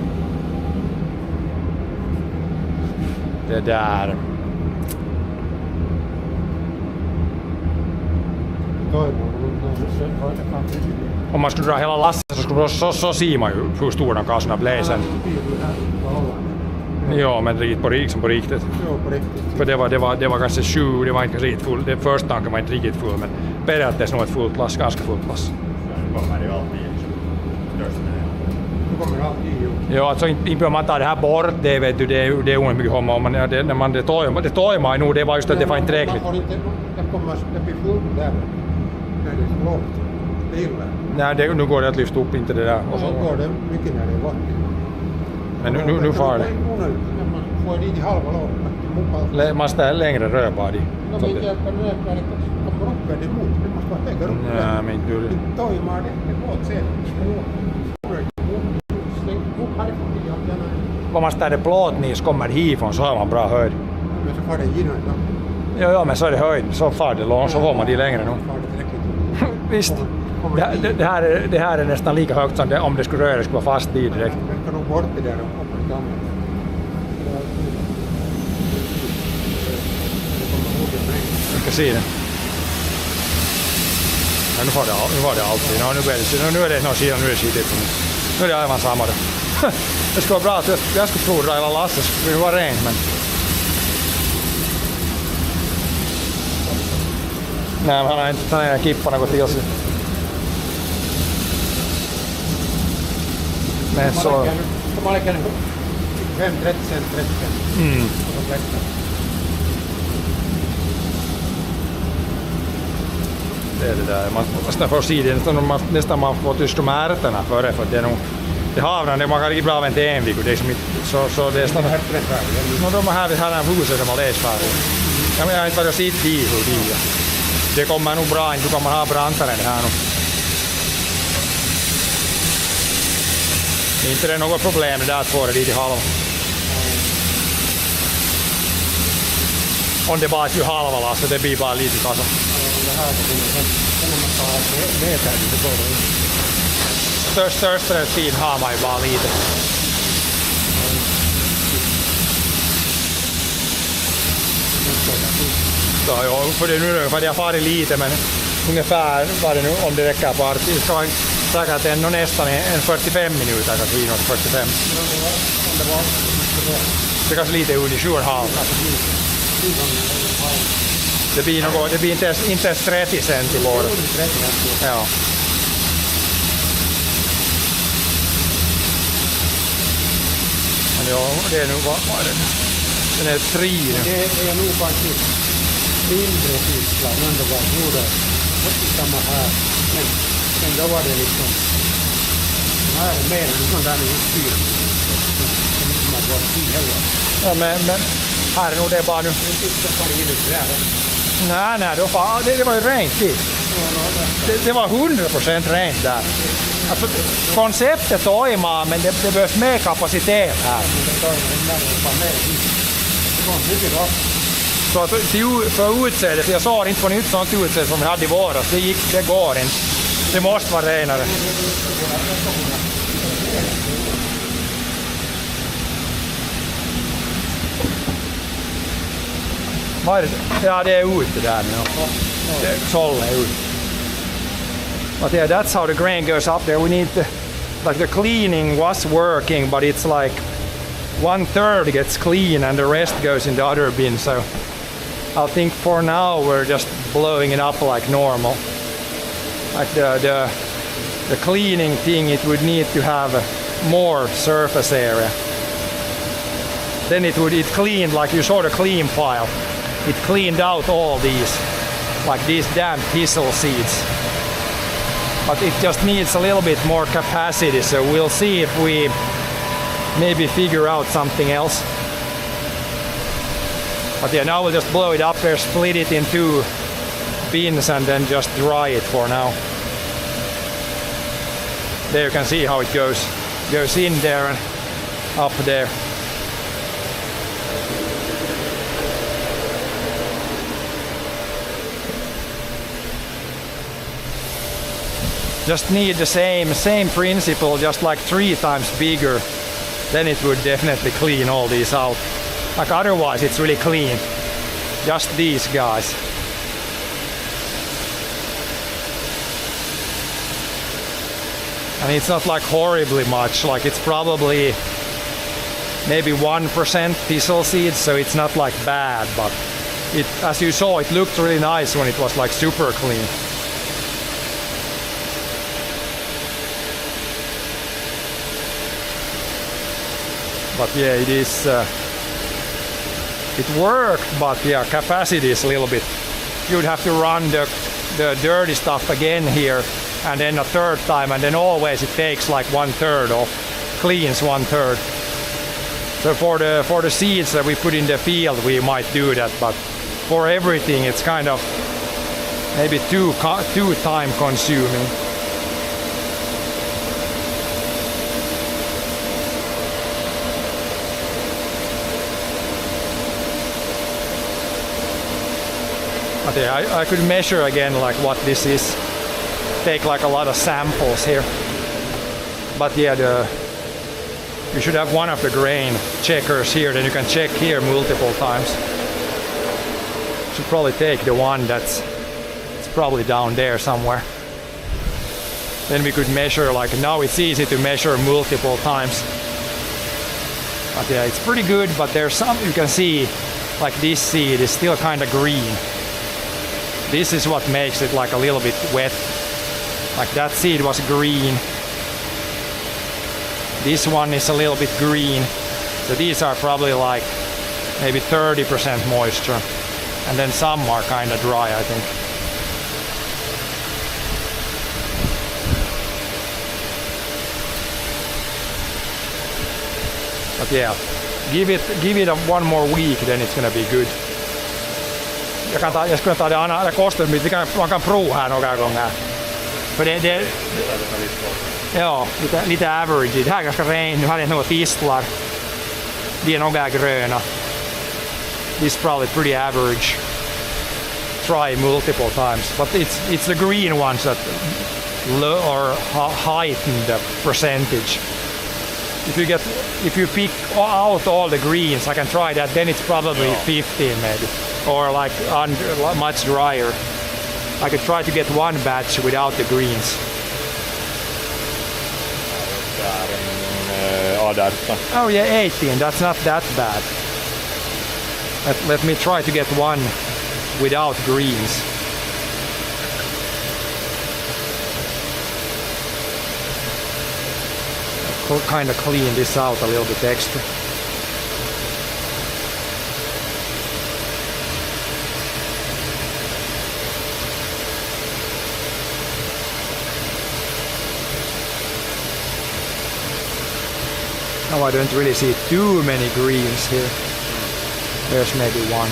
[SPEAKER 2] Det där. Om man skulle dra hela lasset så ser man ju hur stora de kassorna blev sen. Ja, men på riktigt. För det var kanske 7, det var inte riktigt full. Det första tanken var inte riktigt full, men periaatteessa nog ett fullt lass, ganska fullt lass. Ja, alltså inte behöver man ta det här bort, det vet du, det är oerhört mycket homma. När man det tar nog, det var just att det var inte tillräckligt.
[SPEAKER 4] Det blir fullt där. När det är lågt. Det är illa.
[SPEAKER 2] Nej, nu går det att lyfta upp inte det där.
[SPEAKER 4] Och så går det mycket när det är vatten.
[SPEAKER 2] Men nu far det.
[SPEAKER 4] Man får dit i halva lådan. mukavt.
[SPEAKER 2] Man ställer längre rödbad i.
[SPEAKER 4] No men hjälper rökare, kommer upp det mot. Det måste vara högre upp.
[SPEAKER 2] Nej, men inte du.
[SPEAKER 4] Toimii det åt sen. Släng upp härifrån till jobbarna.
[SPEAKER 2] Om man ställer plåtnis kommer hifrån så har man bra höjd.
[SPEAKER 4] Men så far det genom då.
[SPEAKER 2] Ja, men så är det höjd. Så far det långt så får man de längre nu.
[SPEAKER 4] Far det tillräckligt.
[SPEAKER 2] Visst. Det här är nästan lika högt som det, om det skulle röra skulle vara fast i direkt.
[SPEAKER 4] Men kan nog bort det där och hoppa i dammen.
[SPEAKER 2] Jag ska se det. Ja, nu var det alltid. Nu är det någon sida, nu är det skitigt. Nu är det aivan samma. Det skulle vara bra att jag skulle tro att Lasse skulle vara rent, men... Nej, men han har inte tagit kipparna gått till sig. Men så...
[SPEAKER 4] De har läckat 5-30 cent, 30 cent.
[SPEAKER 2] Det är det där. Man nästan får se det, nästan man får tyst de här ärtorna före, för det är nog... Det havran, det man kan bra vänta en vecka, det är som inte... Så det är snart... De här huset de har läst färdigt. Jag har inte varit och sitt i hur de är. Det kommer nog bra, inte kommer ha brantare det här nu. Inte det är något problem det där att få det dit i halva. Om det bara är ju halva lass, det blir bara lite kassa. Största tid har man ju bara lite. Så, ja, för det nu för jag farit lite, men ungefär vad det nu om det räcker på det ska vara säkert en nästan en 45 minuter kanske in 45. Det kanske lite under 7,5. Det blir inte ens 30 cent i vår. Ja. Men ja, det är nog vad är det? Den är 3.
[SPEAKER 4] Det är nog faktiskt mindre Tyskland än det var gjorde samma här. Men då var det liksom här är mer än sån där i styr. Som man var i heller.
[SPEAKER 2] Ja, men här är nog det bara nu. Nej, det var ju rent dit. Det var 100% rent där. Alltså, konceptet toimii, men det behövs mer kapacitet här. Så att för utseendet, jag sa inte på nytt sånt utseende som vi hade i våras, det går inte. Det måste vara renare. Ja, det är ute där nu. Såll är ute. But yeah, that's how the grain goes up there. We need the cleaning was working, but it's like 1/3 gets clean and the rest goes in the other bin. So I think for now we're just blowing it up like normal. Like the cleaning thing, it would need to have more surface area. Then it cleaned, like you saw the clean pile. It cleaned out all these damp thistle seeds. But it just needs a little bit more capacity, so we'll see if we maybe figure out something else. But yeah, now we'll just blow it up there, split it in 2 bins and then just dry it for now. There you can see how it goes in there and up there. Just need the same principle, just like 3 times bigger. Then it would definitely clean all these out. Like otherwise it's really clean. Just these guys. And it's not like horribly much, like it's probably maybe 1% thistle seeds, so it's not like bad, but it, as you saw, it looked really nice when it was like super clean. But yeah, it is. It worked, but yeah, capacity is a little bit. You'd have to run the dirty stuff again here, and then a 3rd time, and then always it takes like 1/3 or cleans 1/3. So for the seeds that we put in the field, we might do that, but for everything, it's kind of maybe too time consuming. But yeah, I could measure again like what this is. Take like a lot of samples here. But yeah, you should have one of the grain checkers here, then you can check here multiple times. Should probably take the one it's probably down there somewhere. Then we could measure, like now it's easy to measure multiple times. But yeah, it's pretty good, but there's some, you can see like this seed is still kind of green. This is what makes it like a little bit wet. Like that seed was green. This one is a little bit green. So these are probably like maybe 30% moisture. And then some are kind of dry, I think. But yeah, give it one more week, then it's gonna be good. Jag skulle ta det andra kostar man kan prova här några gånger. För det ja, lite average. Det här är ganska rent. Nu har det några tistlar. De är några gröna. This is probably pretty average. Try multiple times, but it's the green ones that heighten the percentage. If you pick out all the greens, I can try that. Then it's probably 15 maybe, or like much drier. I could try to get one batch without the greens. Oh yeah, 18. That's not that bad. Let me try to get one without greens. I'll kind of clean this out a little bit extra. Now I don't really see too many greens here. There's maybe one.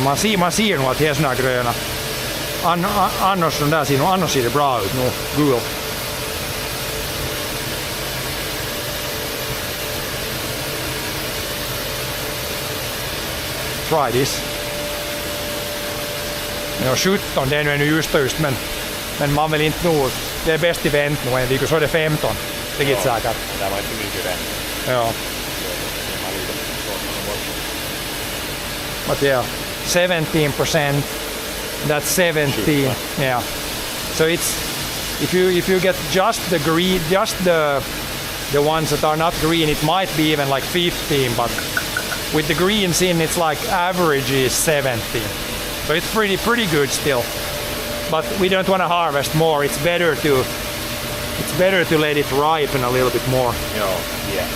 [SPEAKER 2] Man ser nog att det är såna gröna. Annars de där ser det bra ut nu. Gul. Try this. Ja, 17 det är nu just men man vill inte nog. Det är bäst event nu en vecka, så är det 15. Det är säkert.
[SPEAKER 3] Det var inte mycket event.
[SPEAKER 2] Ja. But yeah, 17%. That's 17. Yeah. So it's if you get just the green, just the ones that are not green, it might be even like 15. But with the greens in, it's like average is 17. So it's pretty good still. But we don't want to harvest more. It's better to let it ripen a little bit more.
[SPEAKER 3] Yeah.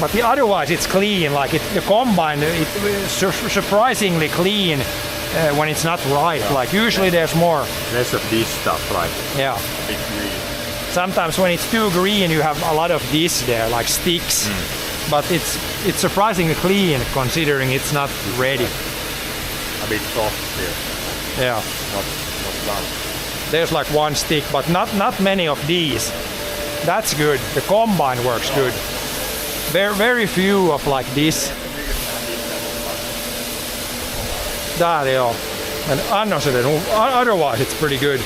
[SPEAKER 2] But otherwise it's clean. Like the combine, it's surprisingly clean when it's not ripe. Yeah. Like usually there's more.
[SPEAKER 3] Less of this stuff, like big green.
[SPEAKER 2] Sometimes when it's too green, you have a lot of this there, like sticks. But it's surprisingly clean considering it's not ready.
[SPEAKER 3] A bit soft here.
[SPEAKER 2] Yeah.
[SPEAKER 3] Not done.
[SPEAKER 2] There's like one stick, but not many of these. That's good. The combine works good. Very few of like this. Där ja. Men annars är det nog, otherwise it's pretty good.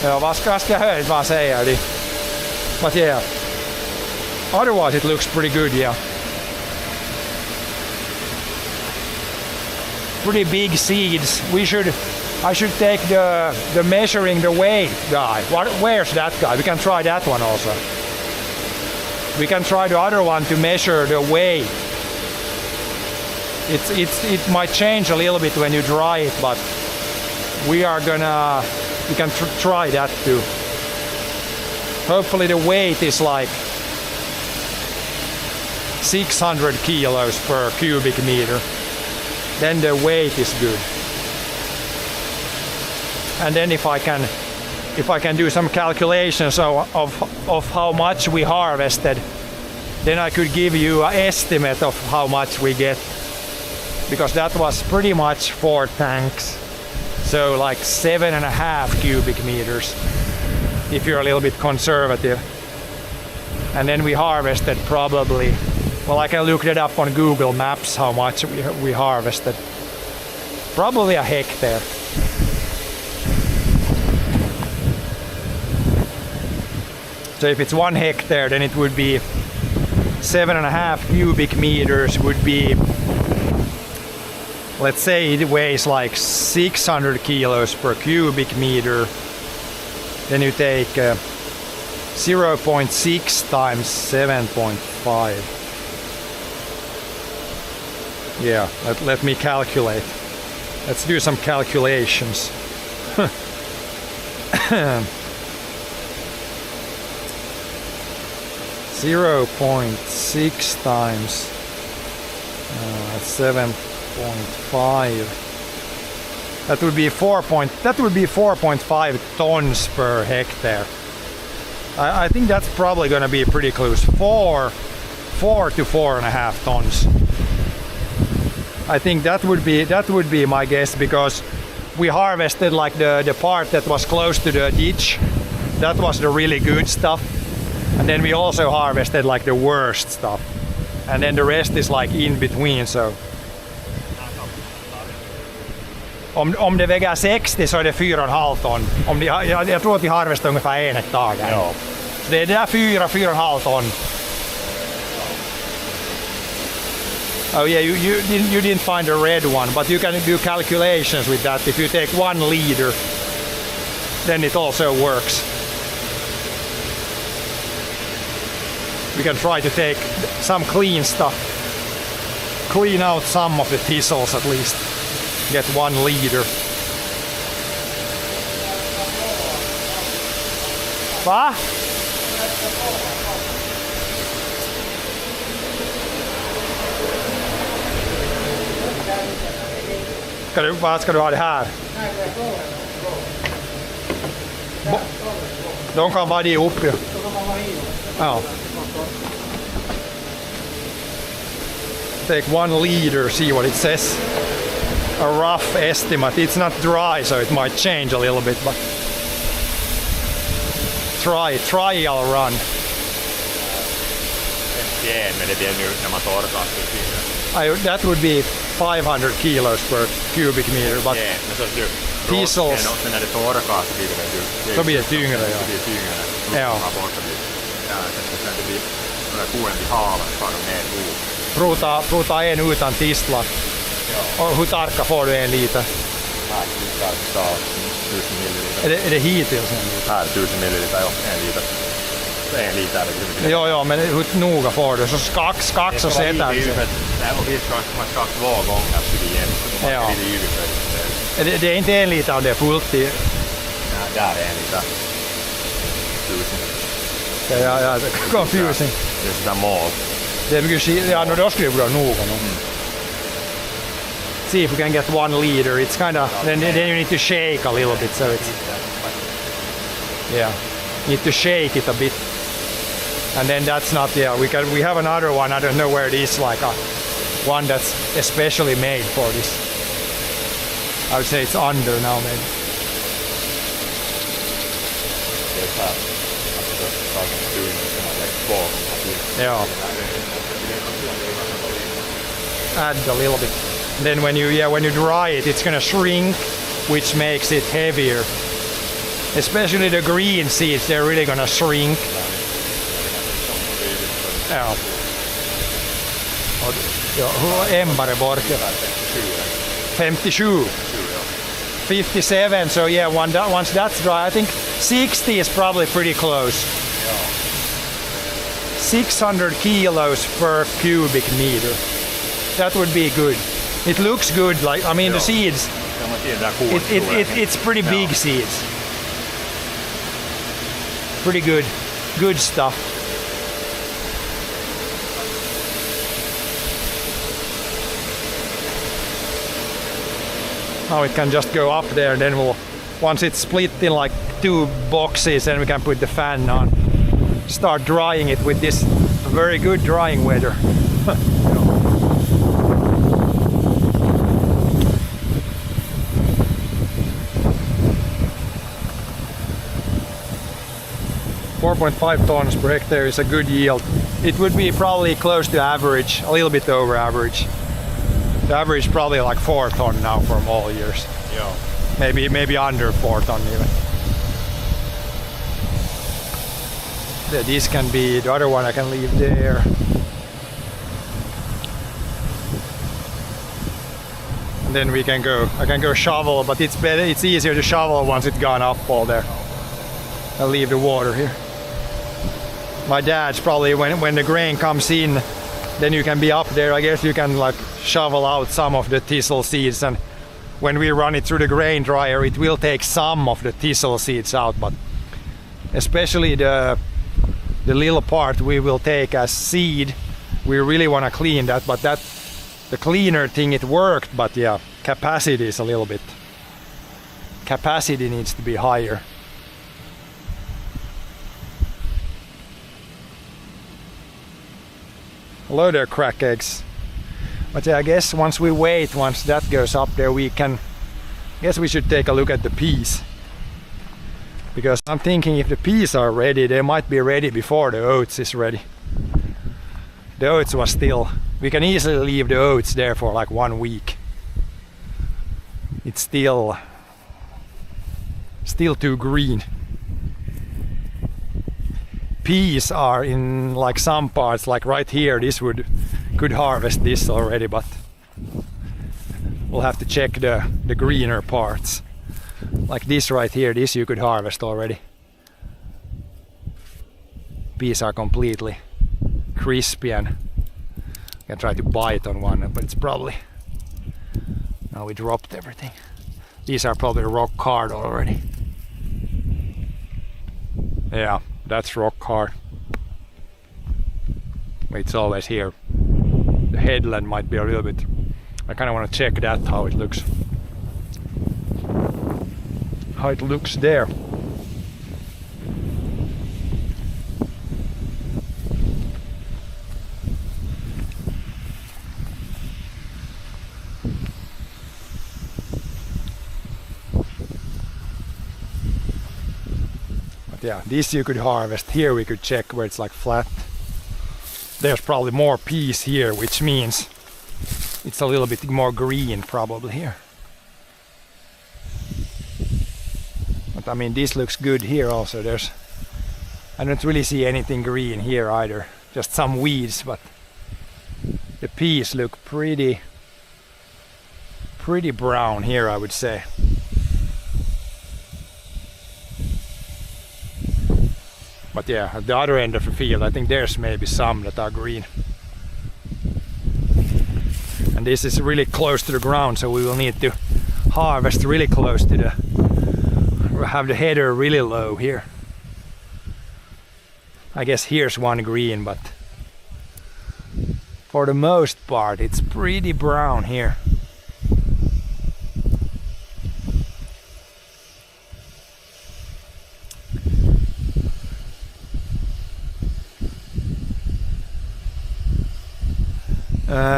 [SPEAKER 2] Ja, vad ska jag höra vad säger de? But yeah. Otherwise it looks pretty good, yeah. Pretty big seeds. I should take the measuring the weight guy. Where's that guy? We can try that one also. We can try the other one to measure the weight. It might change a little bit when you dry it, but we can try that too. Hopefully the weight is like 600 kilos per cubic meter. Then the weight is good. and then if I can do some calculations of how much we harvested, then I could give you an estimate of how much we get, because that was pretty much 4 tanks, so like 7.5 cubic meters if you're a little bit conservative. And then we harvested probably, well, I can look that up on Google Maps how much we harvested. Probably a hectare. So if it's 1 hectare, then it would be 7.5 cubic meters would be, let's say it weighs like 600 kilos per cubic meter. Then you take 0.6 times 7.5. Yeah, let me calculate. Let's do some calculations. 0.6 times 7.5. That would be 4.5 tons per hectare. I think that's probably going to be pretty close. 4 to 4.5 tons. I think that would be my guess, because we harvested like the part that was close to the ditch. That was the really good stuff. And then we also harvested like the worst stuff. And then the rest is like in between, so. Om det väger 60 så är det 4,5 ton. Jag tror att vi harvestar ungefär 1 hektar där.
[SPEAKER 3] Ja.
[SPEAKER 2] Så det är där 4,5 ton. Oh yeah, you didn't find a red one, but you can do calculations with that. If you take 1 liter, then it also works. We can try to take some clean stuff. Clean out some of the thistles at least. Get 1 liter. Va? Vad ska du ha det här? De kan vara ihop ju. Ja. Take 1 liter, see what it says. A rough estimate. It's not dry, so it might change a little bit, but trial run.
[SPEAKER 3] Yeah, men det är nu när man torkar.
[SPEAKER 2] That would be 500 kilos per cubic meter, but
[SPEAKER 3] yeah, men så du
[SPEAKER 2] thistles.
[SPEAKER 3] Sen när det torkar så blir det
[SPEAKER 2] Så blir det tyngre, ja.
[SPEAKER 3] Det blir tyngre.
[SPEAKER 2] Ja.
[SPEAKER 3] Sen det blir några koen till havet så har de mer god.
[SPEAKER 2] Pruta en utan tistlar.
[SPEAKER 3] Ja.
[SPEAKER 2] Och hur tarka får du 1 liter?
[SPEAKER 3] Här tar 1000 milliliter.
[SPEAKER 2] Är det hittills 1 liter?
[SPEAKER 3] Här 1000 milliliter, ja, 1 liter. 1 liter är det mycket.
[SPEAKER 2] Ja, men hur noga får du? Så skax och sätter sig.
[SPEAKER 3] Och vi ska 2 gånger till igen.
[SPEAKER 2] Ja. Det är inte 1 liter av det fullt i?
[SPEAKER 3] Nej, där är 1 liter. 1000.
[SPEAKER 2] Ja, confusing.
[SPEAKER 3] Det är sådär mål.
[SPEAKER 2] Det är mycket skit. Ja, då skulle det vara noga. See if we can get 1 liter. It's kind of, then you need to shake a little bit, so it's, yeah, need to shake it a bit. And then that's not, yeah, we have another one, I don't know where it is, like one that's especially made for this. I would say it's under now maybe. Yeah. Add a little bit. Then when you dry it, it's gonna shrink, which makes it heavier. Especially the green seeds, they're really gonna shrink. Ja. Hur Embareborg? 57. 57, so yeah, once that's dry, I think 60 is probably pretty close. 600 kilos per cubic meter. That would be good. It looks good, like, I mean, the seeds, it's pretty big seeds. Pretty good stuff. Now it can just go up there, and then we'll once it's split in like 2 boxes, then we can put the fan on. Start drying it with this very good drying weather. You know. 4.5 tons per hectare is a good yield. It would be probably close to average, a little bit over average. The average is probably like 4 ton now from all years.
[SPEAKER 3] Joo.
[SPEAKER 2] Maybe under 4 ton even. This can be, the other one I can leave there. And then we can go, I can go shovel, but it's better, it's easier to shovel once it's gone up all there. I'll leave the water here. My dad's probably, when the grain comes in, then you can be up there. I guess you can like shovel out some of the thistle seeds, and when we run it through the grain dryer, it will take some of the thistle seeds out, but especially the little part we will take as seed. We really want to clean that, but the cleaner thing, it worked, but yeah, capacity is a little bit, capacity needs to be higher. Hello there, crack eggs. But yeah, I guess once that goes up there, I guess we should take a look at the peas. Because I'm thinking if the peas are ready, they might be ready before the oats is ready. The oats was still, we can easily leave the oats there for like 1 week. It's still too green. Peas are in like some parts, like right here, could harvest this already, but we'll have to check the greener parts. Like this right here, this you could harvest already. Peas are completely crispy, and I can try to bite on one, but it's probably, now we dropped everything. These are probably rock hard already. Yeah, that's rock hard. It's always here. The headland might be a little bit, I kind of want to check that, how it looks. How it looks there. But yeah, this you could harvest. Here we could check where it's like flat. There's probably more peas here, which means it's a little bit more green probably here. But I mean, this looks good here also. I don't really see anything green here either. Just some weeds, but the peas look pretty brown here, I would say. But yeah, at the other end of the field, I think there's maybe some that are green. And this is really close to the ground, so we will need to harvest really close to have the header really low here. I guess here's one green, but for the most part it's pretty brown here.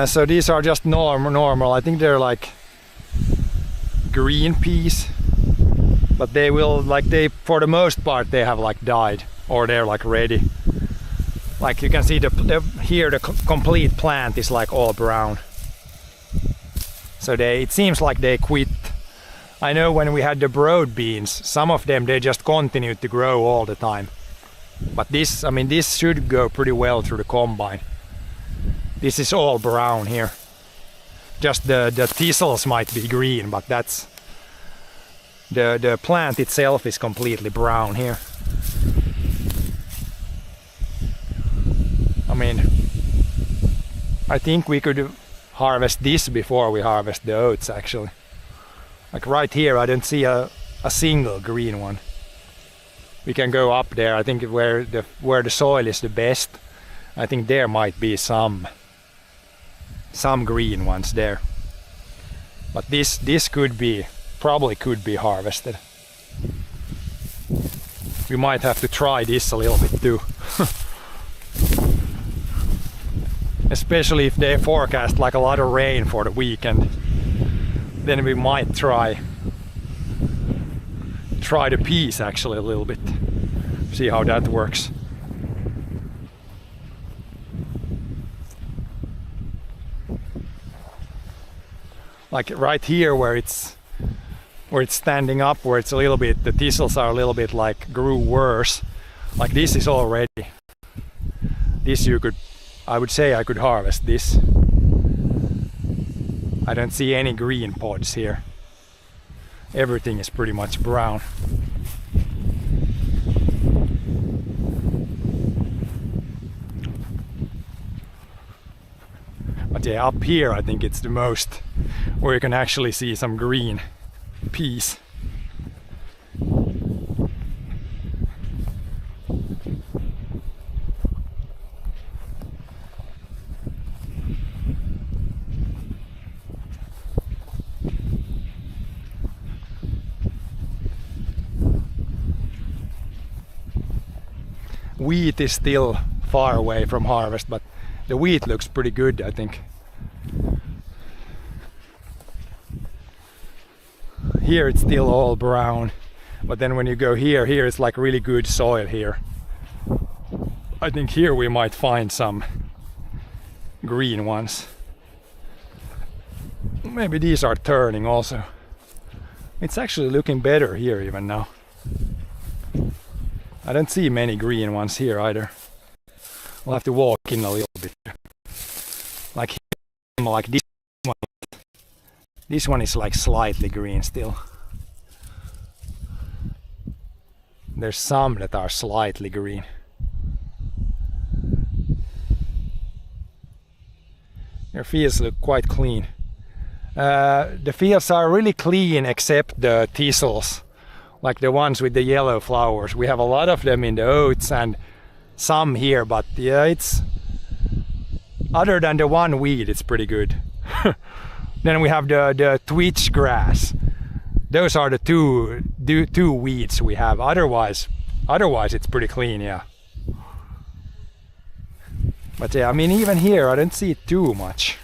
[SPEAKER 2] So these are just normal. I think they're like green peas, but they will for the most part they have like died, or they're like ready. Like you can see here the complete plant is like all brown. So it seems like they quit. I know when we had the broad beans, some of them they just continued to grow all the time. But this, I mean, this should go pretty well through the combine. This is all brown here. Just the thistles might be green, but that's the plant itself is completely brown here. I mean, I think we could harvest this before we harvest the oats actually. Like right here I don't see a single green one. We can go up there, I think where the soil is the best. I think there might be some green ones there, but this probably could be harvested. we might have to try this a little bit too. Especially if they forecast like a lot of rain for the weekend, then we might try the peas actually a little bit, see how that works. Like right here where it's standing up, where it's a little bit, the thistles are a little bit like grew worse. Like this is already, this I would say I could harvest this. I don't see any green pods here. Everything is pretty much brown. But yeah, up here I think it's the most where you can actually see some green peas. Wheat is still far away from harvest, but the wheat looks pretty good, I think. Here it's still all brown, but then when you go here it's like really good soil here. I think here we might find some green ones. Maybe these are turning also. It's actually looking better here even now. I don't see many green ones here either. I'll have to walk in a little bit. Like this one. This one is like slightly green still. There's some that are slightly green. Your fields look quite clean. The fields are really clean except the thistles. Like the ones with the yellow flowers. We have a lot of them in the oats and some here, but yeah, it's other than the one weed, it's pretty good. Then we have the twitch grass. Those are the two weeds we have. Otherwise it's pretty clean, yeah. But yeah, I mean even here I don't see too much.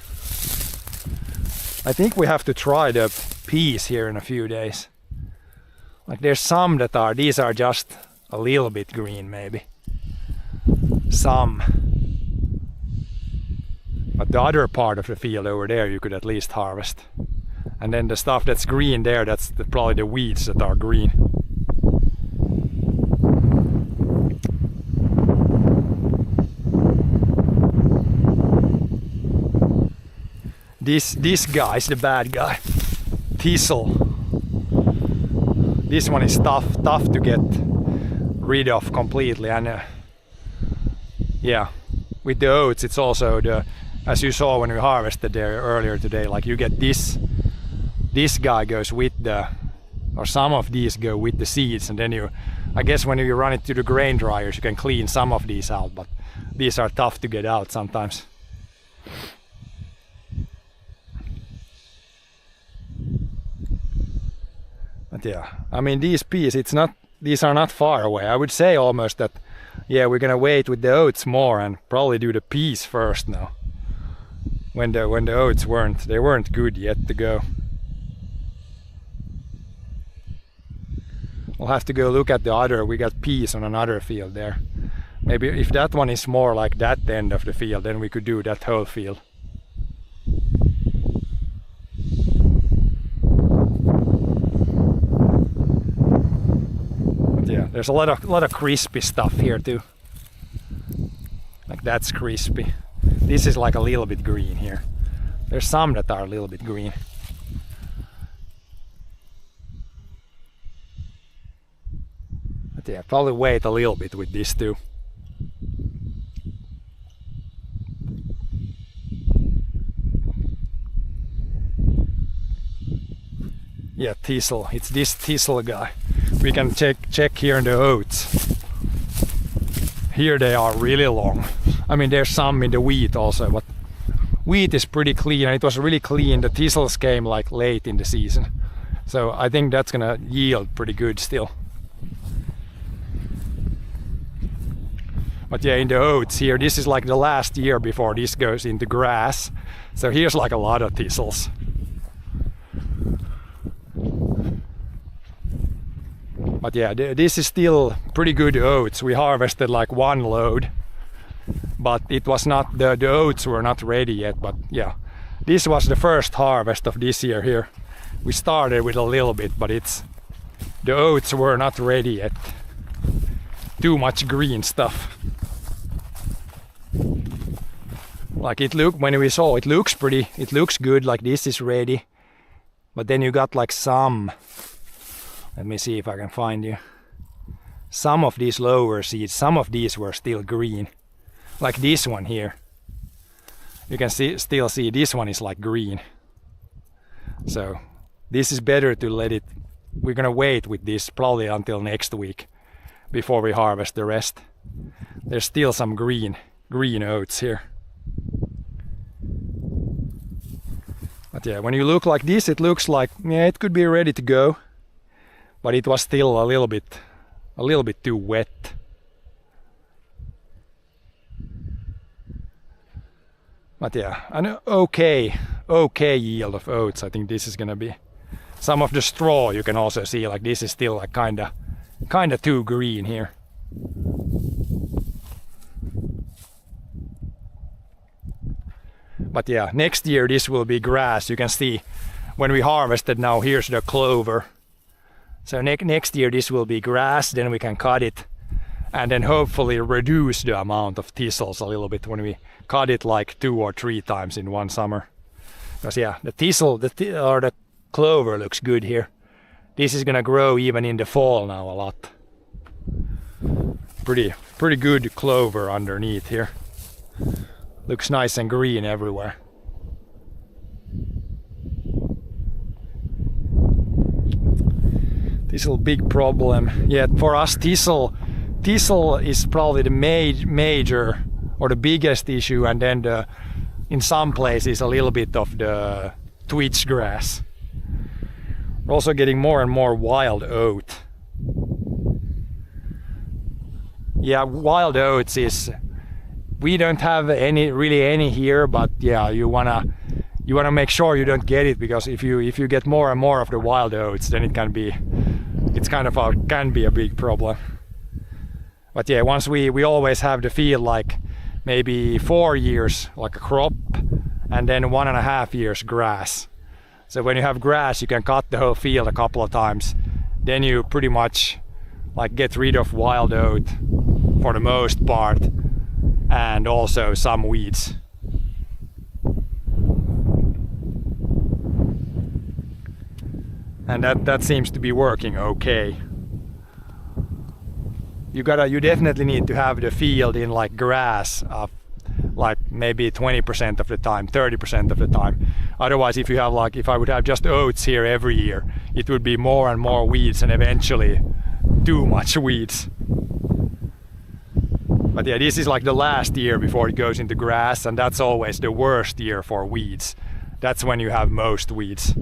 [SPEAKER 2] I think we have to try the peas here in a few days. Like there's some that are, these are just a little bit green maybe. Some. But the other part of the field over there you could at least harvest. And then the stuff that's green there, that's probably the weeds that are green. This guy is the bad guy. Thistle. This one is tough to get rid of completely, and yeah, with the oats it's also the, as you saw when we harvested there earlier today, like you get this guy goes with the, or some of these go with the seeds, and then you, I guess when you run it to the grain dryers you can clean some of these out, but these are tough to get out sometimes. But yeah, I mean these peas, these are not far away. I would say almost that, yeah, we're gonna wait with the oats more and probably do the peas first now. When the oats weren't good yet to go. We'll have to go look at the other, we got peas on another field there. Maybe if that one is more like that end of the field, then we could do that whole field. Yeah, there's a lot of crispy stuff here too. Like that's crispy. This is like a little bit green here. There's some that are a little bit green. But yeah, probably wait a little bit with this too. Yeah, thistle. It's this thistle guy. We can check here in the oats. Here they are really long. I mean there's some in the wheat also, but wheat is pretty clean and it was really clean. The thistles came like late in the season. So I think that's gonna yield pretty good still. But yeah, in the oats here, this is like the last year before this goes into grass. So here's like a lot of thistles. But yeah, this is still pretty good oats. We harvested like 1 load, but it was not, the oats were not ready yet. But yeah, this was the first harvest of this year here. We started with a little bit, but the oats were not ready yet. Too much green stuff. Like when we saw, it looks pretty, it looks good, like this is ready. But then you got like some, let me see if I can find you. Some of these lower seeds, some of these were still green. Like this one here. You can still see this one is like green. So this is better to let it, we're gonna wait with this probably until next week before we harvest the rest. There's still some green oats here. But yeah, when you look like this, it looks like, yeah, it could be ready to go. But it was still a little bit too wet. But yeah, an okay yield of oats. I think this is gonna be. Some of the straw you can also see, like this is still like kinda too green here. But yeah, next year this will be grass. You can see when we harvested now, here's the clover. So next year this will be grass, then we can cut it and then hopefully reduce the amount of thistles a little bit when we cut it like 2 or 3 times in one summer. Because yeah, the clover looks good here. This is gonna grow even in the fall now a lot. Pretty good clover underneath here. Looks nice and green everywhere. Thistle big problem. Yeah, for us thistle is probably the major or the biggest issue, and then in some places a little bit of the twitch grass. We're also getting more and more wild oat. Yeah, wild oats is, we don't have any here, but yeah, you wanna make sure you don't get it, because if you get more and more of the wild oats, then it can be a big problem. But yeah, once we always have the field like maybe 4 years like a crop, and then 1.5 years grass. So when you have grass, you can cut the whole field a couple of times. Then you pretty much like get rid of wild oat for the most part, and also some weeds. And that seems to be working okay. You definitely need to have the field in like grass like maybe 20% of the time, 30% of the time. Otherwise, if I would have just oats here every year, it would be more and more weeds, and eventually too much weeds. But yeah, this is like the last year before it goes into grass, and that's always the worst year for weeds. That's when you have most weeds.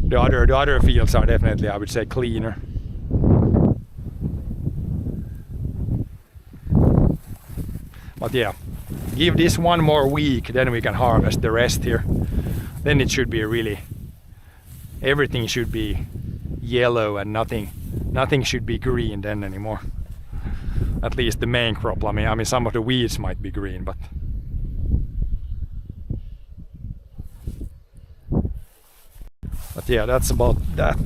[SPEAKER 2] The other fields are definitely, I would say, cleaner. But yeah, give this 1 more week, then we can harvest the rest here. Then it should be really, everything should be yellow and nothing should be green then anymore. At least the main crop. I mean some of the weeds might be green, but yeah, that's about that.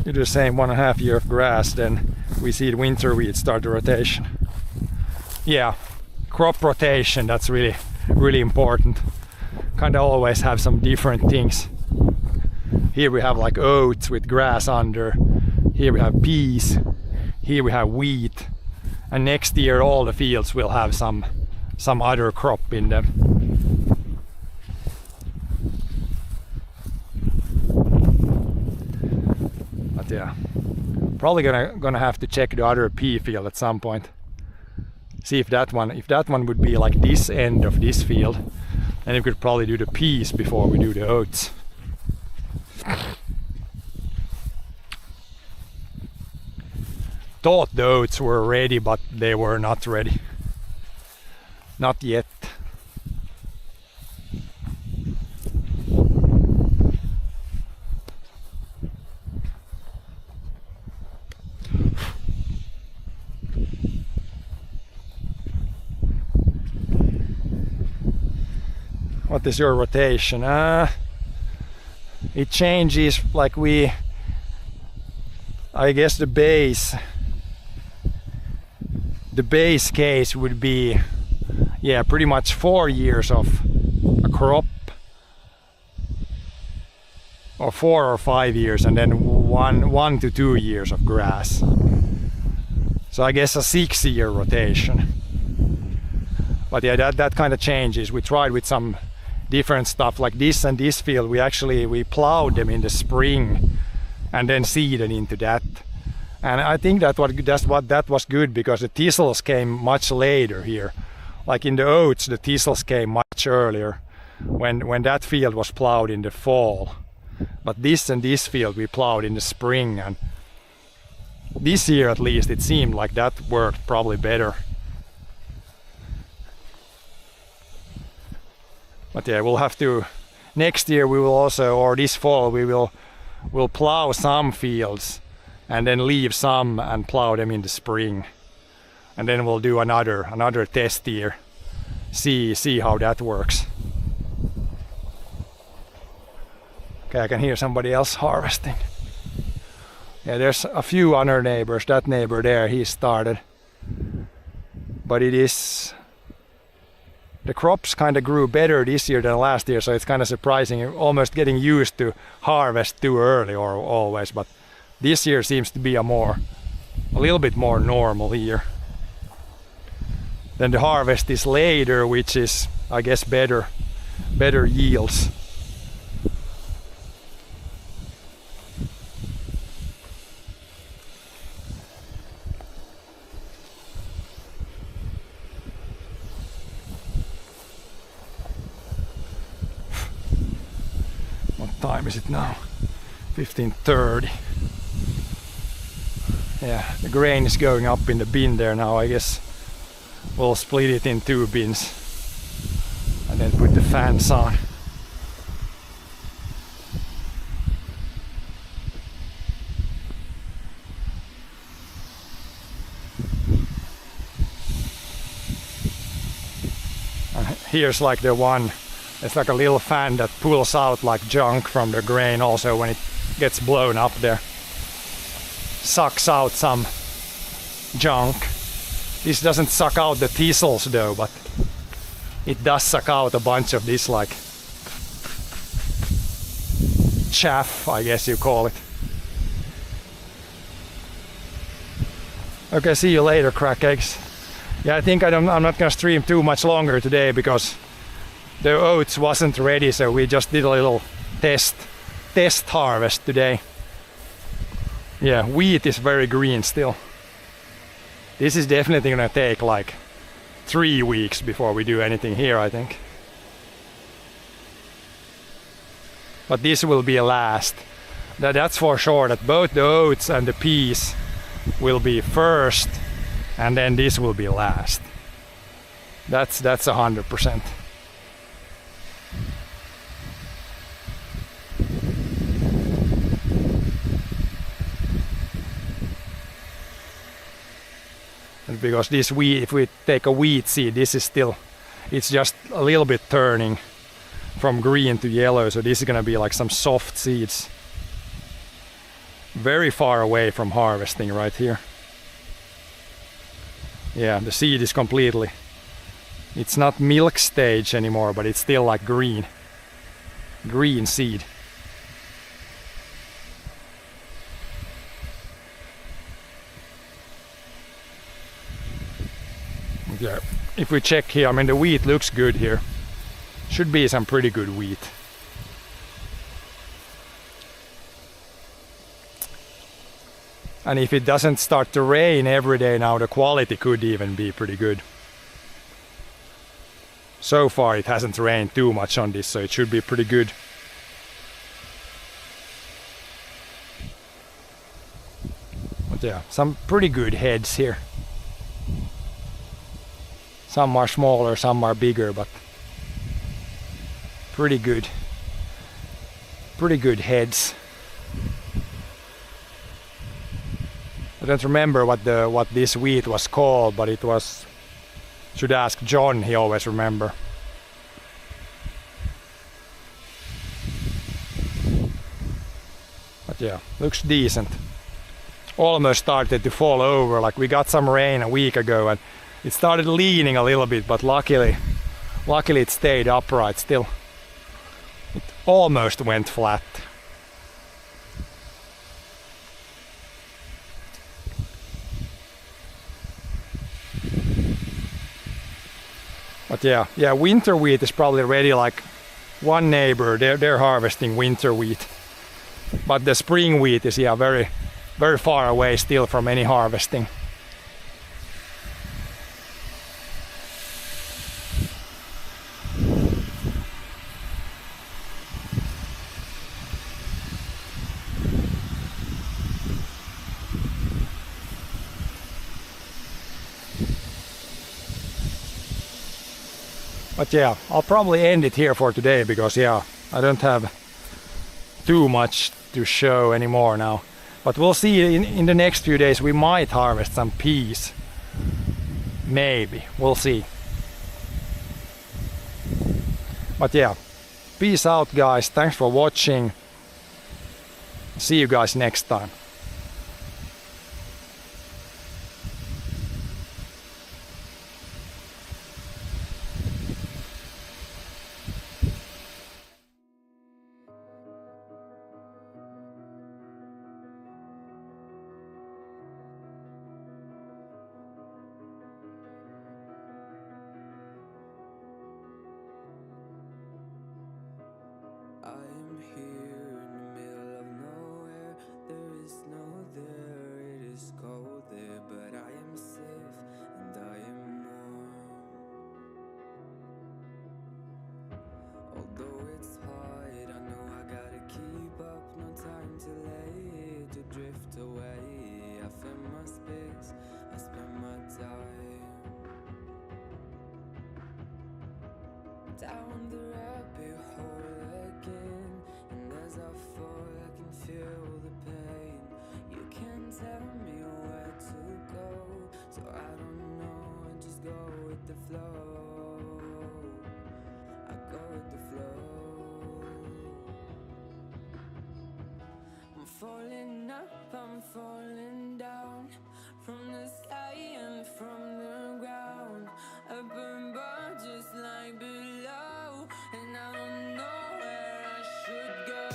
[SPEAKER 2] You do the same 1.5 year of grass, then we see the winter weeds start the rotation. Yeah, crop rotation, that's really important. Kinda always have some different things. Here we have like oats with grass under. Here we have peas. Here we have wheat. And next year all the fields will have some other crop in them. But yeah, probably gonna have to check the other pea field at some point. See if that one would be like this end of this field, and we could probably do the peas before we do the oats. thought the oats were ready, but they were not ready. Not yet. What is your rotation? It changes, like I guess the base case would be, yeah, pretty much 4 years of a crop, or 4 or 5 years, and then 1 to 2 years of grass. So I guess a 6-year rotation. But yeah, that kind of changes. We tried with some different stuff like this and this field. We plowed them in the spring and then seeded into that. And I think that was good, because the thistles came much later here. Like in the oats, the thistles came much earlier when that field was plowed in the fall. But this and this field we plowed in the spring, and this year at least it seemed like that worked probably better. But yeah, we'll have to, next year we will also, or this fall we'll plow some fields and then leave some and plow them in the spring. And then we'll do another test year. See how that works. Okay, I can hear somebody else harvesting. Yeah, there's a few other neighbors. That neighbor there, he started. But the crops kind of grew better this year than last year, so it's kind of surprising. You're almost getting used to harvest too early, or always, but this year seems to be a little bit more normal year. Then the harvest is later, which is, I guess, better yields. Time is it now? 15:30. Yeah, the grain is going up in the bin there now. I guess we'll split it in 2 bins and then put the fans on. And here's like the one. It's like a little fan that pulls out like junk from the grain also when it gets blown up there. Sucks out some junk. This doesn't suck out the thistles though, but it does suck out a bunch of this like chaff, I guess you call it. Okay, see you later, crack eggs. Yeah, I think I'm not gonna stream too much longer today because the oats wasn't ready, so we just did a little test harvest today. Yeah, wheat is very green still. This is definitely gonna take like 3 weeks before we do anything here, I think. But this will be a last. That's for sure, that both the oats and the peas will be first, and then this will be last. That's 100%. Because this wheat, if we take a wheat seed, this is still, it's just a little bit turning from green to yellow, so this is gonna be like some soft seeds. Very far away from harvesting right here. Yeah, the seed is completely, it's not milk stage anymore, but it's still like green seed. Yeah, if we check here, I mean the wheat looks good here. Should be some pretty good wheat. And if it doesn't start to rain every day now, the quality could even be pretty good. So far it hasn't rained too much on this, so it should be pretty good. But yeah, some pretty good heads here. Some are smaller, some are bigger, but pretty good heads. I don't remember what this wheat was called, but it was, should ask John, he always remember. But yeah, looks decent. Almost started to fall over, like we got some rain a week ago and it started leaning a little bit, but luckily it stayed upright still. It almost went flat. But yeah, winter wheat is probably ready. Like one neighbor, they're harvesting winter wheat. But the spring wheat is very, very far away still from any harvesting. But yeah, I'll probably end it here for today because yeah, I don't have too much to show anymore now. But we'll see in the next few days. We might harvest some peas. Maybe, we'll see. But yeah, peace out guys, thanks for watching. See you guys next time.
[SPEAKER 1] I'm here in the middle of nowhere. There is no there, it is cold there, but I am safe and I am warm. Although it's hard, I know I gotta keep up. No time to lay, to drift away. I find my space, I spend my time down the rabbit hole again, and as I fall I can feel the pain. You can't tell me where to go, so I don't know, I just go with the flow. I go with the flow. I'm falling up, I'm falling down, from the sky and from the ground. I burn bright just like below, and I don't know where I should go.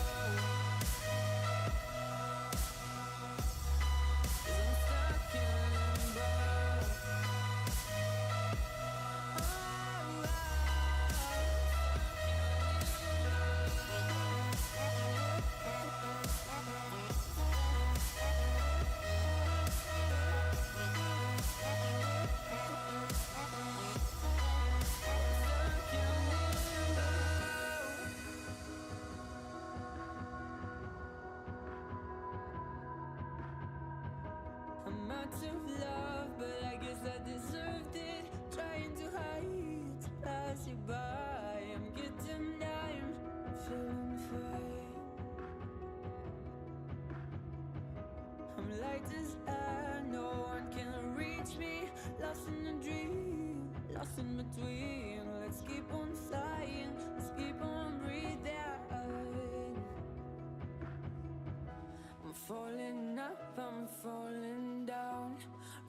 [SPEAKER 1] 'Cause I'm stuck in limbo. I'm out of love, but I guess I deserved it. Trying to hide, to pass you by. I'm getting down, feeling fine. I'm light as air, no one can reach me. Lost in a dream, lost in between. Let's keep on flying, let's keep on breathing. I'm falling up, I'm falling down,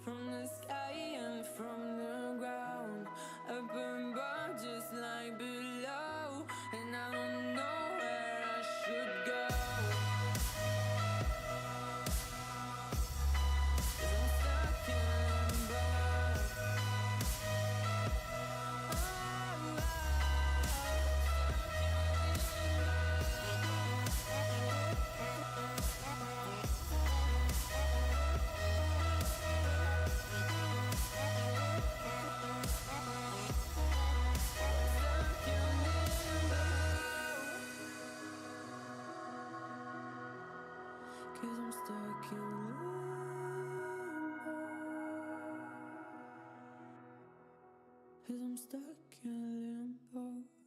[SPEAKER 1] from the sky and from the ground. I burn bright just like below, and I don't know where I should go. 'Cause I'm stuck in limbo. Oh, 'cause I'm stuck in limbo.